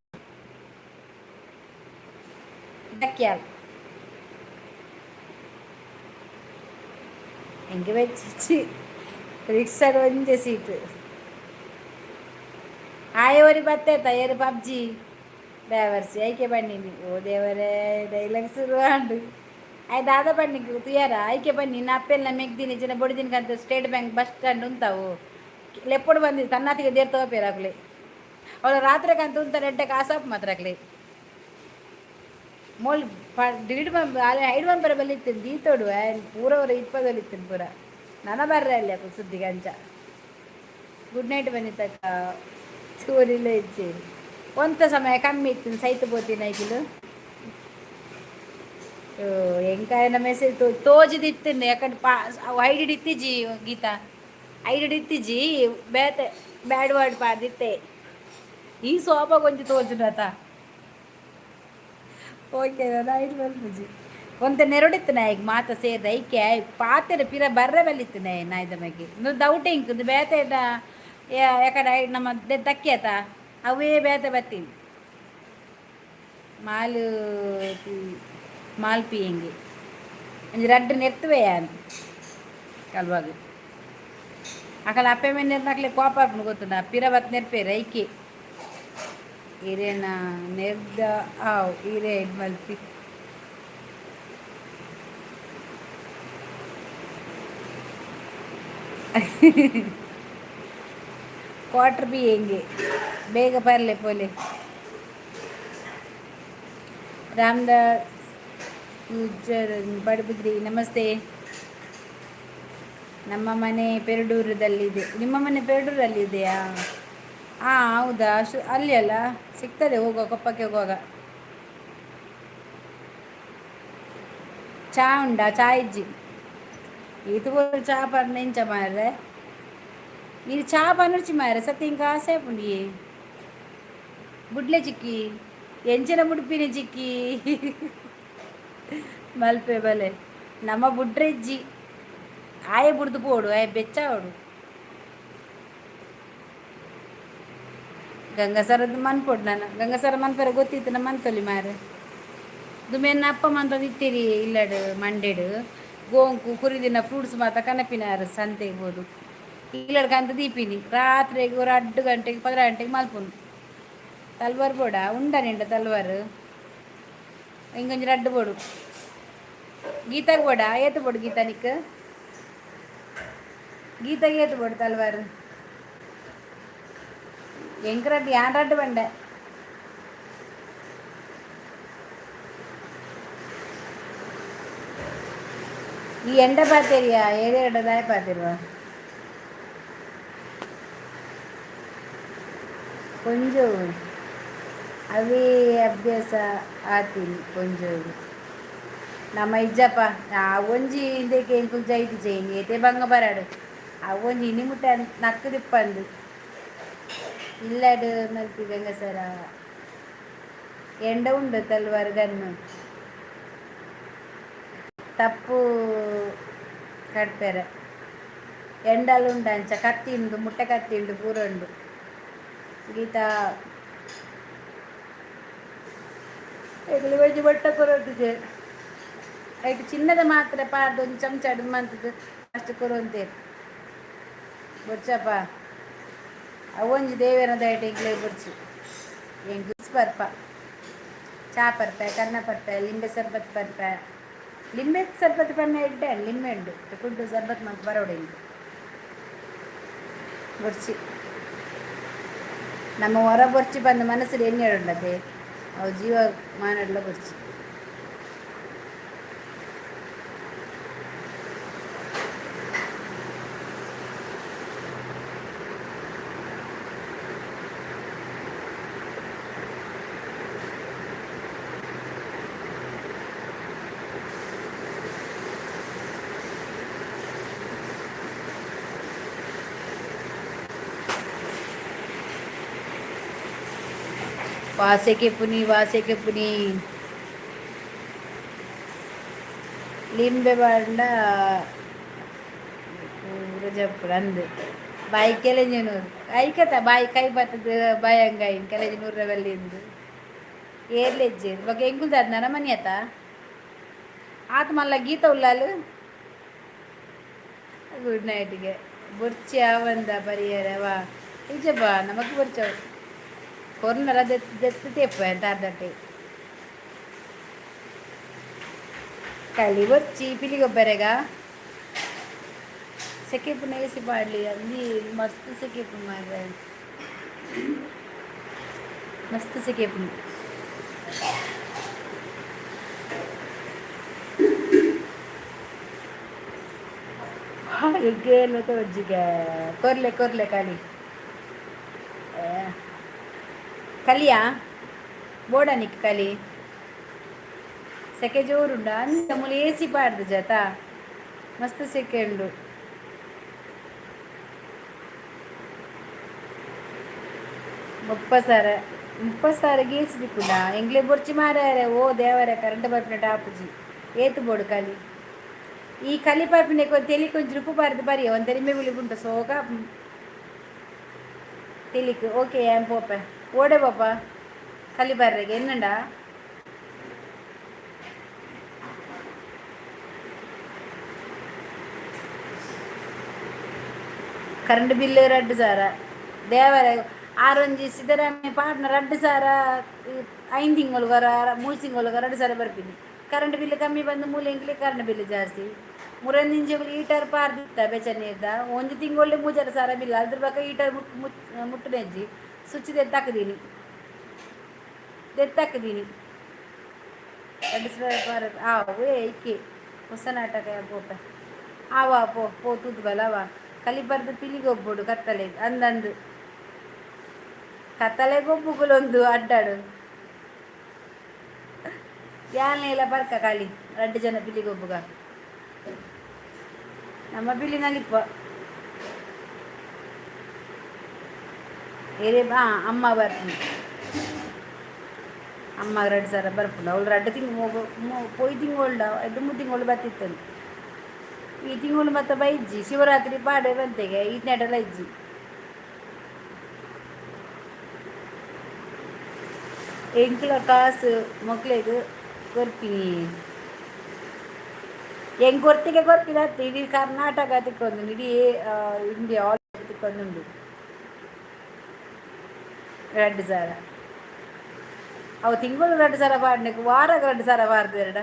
ದಕ್ಕ್ಯಾಲ್ ಹೆಂಗೆ വെച്ചിച്ച് ರಿಕ್ಷಾದ ಒಂದೇ ಸೀಟ್ ಆಯವರಿ ಬತ್ತೈತ ಏರು ಪಬ್ಜಿ ಬೇವರ್ಸಿ ಐಕೆ ಬನ್ನಿ ಓ ದೇವರೇ ಡೈಲಾಗ್ ಶುರುವಾಂಡು ಆಯ್ ದಾದ ಬನ್ನಿಗೆ ತುಯಾರ ಐಕೆ ಬನ್ನಿ నా అప్పెಲ್ಲ ಮೆಗ್ದಿನಿ ಜನ ಬೊಡಿದಿನ ಕಂತ ಸ್ಟೇಟ್ ಬ್ಯಾಂಕ್ ಬಸ್ ಸ್ಟ್ಯಾಂಡ್ ఉంటావు ఎప్పుడు ಬಂದಿ ತನ್ನಾತಿಗೆ ದೇರ್ತವ ಪೇರಾಗ್ಲಿ ಅವಳು ರಾತ್ರಿ ಕಂತ ಉಂತ ರೆಡ್ಡ ಕಾಸಾಪ್ ಮಾತ್ರಕ್ಲಿ ಮೋಲ್ ಡಿಲೀಟ್ ಐಡ್ ಬಂಪರ ಬಲ್ಲಿತ್ತೇನೆ ದೀತೋಡು ಪೂರವರ ಇಪ್ಪದಲ್ಲಿತ್ತೇನೆ ಪೂರ ನನ್ನ ಬರ್ರೆ ಅಲ್ಲಿ ಅಪ್ಪ ಸುದ್ದಿ ಗಂಚ ಗುಡ್ ನೈಟ್ ಬನ್ನಿತಕ್ಕ ಚೂರಿಲ್ಲ ಇಚ್ಚಿ ಒಂತ ಸಮಯ ಕಮ್ಮಿ ಇತ್ತು ಸೈತು పోತೀನಿ ಐಕಿಲು ఎంకాయన మెసేజ్ తోజిదిత్తింది ఎక్కడ ఐడి ఇత్తిజి గీత ఐడి ఇత్తిజి బేత బ్యాడ్ వర్డ్ పాదిత్తే ఈ సోప కొంచెం తోచునత ಓಕೆ ಐದು ಬರ್ಪುಜಿ ಒಂತ ನೆರಡಿತ್ತನ ಈಗ ಮಾತ ಸೇರ್ದ ಐಕೆ ಪಾತೆರ ಪಿರ ಬರ್ರೆ ಬಲ್ಲಿತ್ತನೆ ನಾಯ್ದ ಮಗೆ ನೀವು ದೌಟೆ ಇಂಕುದು ಬೇತೆ ಯಾಕಡೆ ನಮ್ಮ ದಕ್ಕಿಯತ ಅವೇ ಬೇತೆ ಬತ್ತೀನಿ ಮಾಲು ಮಾಲ್ಪಿಯಂಗೆ ಅಂಜಿ ರಡ್ಡು ನೆತ್ತುವೆ ಕಲ್ವಾಗ ಅಕಲ ಅಪ್ಪೆ ಮೇಲೆ ನೆರ್ನಾಕ್ಲೆ ಕೋಪ ಗೊತ್ತುಂಡ ಪಿರ ಬತ್ ನೆರ್ಪೇರು ಐಕೆ ಇರೇನ ನೆರ್ದ ಆವ್ ಇರೇ ಮಲ್ಪಿ ಕ್ವಾರ್ಟರ್ ಬಿ ಹೆಂಗೆ ಬೇಗ ಬರಲೆ ಪೋಲೆ ರಾಮದಾಸ್ ಗುಜ್ಜರ್ ಪಡುಬಿದ್ರಿ ನಮಸ್ತೆ ನಮ್ಮ ಮನೆ ಪೆರಡೂರದಲ್ಲಿದೆ ನಿಮ್ಮ ಮನೆ ಪೆರಡೂರಲ್ಲಿದೆಯಾ ಹಾಂ ಹೌದಾ ಅಲ್ಲಿ ಅಲ್ಲ ಸಿಗ್ತದೆ ಹೋಗುವ ಕೊಪ್ಪಕ್ಕೆ ಹೋಗುವಾಗ ಚಾ ಉಂಡಾ ಚಾ ಇಜ್ಜಿ ಇದು ಚಾ ಪರ್ನ ಎಂಚ ಮಾರ್ರೆ ಇದು ಚಾ ಪನ್ನರ್ಚಿ ಮಾರ್ರೆ ಸತ್ಯ ಇಂಕ ಆಸೆ ಪುಂಡಿ ಬುಡ್ಲೆ ಚಿಕ್ಕಿ ಎಂಚಿನ ಮುಡುಪಿನ ಚಿಕ್ಕಿ ಮಲ್ಪೆ ಬಲೆ ನಮ್ಮ ಬುಡ್ರೆಜ್ಜಿ ಆಯೆ ಬುಡ್ದು ಪೋಡು ಆಯೆ ಬೆಚ್ಚ ಓಡು ಗಂಗಸರದ್ದು ಮನ್ಪೊಡು ನಾನು ಗಂಗಸರ ಮನ್ಪರ ಗೊತ್ತಿತ್ತು ನಮ್ಮ ಮನ್ತೊಲಿ ಮಾರೆ ದುಮೇನ ಅಪ್ಪ ಮಂತೊಂದು ಇತ್ತೀರಿ ಇಲ್ಲಡು ಮಂಡೆಡು ಗೋಂಕು ಕುರಿದಿನ ಫ್ರೂಟ್ಸ್ ಮಾತ ಕನಪಿನಾರು ಸಂತೆಗೆ ಹೋದು ಇಲ್ಲಡು ಕಂತ ದೀಪಿನಿ ರಾತ್ರಿಗೆ ஒரு 2 ಗಂಟೆಗೆ 10 ಗಂಟೆಗೆ ಮಲ್ಪುನು ತಲ್ವಾರ್ ಬೋಡ ಉಂಡ ನಿಂಡ ತಲ್ವಾರು ಇಂಗೊಂಜಿ ರಡ್ಡು ಬೋಡು ಗೀತಾಗ ಬೋಡ ಏತು ಬೋಡು ಗೀತಾ ನಿಕ್ ಗೀತಾಗೆ ಏತು ಬೋಡು ತಲ್ವಾರು ಎಂಕ ರಡ್ಡು ಯಾನ್ ರಡ್ಡು ಬಂಡೆ ಈ ಎಂಡ ಪಾತೇರಿಯಾ ಏಳೆರಡು ದಾಯ ಪಾತಿರುವ ಕೊಂಚ ಅವೇ ಅಭ್ಯಾಸ ಆತೀನಿ ಕೊಂಚೋಡು ನಮ್ಮ ಇಜ್ಜಪ್ಪ ಆ ಒಂಜಿ ಇಂದಕ್ಕೆ ಎಂಕು ಜೈದು ಚೈನಿ ಏತೆ ಬಂಗ ಬರಾಡು ಆ ಒಂಜಿ ಇನಿ ಮುಟ್ಟ ನಕ್ಕು ದಿಪ್ಪಂದು ಇಲ್ಲಡು ಮಲ್ಪಿ ಗಂಗಸರ ಎಂಡ ಉಂಡು ತಲ್ವಾರು ಗನ್ನು ತಪ್ಪು ಕಟ್ಪೆರ ಎಂಡಲು ಉಂಡು ಅಂಚ ಕತ್ತಿ ಉಂಡು ಮುಟ್ಟೆ ಕತ್ತಿ ಉಂಡು ಪೂರ ಉಂಡು ಗೀತಾ ಎಗ್ಲಿ ಬಜ್ಜಿ ಬಟ್ಟ ಕೊರೊಂದಿದೆ ಐಟು ಚಿನ್ನದ ಮಾತ್ರ ಪಾರ್ದು ಒಂದು ಚಮಚ ಅಡುಗೆ ಮಂತದ್ದು ಅಷ್ಟು ಕೊರೊಂತೇರು ಬೊಚ್ಚಪ್ಪ ಅವೊಂಜಿ ದೇವೇನದ ಐಟು ಎಂಗ್ಲೇ ಬೊರ್ಚು ಎಂಗ್ ಗುಸ್ ಬರ್ಪ ಚಾ ಪರ್ಪೆ ಕನ್ನ ಪರ್ಪೆ ಲಿಂಬೆ ಸರ್ಬತ್ ಪರ್ಪೆ ಲಿಂಬೆ ಸರ್ಬತ್ ಪನ್ನೆ ಇಡ್ಡೆ ಲಿಂಬೆ ಉಂಡು ಫುಡ್ಡು ಸರ್ಬತ್ ಮಂತ್ ಬರೋಡೆಂದು ಬೊರ್ಚಿ ನಮ್ಮ ಹೊರ ಬೊರ್ಚಿ ಬಂದು ಮನಸ್ಸು ಎಣ್ಣೆ ಉಂಡದೆ ಅವು ಜೀವ ಮಾನೆಲ್ಲ ಬರ್ಚಿ ವಾಸೆಕೆ ಪುನಿ ಲಿಂಬೆ ಬಾಂಡ ಜಪ್ಪು ಅಂದು ಬಾಯಿ ಕೆಲೆಂಜನೂರು ಐಕತ ಬಾಯಿ ಕೈ ಬರ್ತದ ಬಾಯಂಗಾಯಿ ಕೆಲೆಂಜನೂರ ಬೆಲ್ಲಿಂದು ಏರ್ಲೆಜ್ಜೆ ಇವಾಗ ಹೆಂಗುಲ್ದಾದ ನನ್ನ ಮನೆ ಆತ ಆತ ಮಲ್ಲ ಗೀತ ಉಲ್ಲಾಲು ಗುಡ್ ನೈಟ್ಗೆ ಬುರ್ಚಿ ಅವಂದ ಪರಿಹಾರ ವಾ ನಿಜಬ್ಬ ನಮಗ್ ಬರ್ಚವ್ ಕೊರ್ನರ ದೆತ್ತು ತೆಪ್ಪ ಅಂತ ಅರ್ಧಟ್ಟೆ ಕಲಿ ಬರ್ಚಿ ಪಿಲಿಗೊಬ್ಬರೆಗ ಸೆಕೆಪು ನೆಗೆಸಿ ಮಾಡಲಿ ಅಲ್ಲಿ ಮಸ್ತ್ ಸೆಕೆಪು ಮಾರ್ರೆ ಮಸ್ತ್ ಸೆಕೆಪು ಗೇಲು ತೋಜ್ಜಿಗೆ ಕೊರ್ಲೆ ಕೊರ್ಲೆ ಕಲಿಯಾ ಬೋಡನಿಕ್ ಕಲಿ ಸೆಕೆ ಜೋರುಂಡ ಅಂತ ಮೂಲ ಎ ಸಿ ಪಾಡ್ದು ಜತ ಮಸ್ತ್ ಸೆಕೆ ಉಂಡು ಮುಪ್ಪಸಾರ ಗೇಸಿ ದಿಕ್ಕುಂಡ ಎಂಗ್ಲೆ ಬೊರ್ಚಿ ಮಾರ್ಯಾರೆ ಓ ದೇವರ ಕರೆಂಟ್ ಬರ್ಪಿನ ಟಾಪುಜಿ ಏತು ಬೋಡು ಕಲಿ ಈ ಕಲಿ ಪಾಪಿನ ತೆಲಿ ಕೊಂಚ ಉಪ್ಪು ಬಾರದು ಬರೀ ಒಂದು ತೆಲಿಮೆ ಬಿಳಿಗುಂಟ ಸೋಗ ತೆಲಿಕ್ ಓಕೆ ಏನ್ ಪೋಪ ಓಡೆ ಪಾಪ ಕಲಿ ಬರ್ರೆಗೆ ಎನ್ನಂಡ ಕರೆಂಟ್ ಬಿಲ್ಲು 2,000 ದೇವರ ಆರೊಂಜಿ ಸಿದ್ದರಾಮಯ್ಯ ಪಾಟ್ನ 2,000 5 ತಿಂಗಳು 3 ತಿಂಗಳು 2,000 ಬರ್ತೀನಿ ಕರೆಂಟ್ ಬಿಲ್ ಕಮ್ಮಿ ಬಂದು ಮೂಲೆಂಗ್ಲಿ ಕರೆಂಟ್ ಬಿಲ್ ಜಾಸ್ತಿ ಮುರಂದಿಂಜಗಳು ಈಟರ್ ಪಾರ್ದಿತ್ತ ಬೆಚನೆ ಇದ್ದ ಒಂದು ತಿಂಗಳು 3,000 ಬಿಲ್ ಅದ್ರ ಬಗ್ಗೆ ಈಟರ್ ಮುಟ್ಟು ನೆಜ್ಜಿ ಸ್ವಿಚ್ ತೆತ್ತಾಕಿದೀನಿ 2,000 ಪಾರ ಆವೇ ಐಕೆ ಹೊಸ ನಾಟಕ ಪೋಪ ಆವಾ ಪೋ ತುದ್ಬಲವಾ ಕಲಿಬಾರ್ದು ಪಿಲಿಗೊಬ್ಬಡು ಕತ್ತಲೆ ಅಂದಂದು ಕತ್ತಲೆಗೊಬ್ಬುಗಳೊಂದು ಅಡ್ಡಾಡು ಯಾನೆ ಎಲ್ಲ ಬರ್ಕ ಖಾಲಿ 2 ಜನ ಪಿಲಿಗೊಬ್ಬುಗ ನಮ್ಮ ಪಿಲಿನಲ್ಲಿಪ್ಪ ಏರೇ ಬಾ ಅಮ್ಮ ಬರ್ತೀನಿ ಅಮ್ಮ 2,000 ಬರ್ಪುಂಡು ಅವಳು 2 ತಿಂಗಳು ಪೋಯ್ ತಿಂಗಳು 2-3 ತಿಂಗಳು ಬರ್ತಿತ್ತಂದು ಈ ತಿಂಗಳು ಮತ್ತೆ ಬೈಜ್ಜಿ ಶಿವರಾತ್ರಿ ಪಾಡೆ ಬಂತೆಗೆ ಈಟ್ನೆಡೆಲ್ಲ ಇಜ್ಜಿ ಎಂಕ್ಲ ಕಾಸು ಮಕ್ಳಿಗೆ ಕೊರ್ಪಿನಿ ಹೆಂಗೆ ಕೊರ್ಪಿನ ಇಡೀ ಕರ್ನಾಟಕ ತಿಕ್ಕೊಂಡು ಇಡೀ ಇಂಡಿಯಾ ಆಲ್ ತಿಕ್ಕೊಂಡುಂಡು 2,000 ಅವು ತಿಂಗಳು 2,000 ಪಾಡ್ನಕ್ಕೆ ವಾರಾಗ 2,000 ಬಾರ್ದು ಎರಡ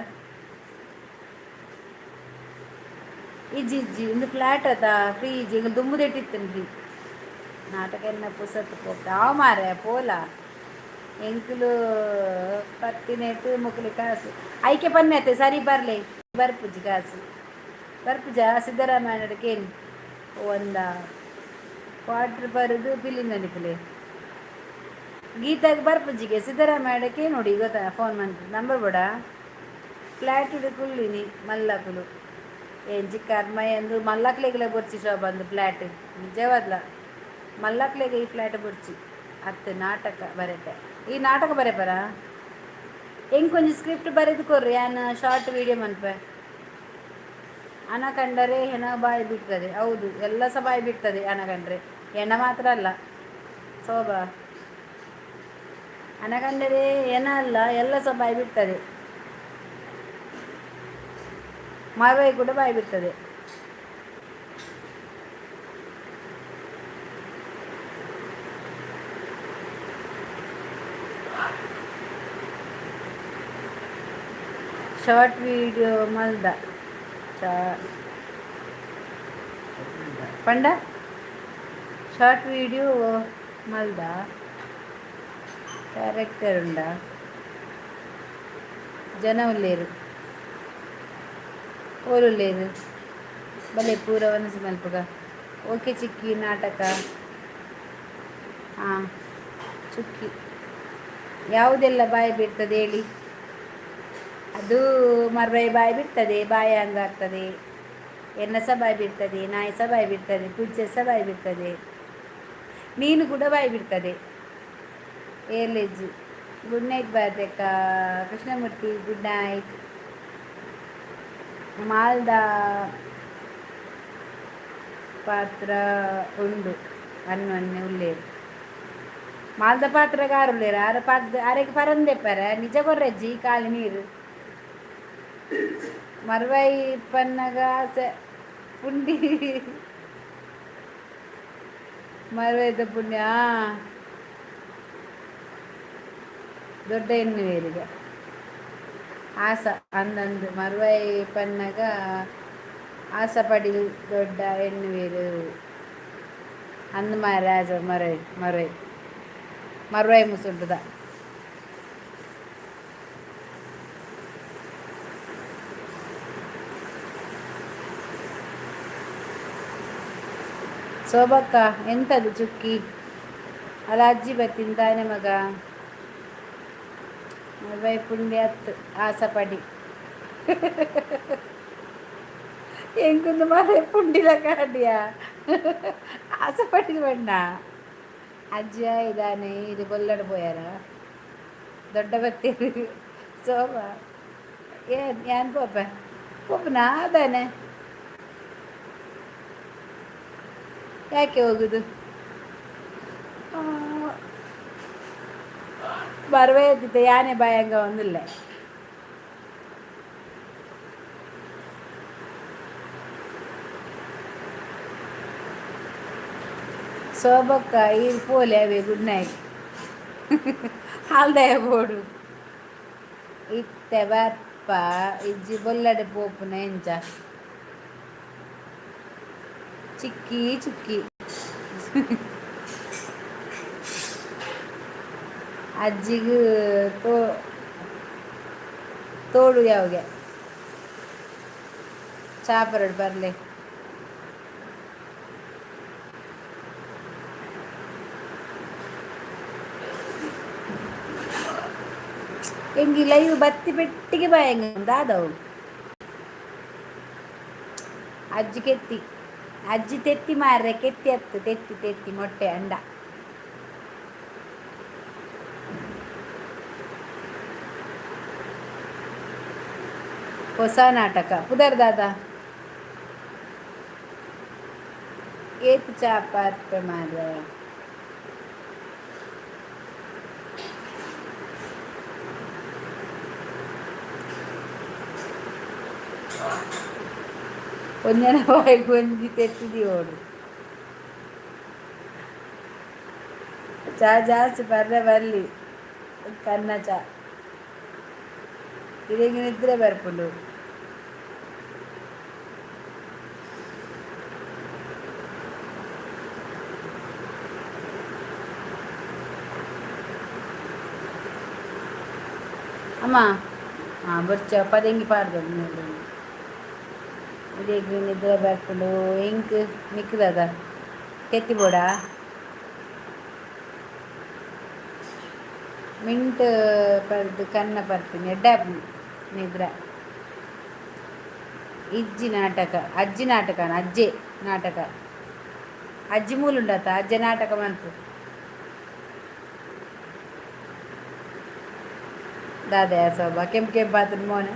ಇಜ್ಜಿ ಇಂದು ಫ್ಲಾಟ್ ಅದ ಫ್ರೀಜ್ ಈಗ ದುಮ್ಮುದೆಟ್ಟಿತ್ತೇನೆ ಫ್ರೀ ನಾಟಕ ಎನ್ನ ಪುಸ್ತಕ ಹೋಗ್ತಾ ಅವ ಮಾರ ಪೋಲ ಎಂಕುಲು ಪತ್ತಿನೇಟು ಮುಕ್ಲಿ ಕಾಸು ಐಕೆ ಪನ್ನೆತ್ತೆ ಸರಿ ಬರಲಿ ಬರ್ಪುಜಿ ಕಾಸು ಬರ್ಪುಜ ಸಿದ್ದರಾಮಯ್ಯನಡಕೇನು ಒಂದ ಕ್ವಾರ್ಟರ್ ಬರೋದು ಪಿಲಿನಲ್ಲಿ ಪಿಲೆ ಗೀತಾಗ ಬರ್ಪುಜಿಗೆ ಸಿದ್ದರಾಮಯ್ಯಡಕ್ಕೆ ನೋಡಿ ಗೊತ್ತಾ ಫೋನ್ ಮಾಡಿ ನಂಬರ್ ಬೇಡ ಫ್ಲ್ಯಾಟ್ ಹಿಡ್ಕೊಳ್ಳಿನಿ ಮಲ್ಲಕುಲು ಎಂಜಿ ಕರ್ಮ ಎಂದು ಮಲ್ಲಕ್ಲೆಗೆ ಬೊರ್ಚಿ ಶೋಭಂದು ಫ್ಲ್ಯಾಟ್ ನಿಜವಾದ್ಲ ಮಲ್ಲಕ್ಲೆಗೆ ಈ ಫ್ಲ್ಯಾಟ್ ಬೊರ್ಚಿ ಅತ್ತು ನಾಟಕ ಬರತ್ತೆ ಈ ನಾಟಕ ಬರಪರ ಹೆಂಗೆ ಕೊಂಚ ಸ್ಕ್ರಿಪ್ಟ್ ಬರೆದು ಕೊರ್ರಿ ಆನ ಶಾರ್ಟ್ ವಿಡಿಯೋ ಮನ್ಪೆ ಹಣ ಕಂಡರೆ ಹೆಣ ಬಾಯಿ ಬಿಡ್ತದೆ ಹೌದು ಎಲ್ಲ ಸಹ ಬಾಯಿ ಬಿಡ್ತದೆ ಹಣ ಕಂಡ್ರೆ ಹೆಣ ಮಾತ್ರ ಅಲ್ಲ ಶೋಭಾ ಹಣ ಕಂಡರೆ ಹೆಣ ಅಲ್ಲ ಎಲ್ಲ ಸಹ ಬಾಯಿ ಬಿಡ್ತದೆ ಮಾರ್ವಾಯಿ ಕೂಡ ಬಾಯಿ ಬಿಡ್ತದೆ ಶಾರ್ಟ್ ವಿಡಿಯೋ ಮಲ್ದ ಪಂಡ ಶಾರ್ಟ್ ವಿಡಿಯೋ ಮಲ್ದ ಕ್ಯಾರೆಕ್ಟರ್ ಉಂಡ ಜನ ಉಳ್ಳೇರು ಓಲುಳ್ಳೇರು ಬಲೆ ಪೂರ ಒನಸಿ ಮಲ್ಪುಗ ಓಕೆ ಚಿಕ್ಕಿ ನಾಟಕ. ಹಾಂ ಚುಕ್ಕಿ ಯಾವುದೆಲ್ಲ ಬಾಯಿ ಬಿಡ್ತದೆ ಹೇಳಿ. ಅದು ಮರ್ವೈ ಬಾಯಿ ಬಿಡ್ತದೆ, ಬಾಯಿ ಹಂಗಾಗ್ತದೆ, ಎನ್ನ ಸಹ ಬಾಯಿ ಬಿಡ್ತದೆ, ನಾಯಿ ಸಹ ಬಾಯಿ ಬಿಡ್ತದೆ, ಪೂಜೆ ಸಹ ಬಾಯಿ ಬಿಡ್ತದೆ, ಮೀನು ಕೂಡ ಬಾಯಿ ಬಿಡ್ತದೆ. ಏರ್ಲೆಜ್ಜು. ಗುಡ್ ನೈಟ್ ಬಾರ್ದಕ್ಕ ಕೃಷ್ಣಮೂರ್ತಿ, ಗುಡ್ ನೈಟ್. ಮಾಲ್ದ ಪಾತ್ರ ಉಂಡು ಅನ್ನು ಅನ್ನೆ ಉಳ್ಳೇರು ಮಾಲ್ದ ಪಾತ್ರಗ ಆರು ಉಳ್ಳೇರು ಆರ ಪಾತ್ರ ಅರೆಗೆ ಪರಂದೆಪ್ಪರ ನಿಜ ಕೊರ್ರಜ್ಜಿ ಕಾಲಿ ನೀರು ಮರ್ವೈ ಪನ್ನಗ ಪುಂಡಿ ಮರ್ವೈದ ಪುಣ್ಯ ದೊಡ್ಡ ಹೆಣ್ಣು ಬೇರಿಗೆ ಆಸ ಅಂದಂದು ಮರ್ವೈ ಪನ್ನಗ ಆಸ ಪಡಿ ದೊಡ್ಡ ಹೆಣ್ಣು ಬೇರು ಅಂದು ರಾಜ ಮರೈ ಮರೈ ಮರ್ವೈ ಮುಸುಂಟದ ಶೋಭಕ್ಕ ಎಂಥದ್ದು ಚುಕ್ಕಿ ಅಲ್ಲ ಅಜ್ಜಿ ಬತ್ತಿಂತಾನೆ ಮಗ ಮರ್ವೈ ಪುಂಡಿ ಹತ್ತು ಆಸ ಪಡಿ ಎಂಕುಂದು ಮರೈ ಪುಂಡಿಲ ಕಾಡಿಯಾ ಆಸ ಪಡಿ ಬಣ್ಣ ಅಜ್ಜಿಯ ಇದಾನೆ ಇದು ಬೊಲ್ಲಡು ಪೋಯಾರ ದೊಡ್ಡ ಬತ್ತೀರು ಶೋಭ ಏನ್ ಪೋಪ ಪೋಪನ ಅದಾನೆ ಯಾಕೆ ಹೋಗುದು ಮರ್ವೈ ಎದ್ದಿದ್ದೆ ಯಾನೆ ಬಾಯಂಗ ಒಂದಿಲ್ಲ ಶೋಭಕ್ಕ ಈ ಪೋಲೆ ಅವೇ ಗುಡ್ ನೈಟ್ ಹಾಲ್ದಯ ಬೋಡು ಇತ್ತೆ ಬರ್ಪ ಇಜ್ಜಿ ಬೊಲ್ಲಡೆ ಪೋಪುನ ಎಂಚ ಚಿಕ್ಕಿ ಚುಕ್ಕಿ ಅಜ್ಜಿಗೂ ತೋಡು ಯಾವಾಗ ಚಾಪರಡು ಬರಲಿ ಹೆಂಗಿಲ್ಲ ಇವು ಬತ್ತಿ ಪೆಟ್ಟಿಗೆ ಬಾಯಂಗ ದಾದವು ಅಜ್ಜಿ ಕೆತ್ತಿ ಅಜ್ಜಿ ತೆತ್ತಿ ಮಾರ್ರೆ ಕೆತ್ತಿ ಹತ್ತು ತೆತ್ತಿ ತೆತ್ತಿ ಮೊಟ್ಟೆ ಅಂಡ ಹೊಸ ನಾಟಕ ಪುದರ್ ದಾದ ಏತ್ ಚಾಪಾತ್ ಮಾರ್ರೆ ಒಂಜನ ಬಾಯಿಗೆ ಒಂಜಿ ತೆತ್ತಿದಿ ಓಡು ಚಾ ಜಾಸ್ತಿ ಬರ್ರೆ ಬರಲಿ ಕನ್ನ ಚಾ ಇದಂಗೆ ನಿದ್ರೆ ಬರ್ಪುಂಡು ಅಮ್ಮ ಹಾಂ ಬರ್ಚ ಪದಂಗಿ ಪಾಡ್ದು ಇದೇಗ ನಿದ್ರೆ ಬರ್ಪುಂಡು ಇಂಕ್ ಮಿಕ್ಕದದ ಕೆತ್ತಿ ಬೋಡ ಮಿಂಟ್ ಪರ್ದು ಕನ್ನ ಬರ್ತೀನಿ ಎಡ್ಡ ನಿದ್ರ ಇಜ್ಜಿ ನಾಟಕ ಅಜ್ಜಿ ನಾಟಕ ಅಜ್ಜೆ ನಾಟಕ ಅಜ್ಜಿ ಮೂಲುಂಡತ ಅಜ್ಜೆ ನಾಟಕ ಮನ್ಪು ದಾದಯ ಸೋಬ ಕೆಂಪು ಕೆಂಪು ಆತನ ಮೋನೆ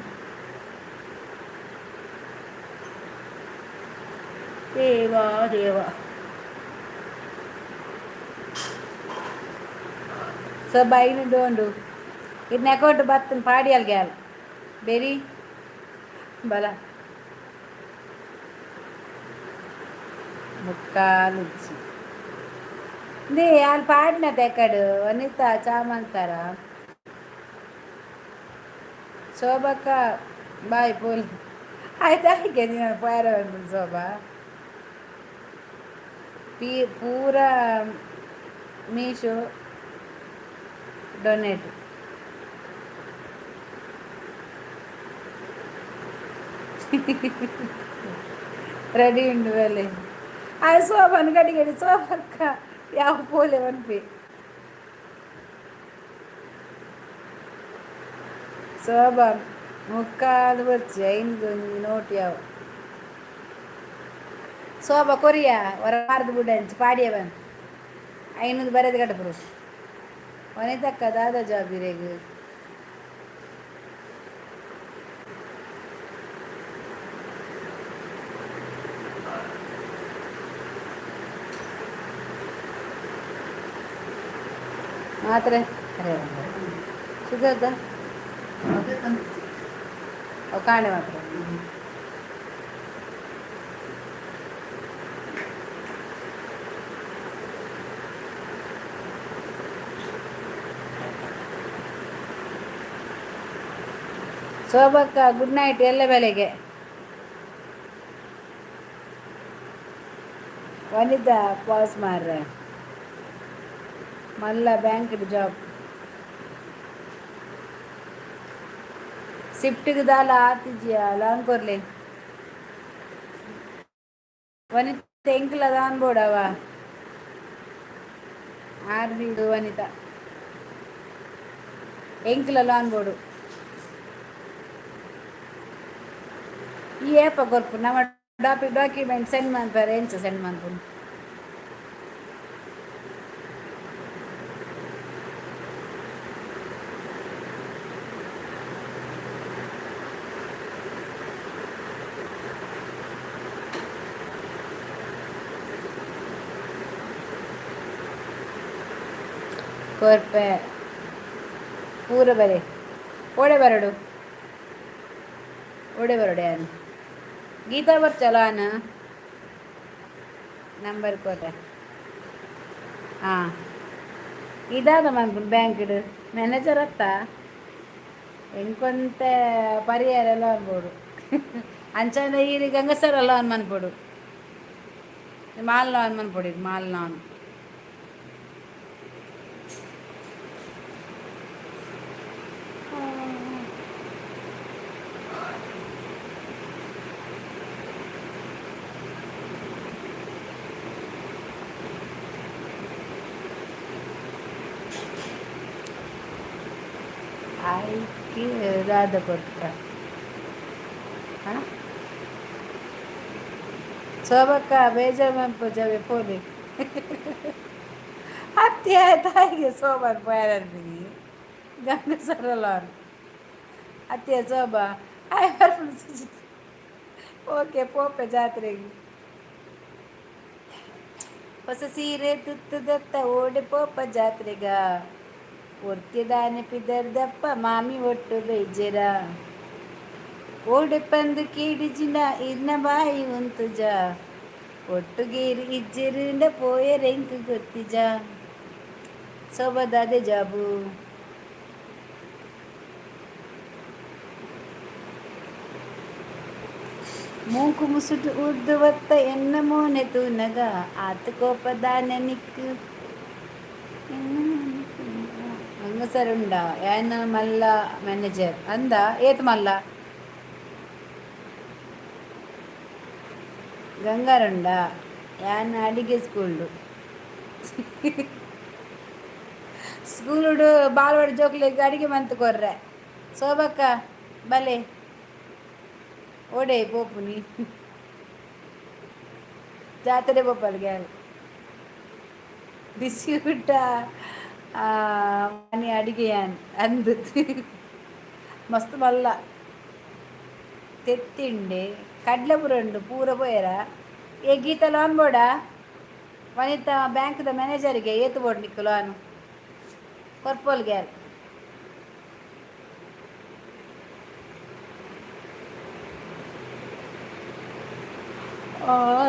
ದೇವಾ ದೇವ ಸೋಬ ಇನ್ನು ಡೋಂಡು ಇದನ್ನ ಅಕೌಂಟ್ ಬರ್ತನ ಪಾಡಿ ಅಲ್ಗ್ಯಾಲ್ ಬೇರಿ ಬಲ ಮುಕ್ಕಾಲು ಉಜ್ಜಿ ದೇ ಅಲ್ಲಿ ಪಾಡಿನ ತೆಕಡು ಅನಿತ ಚಾಮಂತಾರ ಶೋಭಕ್ಕ ಬಾಯ್ ಪೋಲ್ ಆಯ್ತು ಆಯ್ಕೆ ನೀನು ಪಾರ ಶೋಭಾ ಪೂರ ಮೀಶೋ ಡೊನೇಟ್ రెడీ ఉండు వెళ్ళి ఆ శోభను గడిగడి శోభక్క ಯಾವ ಪೋಲೆ ಒನ್ಪೆ ಶೋಭ ಮುಕ್ಕಾಲು ಬರ್ಚಿ ಐದು ನೋಟ್ ಯಾವ ಶೋಭ ಕೊರಿಯ ಹೊರ ಮಾರ್ದು ಬಿಡ ಹಂಚಿ ಪಾಡಿಯವನ್ ಐನದು ಬರೆದು ಕಟ್ಟಪುರು ಒನೆ ತಕ್ಕ ದಾದ ಜಾಬಿರೇಗ ಮಾತ್ರ ಅರೆ ಸುಧಾರ್ದ ಅವು ಕಾಣೆ ಮಾತ್ರ ಶೋಭಕ್ಕ ಗುಡ್ ನೈಟ್ ಎಲ್ಲ ಬೆಲೆಗೆ ವನಿತ ಪಾಸ್ ಮಾರ್ರೆ ಮಲ್ಲ ಬ್ಯಾಂಕ್ ಜಾಬ್ ಶಿಫ್ಟ್ಗೆ ದಾಲ ಆತಿಜಿಯ ಲಾನ್ ಕೊರ್ಲೆ ವನಿತ ಎಂಕ್ಲ ದಾನ್ ಬೋಡವ ಆರ್ಮಿ ವನಿತ ಎಂಕ್ಲ ಲಾನ್ ಬೋಡು ಈ ಏಪ ಕೊರ್ಪು ನಮ್ಮ ಡಾಕ್ಯುಮೆಂಟ್ ಸೆಂಡ್ ಮಾಡ್ತಾರೆ ಎಂಚ ಸೆಂಡ್ ಮಾಡ್ಕೊಂಡು ಕೊರ್ಪೆ ಪೂರ ಬರೆ ಓಡೆ ಬರಡು ಓಡೆ ಬರಡು ಯಾನು ಗೀತಾ ಬರ್ಚಲ್ಲ ಆನ ನಂಬರ್ ಕೊಟ್ರೆ ಹಾಂ ಇದಾದ ಮನ್ಪುಂಡು ಬ್ಯಾಂಕ್ಡು ಮ್ಯಾನೇಜರ್ ಅತ್ತ ಎಂಕೊಂತ ಪರಿಹಾರ ಎಲ್ಲ ಅನ್ಬೋಡು ಅಂಚಂದ ಈ ಗಂಗಸರ ಲೋನ್ ಮನ್ಪೊಡು ಮಾಲ್ ಲೋನ್ ಮನ್ಪೊಡು ಮಾಲ್ ಲೋನ್ ಆಯ್ಕೆ ರಾಧ ಕೊಟ್ಟ ಶೋಭಕ್ಕ ಬೇಜಾರು ಮನ್ಪೋಜಾವೆ ಪೋಲಿ ಹತ್ತಿ ತಾಯಿಗೆ ಶೋಭನ್ ಪೋಯಾರಂತೀನಿ ಗಂಗಸರಲ್ಲ ಅತ್ತಿಯ ಶೋಭಾ ಓಕೆ ಪೋಪೆ ಜಾತ್ರೆಗೆ ಹೊಸ ಸೀರೆ ತುತ್ತದತ್ತ ಓಡಿ ಪೋಪ ಜಾತ್ರೆಗ ಒರ್ತಿದಾನೆ ಪಿದರ್ದಪ್ಪ ಮಾಮಿ ಒಟ್ಟು ಬೇಜರ ಓಡಿ ಪಂದು ಕೀಡಿಜಿನ ಇನ್ನ ಬಾಯಿ ಉಂತುಜ ಒಟ್ಟುಗೇರಿ ಇಜ್ಜೆರುಂಡ ಪೋಯ ರೆಂಕು ಗೊತ್ತಿಜ ಸೊಬದಾದೆ ಜಾಬು ಮೂಕು ಮುಸುಟು ಉರ್ದು ಒತ್ತ ಎನ್ನ ಮೋನೆ ತೂನಗ ಆತ ಕೋಪದಾನ ನಿಕ್ಕು ಗಂಗಸರುಂಡ ಯಾನ ಮಲ್ಲ ಮ್ಯಾನೇಜರ್ ಅಂದ ಏತ್ ಮಲ್ಲ ಗಂಗಾರುಂಡ ಯಾನ ಅಡಿಗೆ ಸ್ಕೂಲು ಬಾಲ್ವಾಡಿ ಜೋಕ್ಲಿಗೆ ಅಡಿಗೆ ಮಂತು ಕೊರ್ರೆ ಶೋಭಕ್ಕ ಬಲೆ ಓಡೆ ಪೋಪುನಿ ಜಾತ್ರೆ ಪೋಪಲ್ಗೆ ಬಿಸಿ ಊಟ ಮನೆ ಅಡಿಗೆಯಾನ್ ಅಂದು ಮಸ್ತ್ ಮಲ್ಲ ತೆತ್ತಿಂಡೆ ಕಡ್ಲೆ ಪುರಂಡು ಪೂರ ಪೋಯರ ಏ ಗೀತ ಲೋನ್ ಬೋಡ ವನಿತ ಬ್ಯಾಂಕ್ದ ಮ್ಯಾನೇಜರಿಗೆ ಏತು ಬೋಡ್ ನಿಕ್ಕು ಲೋನ್ ಕೊರ್ಪೋಲ್ಗೆ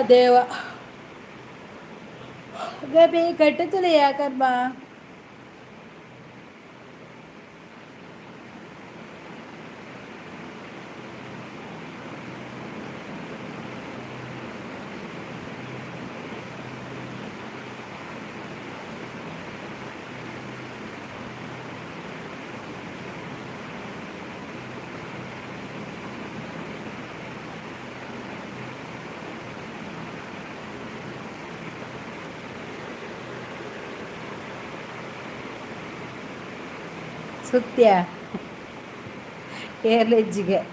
ದೇವ ಗಬೆ ಕಟ್ಟುತ್ತಲೇ ಯಾಕಮ್ಮ ಸುತ್ಯ ಏರ್ಲೆಜ್ಜಿಗೆ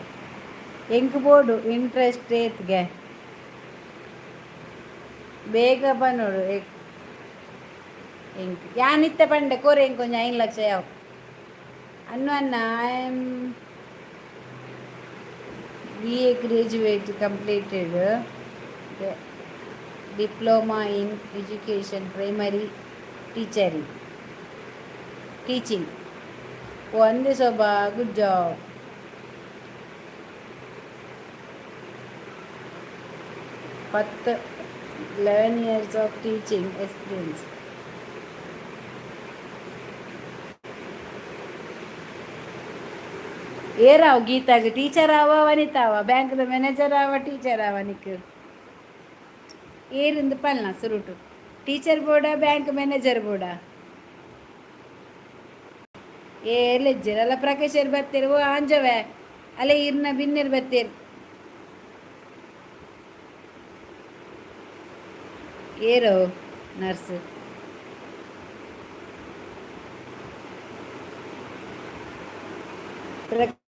ಎಂಕ್ ಬೋಡು ಇಂಟ್ರೆಸ್ಟ್ ಏತ್ಗೆ ಬೇಗ ಬನ್ನೋಡು ಎಂಕ್ ಯಾನಿತ್ತ ಪಂಡೆ ಕೋರೆ ಎಂಕ್ ಒಂಜಿ 5 ಲಕ್ಷ ಯಾವ್ ಅನ್ನು ಅನ್ನ I am BA graduate completed the diploma in education primary teaching one day soba good job 11 years of teaching experience ಏರಾವ್ ಗೀತಾಗ ಟೀಚರ್ ಆವ ವನಿತಾವ ಬ್ಯಾಂಕ್ದ ಮ್ಯಾನೇಜರ್ ಆವ ಟೀಚರ್ ಆವ ನಿಕ್ ಏರಿಂದ ಪಲ್ನ ಸುರುಟು ಟೀಚರ್ ಬೋರ್ಡ ಬ್ಯಾಂಕ್ ಮ್ಯಾನೇಜರ್ ಬೋರ್ಡ ಲೆಜ್ಜರ್ ಅಲ್ಲ ಪ್ರಕಾಶರ್ ಬರ್ತೀರಿ ಓ ಆಂಜವೆ ಅಲ್ಲೇ ಇರ್ನ ಬಿನ್ನಿರ್ ಬರ್ತೀರಿ ಏರೋ ನರ್ಸ್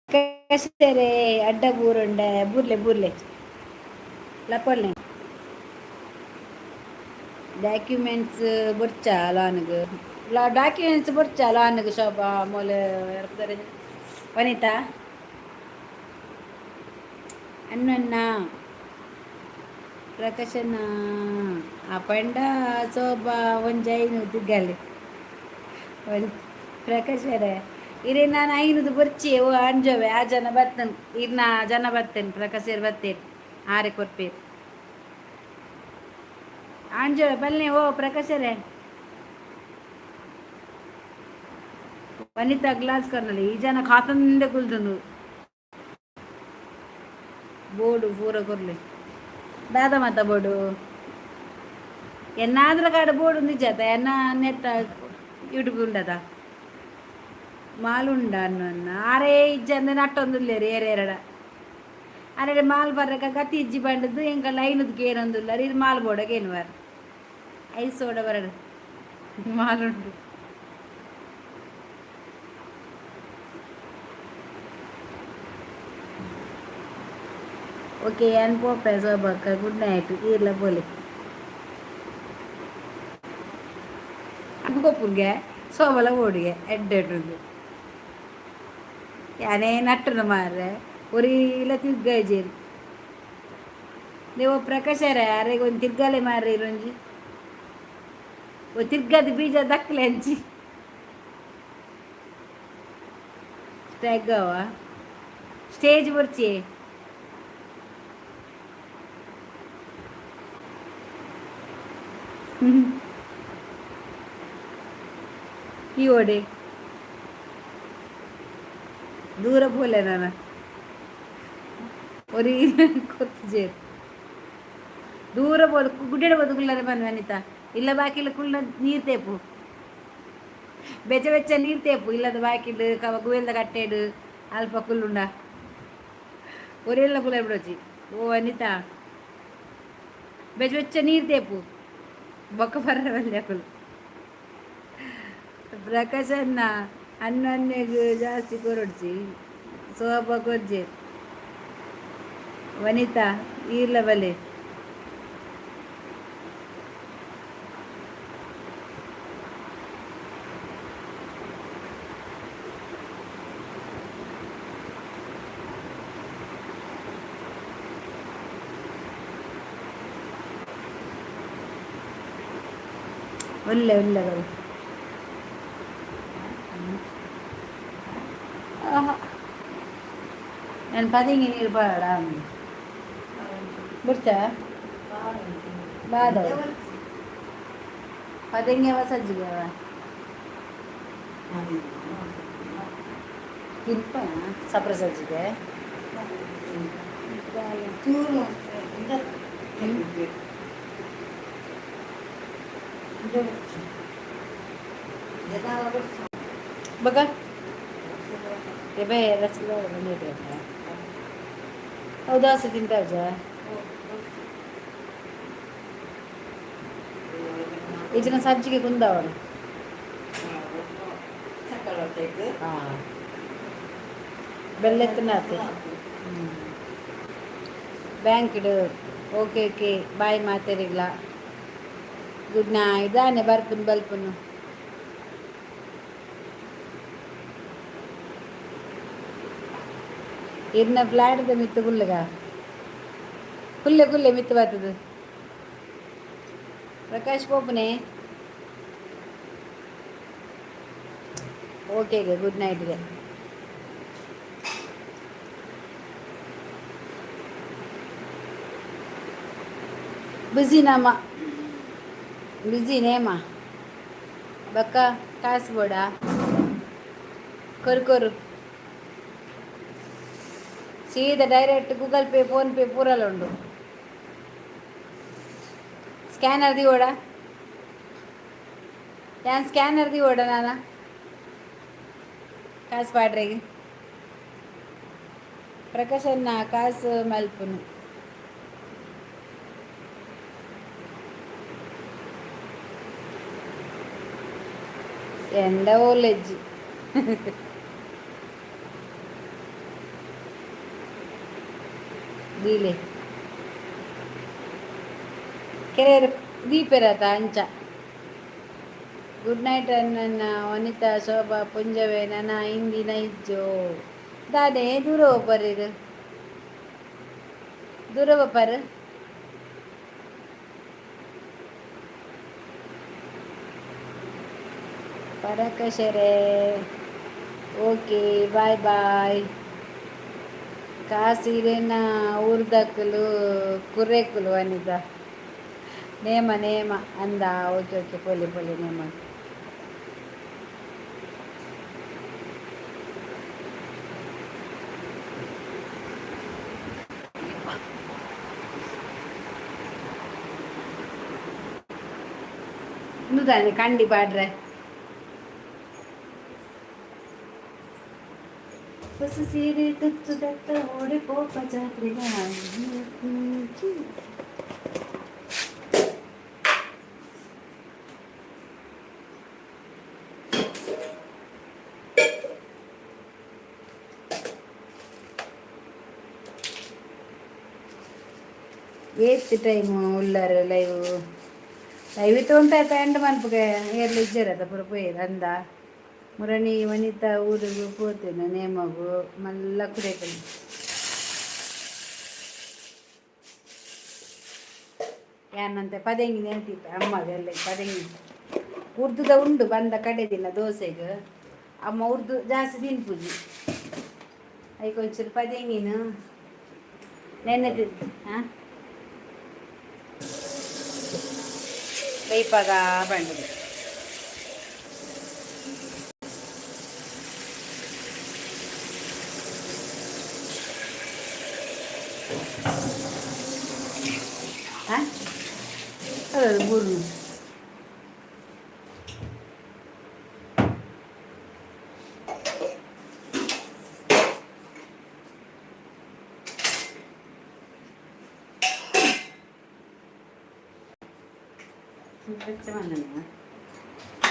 ಪ್ರಕಾಶರೇ ಅಡ್ಡ ಬೂರುಂಡೆ ಬೂರ್ಲೆ ಲಪೊಲ್ನೆ ಡಾಕ್ಯುಮೆಂಟ್ಸ್ ಬೊರ್ಚ ಲಾನ್ಗ್ ಡಾಕ್ಯುಮೆಂಟ್ಸ್ ಬೊರ್ಚ ಲಾನ್ಗ್ ಶೋಭಾ ಮೊಲೆ ವನಿತಾ ಅನ್ನನ್ನ ಪ್ರಕಾಶನ ಆ ಪಂಡ ಶೋಭಾ ಒಂಜೈನು ದಿಗ್ಗಲಿ ಪ್ರಕಾಶರೇ ಇರೇ ನಾನು ಐನದು ಬರ್ಚಿ ಓ ಅಂಜವೆ ಆ ಜನ ಬರ್ತೇನೆ ಇರ್ನ ಜನ ಬರ್ತೇನೆ ಪ್ರಕಾಶರ್ ಬರ್ತೇನೆ ಆರೆ ಕೊರ್ಪೇರು ಅಂಜವೆ ಬಲ್ಲೆ ಓ ಪ್ರಕಾಶರೇ ವನಿತಾ ಗ್ಲಾಸ್ ಕರ್ನಲ್ಲಿ ಈ ಜನ ಖಾತಂದ ಕುಲ್ದನು ಬೋರ್ಡು ಪೂರ ಕೊರ್ಲಿ ದಾದ ಮಾತ ಬೋರ್ಡು ಎನ್ನಾದ್ರ ಕಾಡ ಬೋರ್ಡು ನಿಜಾತ ಎನ್ನ ನೆತ್ತ ಯೂಟ್ಯೂಬ್ ಉಂಡದ ಮಾಲ್ ಉಂಡ ಅನ್ನ ಆರೇ ಇಜ್ಜಂದ ನಟ್ಟೊಂದುಲ್ಲೇರಿ ಏರೇರಡ ಅರೆ ಮಾಲ್ ಬರ್ರಕ ಗತಿ ಇಜ್ಜಿ ಬಂಡದ್ದು ಎಂಕಲ್ಲ ಐನದಕ್ಕೆ ಏನೊಂದುಲ್ಲ ಇದು ಮಾಲ್ ಬೋಡಗೆ ಏನು ಬಾರ ಐದು ಸೋಡ ಬರಡು ಮಾಲ್ ಉಂಟು ಓಕೆ ಏನ್ ಪೋಪೆ ಸೋಬಕ್ಕ ಗುಡ್ ನೈಟ್ ಇಲ್ಲ ಬೋಲಿ ಅನ್ಕೋಪುಗೆ ಸೋಬಲ ಓಡಿಗೆ ಎಡ್ಡೆಡ್ದು ಯಾನೇ ನಟ್ಟನ ಮಾರ್ರೆ ಒರಿ ಇಲ್ಲ ತಿರ್ಗಾಯ್ಜೇರಿ ನೀವು ಪ್ರಕಾಶರ ಯಾರಿಗೆ ಒಂದು ತಿರ್ಗಾಲೆ ಮಾರ್ರಿ ಇರೊಂಜಿ ಓ ತಿರ್ಗದ ಬೀಜ ದಕ್ಕಲೆ ಹಂಚಿ ಸ್ಟ್ಯಾಗವ ಸ್ಟೇಜ್ ಬರ್ಚಿ ಈ ಓಡೆ ದೂರ ಬೋಲೆ ನಾನು ಒರಿ ಕೊತ್ತಜೇರು ದೂರ ಬೋದು ಗುಡ್ಡೆಡ ಬೋದು ಕುಳ್ಳರೆ ಬನ್ನಿ ವನಿತಾ ಇಲ್ಲ ಬಾಕಿಲ್ಲ ಕುಳ್ಳ ನೀರು ತೇಪು ಬೆಚ್ಚ ನೀರು ತೇಪು ಇಲ್ಲದ ಬಾಕಿಲ್ ಗುವೆಲ್ದ ಕಟ್ಟೆಡು ಅಲ್ಪ ಕುಲ್ಲುಂಡ ಒರೆಲ್ಲ ಕುಲ್ಲ ಬಿಡೋಚಿ ಓ ವನಿತಾ ಬೆಚ್ಚ ನೀರು ತೇಪು ಬೊಕ್ಕ ಬರವಲ್ಲ ಕುಲ್ ಪ್ರಕಾಶನ್ನ ಅನ್ನನ್ನೆಗ್ ಜಾಸ್ತಿ ಕೊರಡ್ಸಿ ಸೋಪ ಕೊರ್ಜೆ ವನಿತಾ ಈರ್ಲ ಬಲೆ ಒಳ್ಳೆ ಒಳ್ಳೆಗಳು ನಾನು ಪದಿಂಗಿ ನೀರು ಬಾಡ ಬಿಡ್ತ ಬಾದ ಪದಿಂಗಿ ಸಜ್ಜಿಗೆ ತಿನ್ಪ ಸಪ್ರ ಸಜ್ಜಿಗೆ बघा ते बाय रचलं नीट आहे ಹೌದಾ असं ತಿಂತಾವ್ಜ ಈ ಜನ ಸಜ್ಜಿಗೆ ಕುಂದವಳು ആ ಬೆಲ್ಲತ್ತಿನತ್ತೆ ಬ್ಯಾಂಕ್ ಇಡು ಓಕೆ ಓಕೆ ಬಾಯ್ ಮಾತಾಡಿಲ್ಲ ಗುಡ್ ನೈಟ್ ದಾನೆ ಬರ್ಪುನು ಬಲ್ಪುನು ಇರ್ನ ಫ್ಲಾಟ್ದ ಮಿತ್ತು ಕುಲ್ಲಗ ಕುಲ್ಲೆ ಕುಲ್ಲೆ ಮಿತ್ತು ಬರ್ತದೆ ಪ್ರಕಾಶ್ ಪೋಪನೆ ಓಕೆಗೆ ಗುಡ್ ನೈಟ್ಗೆ ಬಿಸಿನಮ್ಮ ಬಿಸಿನೇಮ್ಮ ಬಕ್ಕ ಕಾಸು ಬೋಡ ಕೊರು ಕೊರು ಸೀದಾ direct Google Pay PhonePe ಪೂರಲ್ಲ ಉಂಡು ಸ್ಕ್ಯಾನರ್ ದಿ ಓಡ ಯಾನ್ ಸ್ಕ್ಯಾನರ್ ದಿ ಓಡ ನಾನ ಕಾಸು ಪಾಡ್ರೆಗೆ ಪ್ರಕಾಶನ್ನ ಕಾಸು ಮಲ್ಪುನು ಎಂಡ ಓಲೆಜ್ಜಿ ದೀಲೆ ಕೆರೆ ದೀಪೆರತ ಅಂಚ ಗುಡ್ ನೈಟ್ ನನ್ನ ವನಿತಾ ಶೋಭಾ ಪುಂಜವೇ ನನ್ನ ಹಿಂದಿನ ಇಜ್ಜೋ ದಾನೆ ದೂರ ಒಬ್ಬರಿದು ದೂರ ಒಬ್ಬರು ಪರಕಶರೆ ಓಕೆ ಬಾಯ್ ಬಾಯ್ ಕಾಸಿರೇನ ಊರ್ದಕ್ಕಲು ಕುರ್ರೆಕ್ಕುಲು ವನಿತ ನೇಮ ನೇಮ ಅಂದ ಓಕೆ ಓಕೆ ಪೊಲಿ ಪೊಲಿ ನೇಮ ಇನ್ನುದಾನೆ ಕಂಡಿ ಪಾಡ್ರೆ ಹೊಸ ಸೀರೆ ತುತ್ತು ದತ್ತ ಓಡಿ ಪೋಪ ಜಾತ್ರೆಗ ಏತ್ ಟೈಮ್ ಉಳ್ಳಾರು ಲೈವ್ ಲೈವ್ ಇತ್ತು ಉಂಟಾಯ್ತ ಎಂಟು ಮನ್ಪುಗೆ ಏರ್ಲಿ ಇಜ್ಜರದ ಪುರ ಪೋಯ್ದು ಅಂದ ಮುರಣಿ ವನಿತಾ ಊರಿಗೂ ಪೋತೇನೆ ನೇಮಗು ಮಲ್ಲ ಕುಡಿಯತೇನೆ ಯಾನಂತೆ ಪದಂಗಿ ನೆನಪಿತ್ತು ಅಮ್ಮಗೆ ಎಲ್ಲ ಪದಂಗಿ ಉರ್ದುದ ಉಂಡು ಬಂದ ಕಡೆ ದಿನ ದೋಸೆಗೆ ಅಮ್ಮ ಉರ್ದು ಜಾಸ್ತಿ ತಿನ್ಪುಜಿ ಅದಕ್ಕೆ ಒಂಚೂರು ಪದಂಗಿನ ನೆನೆದಿದ್ದು ಹಾಂ ಬೈಪಾಗ ಬಂಡಿದೆ ಹಾಂ ಅದು ಬೂರು ಬೆಚ್ಚಮಂದನ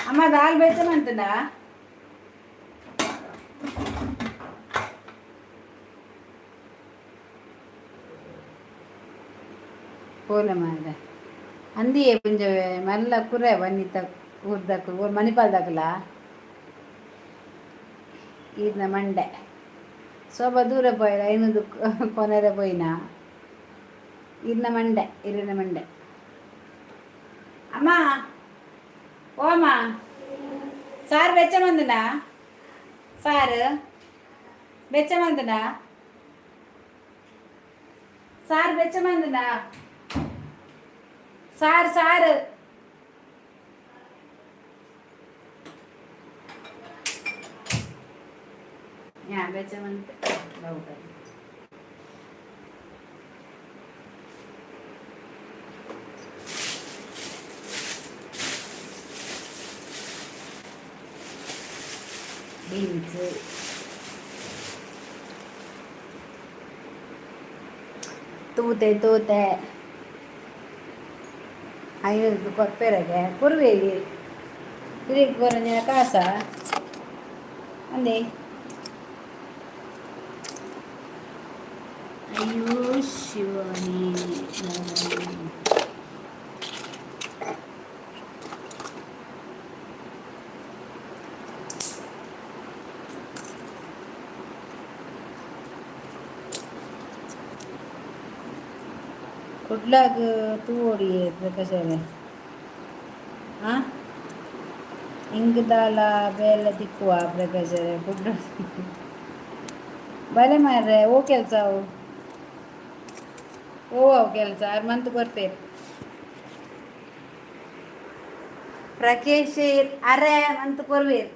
ಅಮ್ಮ ದಾಲ್ ಬೆಚ್ಚಮಂತನ ಪೋಲ ಮಾಡ ಅಂದಿಯೇ ಪುಂಜವೇ ಮಲ್ಲ ಕುರೆ ವನಿತ ಊರ್ದಕ್ಕು ಮಣಿಪಾಲ್ದಾಕಲ ಈರ್ನ ಮಂಡೆ ಸೋಬ ದೂರ ಪೋಯ್ರ ಐನದು ಕೊನೆರೆ ಪೋಯ್ನ ಈರ್ನ ಮಂಡೆ ಇರಿನ ಮಂಡೆ ಅಮ್ಮ ಓ ಅಮ್ಮ ಸಾರು ಬೆಚ್ಚಮಂದನ ಸಾರು ಬೆಚ್ಚಮಂದನ ಸಾರು ಬೆಚ್ಚಮಂದನ ಸಾರು ಸಾರು ಯಾ ಬೆಚ್ಚಮಂತ ಬೀನ್ಸ್ ತೂತೆ ತೂತೆ ಐನೂರು ಕೊಪ್ಪೆರಗೆ ಕುರುವೇಲಿ ತಿರುಗಿ ಬರೋಣ ಕಾಸ ಅಂದೆ ಅಯ್ಯೋ ಶಿವನೇ. कुठला तू ओढी आहे कशाला हां इंगदाला बेला तिక్కువ ಪ್ರಕಾಶ ಕುಡ್ಲ ಬಲೆ ಮಾರ್ರೆ ಓ ಕೆಲಸ ಓ ಅವು ಕೆಲಸ 6 ಮಂತ್ ಬರ್ತೇವೆ ಪ್ರಕೇಶ್ ಅರೆ ಮಂತ್ ಕೊರ್ವೀರ್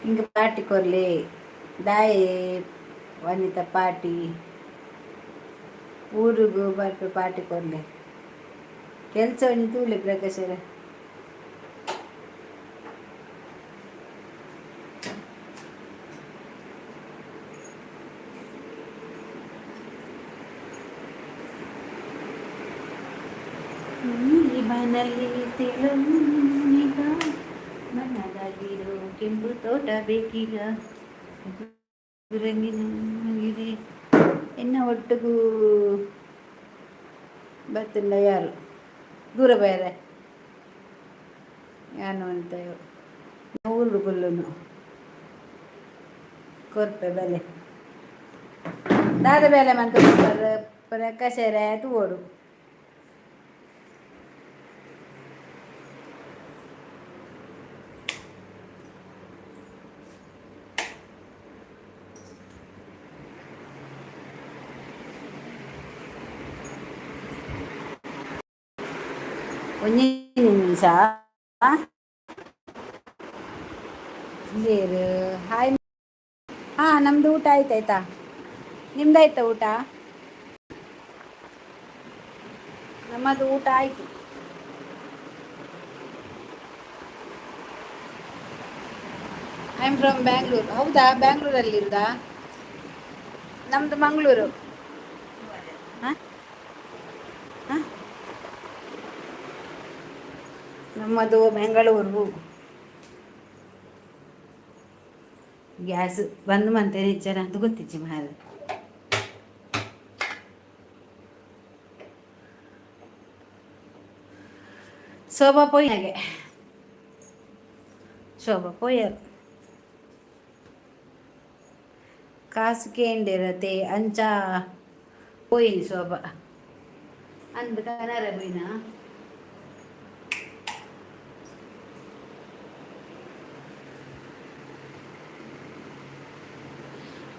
ಹಿಂಗೆ ಪಾರ್ಟಿ ಕೊರ್ಲಿ ದಾಯಿ ವನಿತ ಪಾರ್ಟಿ ಊರಿಗೂ ಬರ್ಪೆ ಪಾರ್ಟಿ ಕೊರ್ಲಿ ಕೆಲಸ ತೂಲೆ ಪ್ರಕಾಶರ ನೀಲಿ ಮನಲ್ಲಿ ತಿಳುಗ ಮನದಾಗಿರೋ ಕೆಂಪು ತೋಟ ಬೇಕೀಗ ರಂಗಿನಾಗಿದೆ ಎನ್ನ ಒಟ್ಟಿಗೂ ಬರ್ತಿಲ್ಲ ಯಾರು ದೂರ ಬೇರೆ ಯಾನು ಅಂತ ಊರು ಕೊಲ್ಲುನು ಕೊರ್ಪೆ ಬೆಲೆ ದಾದ ಬೇಲೆ ಮಂತ ಪ್ರಕಾಶರ ತೂ ಓಡು ಒಂದೇ ನಿಮಿಷ ಬೇರೆ ಹಾಯ್ ಹಾಂ ನಮ್ಮದು ಊಟ ಆಯ್ತಾಯ್ತಾ ನಿಮ್ದಾಯ್ತಾ ಊಟ ನಮ್ಮದು ಊಟ ಆಯಿತು ಐ ಆಮ್ ಫ್ರಮ್ ಬ್ಯಾಂಗ್ಳೂರು ಹೌದಾ ಬ್ಯಾಂಗ್ಳೂರಲ್ಲಿರುದಾ ನಮ್ಮದು ಮಂಗಳೂರು ಹಾಂ ಹಾಂ ನಮ್ಮದು ಬೆಂಗಳೂರು ಗ್ಯಾಸ್ ಬಂದು ಮಂತೆ ನಿಚ್ಚರ ಅಂತ ಗೊತ್ತಿಚ್ಚಿ ಮಾರ ಶೋಭಾ ಪೋಯ್ನಾಗೆ ಶೋಭಾ ಪೋಯರ್ ಕಾಸು ಕೇಂದಿರತೆ ಅಂಚ ಪೋಯಿನಿ ಶೋಭಾ ಅಂದ ಕನರ ಪೋಯ್ನ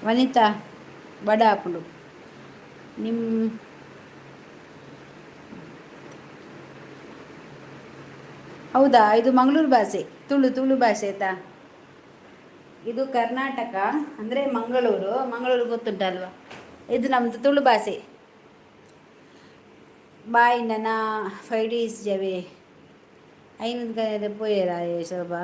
ವನಿತಾ ಬಡ ಆಪುಂಡು ನಿಮ್ಮ ಹೌದಾ ಇದು ಮಂಗಳೂರು ಭಾಷೆ ತುಳು ಭಾಷೆ ಆಯ್ತಾ ಇದು ಕರ್ನಾಟಕ ಅಂದರೆ ಮಂಗಳೂರು ಗೊತ್ತುಂಟಲ್ವಾ ಇದು ನಮ್ಮದು ತುಳು ಭಾಷೆ ಬಾಯ್ ನನ್ನ 5 days ಜವೆ ಐನದ ಪೋಯರ ಶೋಭಾ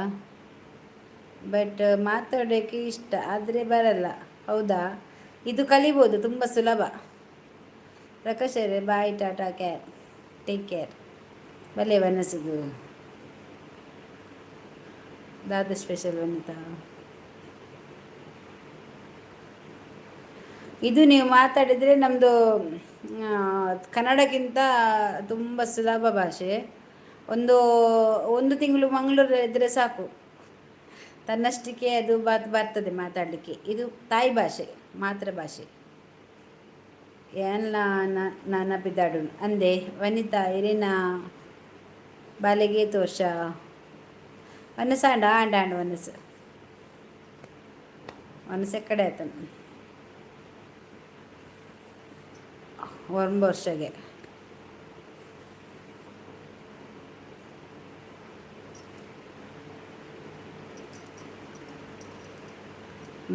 ಬಟ್ ಮಾತಾಡೋಕ್ಕೆ ಇಷ್ಟ ಆದರೆ ಬರಲ್ಲ ಹೌದಾ ಇದು ಕಲಿಬೋದು ತುಂಬ ಸುಲಭ ಪ್ರಕಾಶರೇ ಬಾಯ್ ಟಾಟಾ ಕೇರ್ ಟೇಕ್ ಕೇರ್ ಭಲೆ ವನಸಿದು ದಾದ ಸ್ಪೆಷಲ್ ವನಿತಾ ಇದು ನೀವು ಮಾತಾಡಿದರೆ ನಮ್ಮದು ಕನ್ನಡಕ್ಕಿಂತ ತುಂಬ ಸುಲಭ ಭಾಷೆ ಒಂದು ತಿಂಗಳು ಮಂಗಳೂರು ಇದ್ದರೆ ಸಾಕು ತನ್ನಷ್ಟಕ್ಕೆ ಅದು ಬರ್ತದೆ ಮಾತಾಡಲಿಕ್ಕೆ ಇದು ತಾಯಿ ಭಾಷೆ ಮಾತೃಭಾಷೆ ಎಲ್ಲ ನಾನ ಬಿದ್ದಾಡು ಅಂದೆ ವನಿತಾ ಇರೇನ ಬಾಲೆಗೆ ತೋರ್ಷ ವನಸ ಆಂಡ ಆಂಡ ವನಸ ಮನಸ್ಸೆ ಕಡೆ ಆಯ್ತಾನೆ ಒಂದು ವರ್ಷಗೆ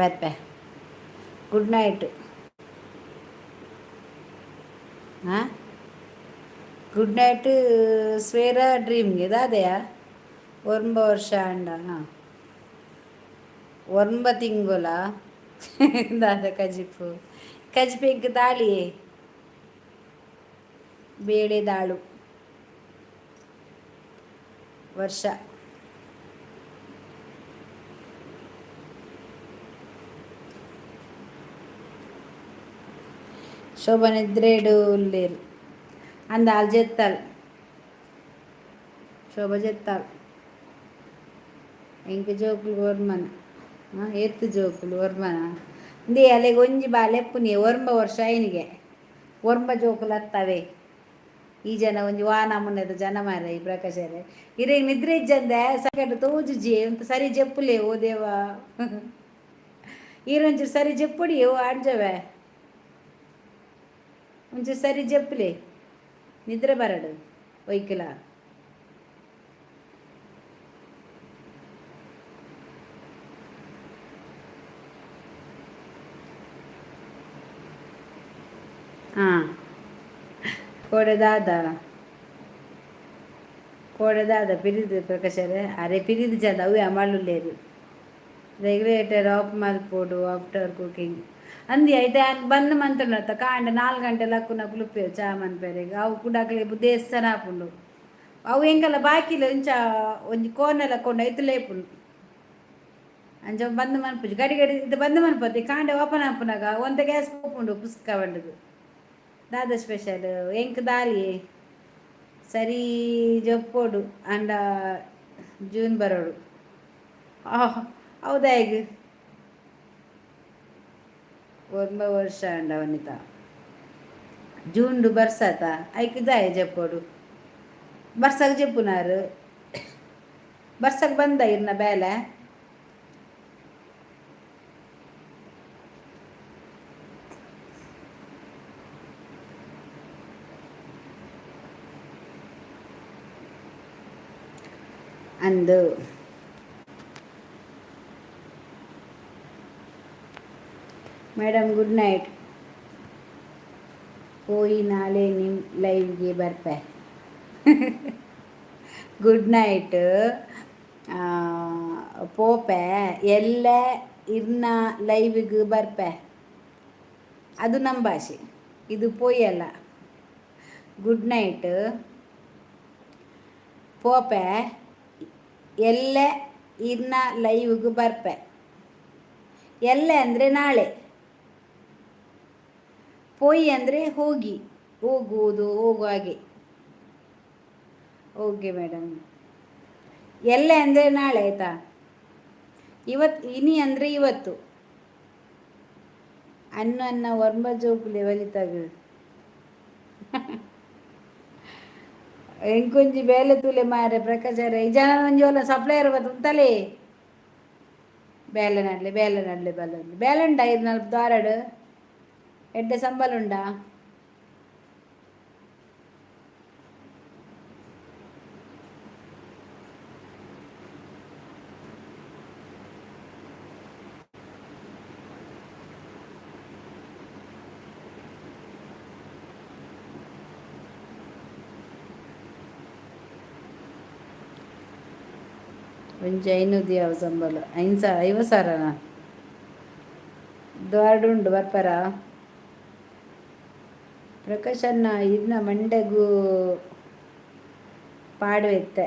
ಬರ್ಪೆ ಗುಡ್ ನೈಟ್ ಹಾಂ ಗುಡ್ ನೈಟ್ ಸ್ವೇರ ಡ್ರೀಮ್ಗೆ ಇದಾದೆಯಾ ಒಂಬ ವರ್ಷ ಅಂಡ ಹಾಂ ಒಂಬ ತಿಂಗುಲ ದಾದ ಕಜಿಪು ಕಜಿಪಿಗ್ ದಾಳಿ ಬೇಳೆ ದಾಳು ವರ್ಷ ಶೋಭನಿದ್ರೇಡು ಉಲ್ಲೇರು ಅಂದ ಅಲ್ಲಿ ಜೆತ್ತಲ್ ಶೋಭ ಜೆತ್ತಾಲ್ ಎಂಕ್ ಜೋಕುಲು ಒರ್ಮನ ಎತ್ತು ಜೋಕುಲು ಒರ್ಮನ ಇಂದೇ ಅಲೆಗೆ ಒಂಜಿ ಬಾಲೆಪ್ಪುನಿ ಒರ್ಂಬ ವರ್ಷ ಐನಿಗೆ ಒರ್ಂಬ ಜೋಕುಲು ಹತ್ತವೆ ಈ ಜನ ಒಂಜಿ ವಾನ ಮುನ್ನದ ಜನ ಮಾರ ಈ ಪ್ರಕಾಶರೇ ಇರೇಗ ನಿದ್ರೆ ಇಜ್ಜಂದೆ ಸಕಟ್ ತೋಜುಜಿ ಅಂತ ಸರಿ ಜಪ್ಪುಲೆ ಓ ದೇವ ಈರೊಂಚೂರು ಸರಿ ಜಪ್ಪುಡಿ ಓ ಆಡ್ಜವೆ ಒಂಚೂರು ಸರಿ ಜಪ್ಪುಲೆ ನಿದ್ರೆ ಬರಡು ಒಯ್ಕಲ ಹಾಂ ಕೋಡೆದಾದ ಕೋಡೆದಾದ ಪಿರಿದು ಪ್ರಕಾಶರೇ ಅರೆ ಪಿರಿದು ಚಂದ ಅವೇ ಮಳ್ಳುಲ್ಲೇರು ರೆಗ್ಯುಲೇಟರ್ ಆಫ್ ಮಲ್ಪೋಡು ಆಫ್ಟರ್ ಕುಕಿಂಗ್ ಅಂದಿ ಐತೆ ಬಂದು ಮಂತನತ್ತ ಕಾಂಡ 4 ಗಂಟೆ ಲಕ್ಕುನ ಕುಲುಪೇರು ಚಾ ಮನ್ಪೆರೆಗೆ ಅವು ಕುಡಾಕಲೆ ದೇವಸ್ಥಾನ ಹಾಪುಂಡು ಅವು ಹೆಂಗಲ್ಲ ಬಾಕಿಲ್ಲ ಇಂಚ ಒಂಜಿ ಕೋನೆಲ್ಲ ಕೊಂಡು ಐತು ಲೇಪುಂಡು ಅಂಚ ಬಂದು ಮನ್ಪುಜಿ ಗಡಿ ಗಡಿ ಇದು ಬಂದು ಮನ್ಪತಿ ಕಾಂಡೆ ಓಪನ್ ಹಾಪುನಾಗ ಒಂದ ಗ್ಯಾಸ್ ಹೋಪುಂಡು ಪುಸ್ಕ ಬಂಡದು ದಾದ ಸ್ಪೆಷಲ್ ಎಂಕ್ ದಾಲಿ ಸರಿ ಜಪ್ಪೋಡು ಅಂಡ ಜೂನ್ ಬರೋಡು ಹೌದಾ ಈಗ ಒಂಬ ವರ್ಷ ಅಂಡ ವನಿತ ಜೂನ್ಡು ಬರ್ಸತ ಐಕ್ ಜಾಯ ಜಪ್ಪೋಡು ಬರ್ಸಕ್ ಜಪ್ಪುನಾರು ಬರ್ಸಕ್ ಬಂದ ಇರ್ನ ಬೇಲೆ ಅಂದು ಮೇಡಮ್ ಗುಡ್ ನೈಟ್ ಹೋಯಿ ನಾಳೆ ನಿಮ್ಮ ಲೈವ್ಗೆ ಬರ್ಪೆ ಗುಡ್ ನೈಟ್ ಪೋಪೆ ಎಲ್ಲ ಇರ್ನ ಲೈವ್ಗೆ ಬರ್ಪೆ ಅದು ನಮ್ಮ ಭಾಷೆ ಇದು ಪೋಯಲ್ಲ ಗುಡ್ ನೈಟ್ ಪೋಪೆ ಎಲ್ಲ ಇರ್ನ ಲೈವ್ಗೆ ಬರ್ಪೆ ಎಲ್ಲ ಅಂದರೆ ನಾಳೆ ಪೋಯಿ ಅಂದರೆ ಹೋಗಿ ಹೋಗುವುದು ಹೋಗುವ ಹಾಗೆ ಓಕೆ ಮೇಡಮ್ ಎಲ್ಲ ಅಂದರೆ ನಾಳೆ ಆಯಿತಾ ಇನಿ ಅಂದರೆ ಇವತ್ತು ಅನ್ನ ಒರ್ಮ ಜೋಕುಲೆ ಒಲಿತಾಗ ಎಂಕೊಂಜಿ ಬೇಲೆ ತುಲೆ ಮಾರೆ ಪ್ರಕಾಶರ ಈ ಜನ ಒಂಜಿ ಒಲ್ಲ ಸಪ್ಲೈಯರ್ ಬತ್ತಲೆ ಬೇಲೆ ನಡ್ಲೆ ಬೇಲೆ ಉಂಡ ಇದು ನಲ್ಪ ದಾರಡು ಎಡ್ಡೆ ಸಂಬಳ ಉಂಡಾ ಒಂಜಿ 500 ದಿಯಾವ ಸಂಬಳ 50,000ನ ದಾರ್ಡುಂಡು ಬರ್ಪರ ಪ್ರಕಾಶನ್ನ ಇನ್ನ ಮಂಡೆಗೂ ಪಾಡುವೆತ್ತೆ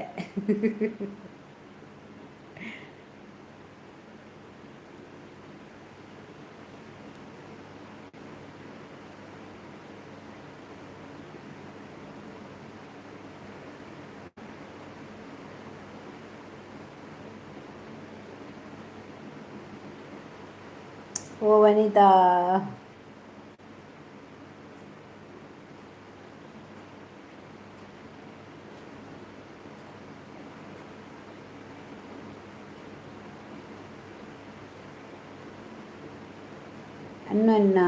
ಓ ವನಿತಾ ಅನ್ನೊನ್ನ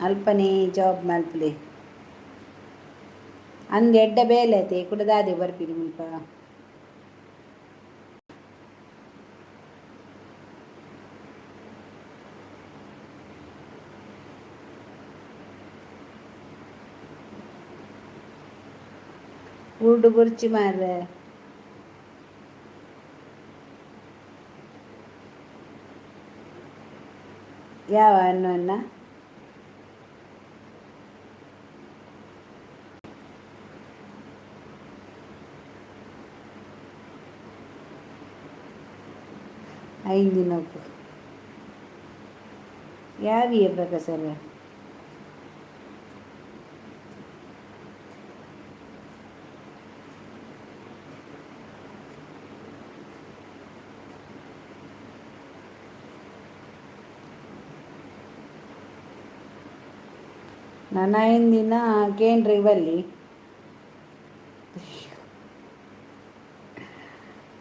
ಅಲ್ಪನೇ ಜಾಬ್ ಮಲ್ಪಲೆ ಅಂದ್ ಎಡ್ಡ ಬೇಲೆ ಐತೆ ಕುಡದಾದೆ ಬರ್ಪಿರಿ ಮುಲ್ಪ ಉರುಡು ಬುರ್ಚಿ ಮಾರ್ರೆ ಯಾವ ಅನ್ನೊನ್ನ ಐದು ದಿನಕ್ಕೂ ಯಾವ ಇರ್ಬೇಕ ಸರ್ ನನ್ನ ಹಿಂದಿನ ಕೇಂದ್ರ ಇವಲ್ಲಿ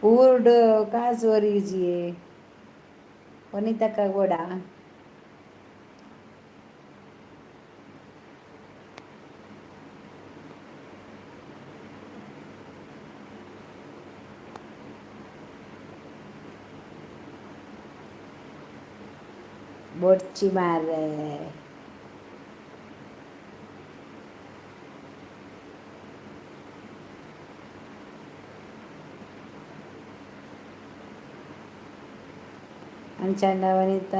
ಊರ್ಡು ಕಾಸು ಒರಿಜಿಯೇ ಒನಿತಕ್ಕ ಕೂಡ ಬೊಡ್ಚಿ ಮಾರ್ರೆ ಅಂಚಂಡ ವನಿತ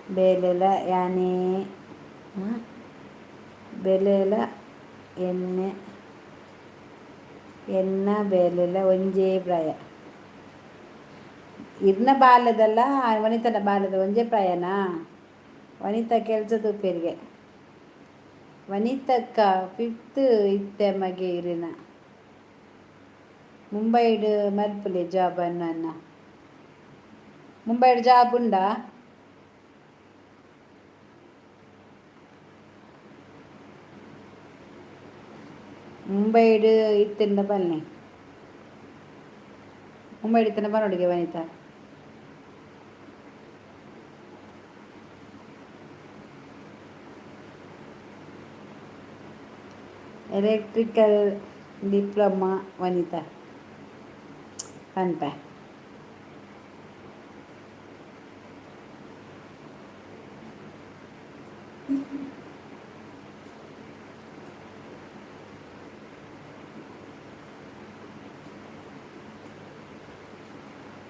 ಬೇಲೆಲ ಯಾನೇ ಬೆಲೆಲ ಎಣ್ಣೆ ಎನ್ನ ಬೇಲೆಲ ಒಂಜೇ ಪ್ರಾಯ ಇರ್ನ ಬಾಲ್ಯದಲ್ಲ ವನಿತನ ಬಾಲ್ಯದ ಒಂಜೇ ಪ್ರಾಯನಾ ವನಿತ ಕೆಲಸದ ಉಪ್ಪೇರಿಗೆ ವನಿತಕ್ಕ ಫಿಫ್ತ್ ಇತ್ತೆ ಮಗೆ ಇರಿನ ಮುಂಬೈಡ್ ಮಲ್ಪಲೆ ಜಾಬ್ ಅನ್ನ ಮುಂಬೈಡ್ ಜಾಬ್ ಉಂಡಾ ಮುಂಬೈಡ್ ಇತ್ತಿಂದ ಬನ್ನಿ ಮುಂಬೈಡ್ ಇತ್ತಿನ ಬನ್ನೊಡಿಗೆ ವನಿತ ಎಲೆಕ್ಟ್ರಿಕಲ್ ಡಿಪ್ಲೊಮಾ ವನಿತ ಪನ್ಪೆ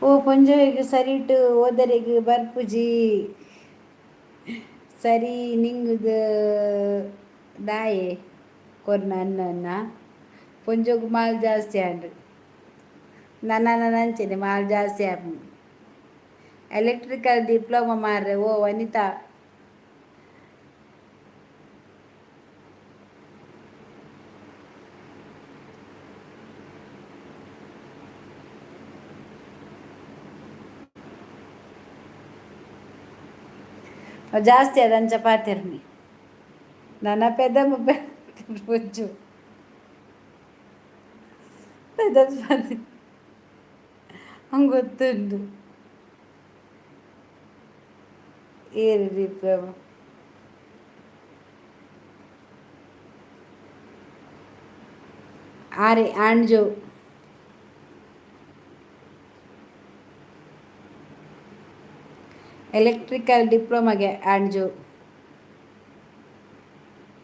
ಓ ಪೊಂಜೋಯಿಗೆ ಸರಿಟು ಓದರಿಗೆ ಬರ್ಪುಜಿ ಸರಿ ನಿಂಗದು ದಾಯೆ ಕೊರ್ನ ಅನ್ನ ಪೊಂಜೋಗು ಮಾಲ್ ಜಾಸ್ತಿ ಆಂಡ್ರು ನನ್ನ ಅಂಚೆನೆ ಮಾಲ್ ಜಾಸ್ತಿ ಆಪು ಎಲೆಕ್ಟ್ರಿಕಲ್ ಡಿಪ್ಲೊಮಾ ಮಾರ್ರೆ ಓ ವನಿತಾ ಜಾಸ್ತಿ ಅದಂಚ ಪಾತಿರ್ನಿ ನನ್ನ ಪೆದಮ್ಮ ಬೊಜ್ಜು ಪೆದಮ್ ಪಾತಿ ಹಂಗೆ ಗೊತ್ತುಂಡು ಏರು ಡಿಪ್ಲೊಮಾ ಆರೆ ಆಂಡ್ಜೋ ಎಲೆಕ್ಟ್ರಿಕಲ್ ಡಿಪ್ಲೊಮಾಗೆ ಆಂಡ್ಜೋ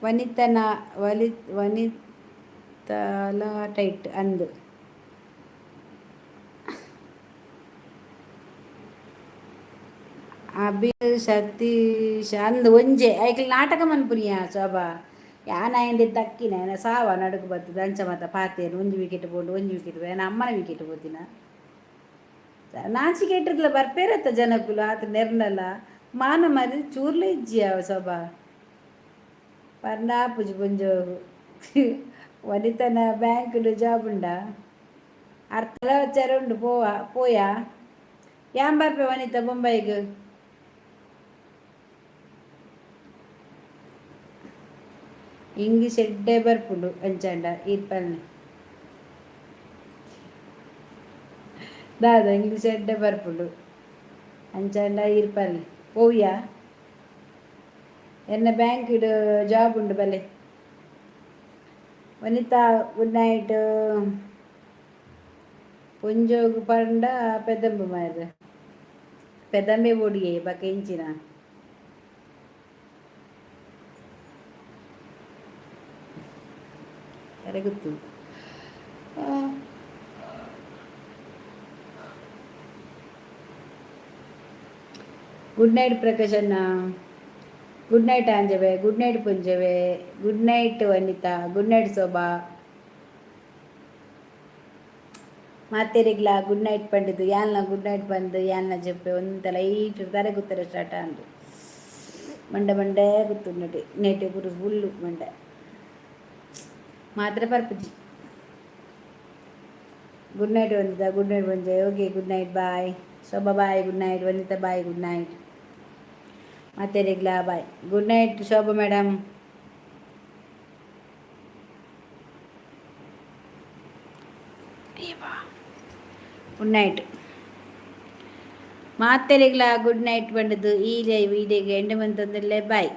ವನಿತನ ವನಿತಲ ಟೈಟ್ ಅಂದು ಅಭಿ ಸತೀಶ್ ಅಂದು ಒಂಜೆ ಐಕಲ್ ನಾಟಕ ಮನ್ಪುನಿಯ ಶೋಭಾ ಯಾನ ಆಯಂಡೆ ತಕ್ಕಿನ ಏನ ಸಾವ ನಡುಕು ಬರ್ತದೆ ಅಂಚ ಮಾತ ಪಾತೇನು ಒಂಜಿ ವಿಕೆಟ್ ಬೋಡು ಒಂಜಿ ವಿಕೆಟ್ ಏನ ಅಮ್ಮನ ವಿಕೆಟ್ ಬೋತಿನ ನಾಚಿಕೆಟ್ಟಿರ್ಲ ಬರ್ಪೇರತ್ತ ಜನಕ್ಕುಲು ಆತ ನೆರ್ನಲ್ಲ ಮಾನ ಮರಿ ಚೂರ್ಲೆ ಇಜ್ಜಿಯ ಶೋಭಾ ಪರ್ನಾಪುಜಿ ಪುಂಜೋಗು ವನಿತನ ಬ್ಯಾಂಕ್ಡು ಜಾಬ್ ಉಂಡ ಅರ್ಥಲ ವಚಾರ ಉಂಡು ಪೋಯಾ ಯಾನ್ ಬರ್ಪೆ ವನಿತ ಬೊಂಬೈಗ್ ಇಂಗ್ಲೀಷ್ ಎಡ್ಡೆ ಬರ್ಪುಂಡು ಅಂಚಾಂಡ ಈರ್ಪಲ್ನೆ ದಾದ ಇಂಗ್ಲೀಷ್ ಎಡ್ಡೆ ಬರ್ಪುಂಡು ಅಂಚಾಂಡ ಈರ್ಪಲ್ನೆ ಪೋವ್ಯಾ ಎನ್ನ ಬ್ಯಾಂಕ್ ಇಡು ಜಾಬ್ ಉಂಡು ಬಲೆ. ವನಿತಾ ಗುಡ್ ನೈಟ್. ಪುಂಜೋಗು ಪಂಡ ಪೆದಂಬು ಮಾರ್ರೆ ಪೆದಂಬೆ ಬೋಡಿಯೇ ಬಕ ಇಂಚಿನ ತರಗುತ್ತು. ಗುಡ್ ನೈಟ್ ಪ್ರಕಾಶಣ್ಣ. ಗುಡ್ ನೈಟ್ ಆಂಜವೆ. ಗುಡ್ ನೈಟ್ ಪುಂಜವೆ. Good night Vanitha. Good night Shobha. ಮಾತೆರಿಗ್ಲ ಗುಡ್ ನೈಟ್ ಪಂಡಿತು ಯಾಲ್ನ ಗುಡ್ ನೈಟ್ ಬಂದು ಯಾಲ್ನ ಜಪ್ಪೆ ಒಂತ ಲೈಟ್ ತಾರೆ ಗುತ್ತಾರೆ ಸ್ಟಾರ್ಟ್ ಅಂದು ಮಂಡೆ ಮಂಡೆ ಗುತ್ತು ನಟಿ ನೆಟಿ ಪುರು ಫುಲ್ಲು ಮಂಡೆ ಮಾತ್ರ ಪರ್ಪಜಿ. Good night Vanitha. Good night ಬಂಜೆ. Okay good night bye. Shobha bye. Good night Vanitha bye. Good night ಮಾತೆರಿಗ್ಲ bye. Good night Shobha madam. Good night ಮಾತೆರಿಗ್ಲ ಗುಡ್ ನೈಟ್ ಬಂಡದು ಈ ಲೈವ್ ವೀಡಿಯೋಗೆ ಎಂಡ್ ಬಂತಂದಲ್ಲೇ ಬಾಯ್.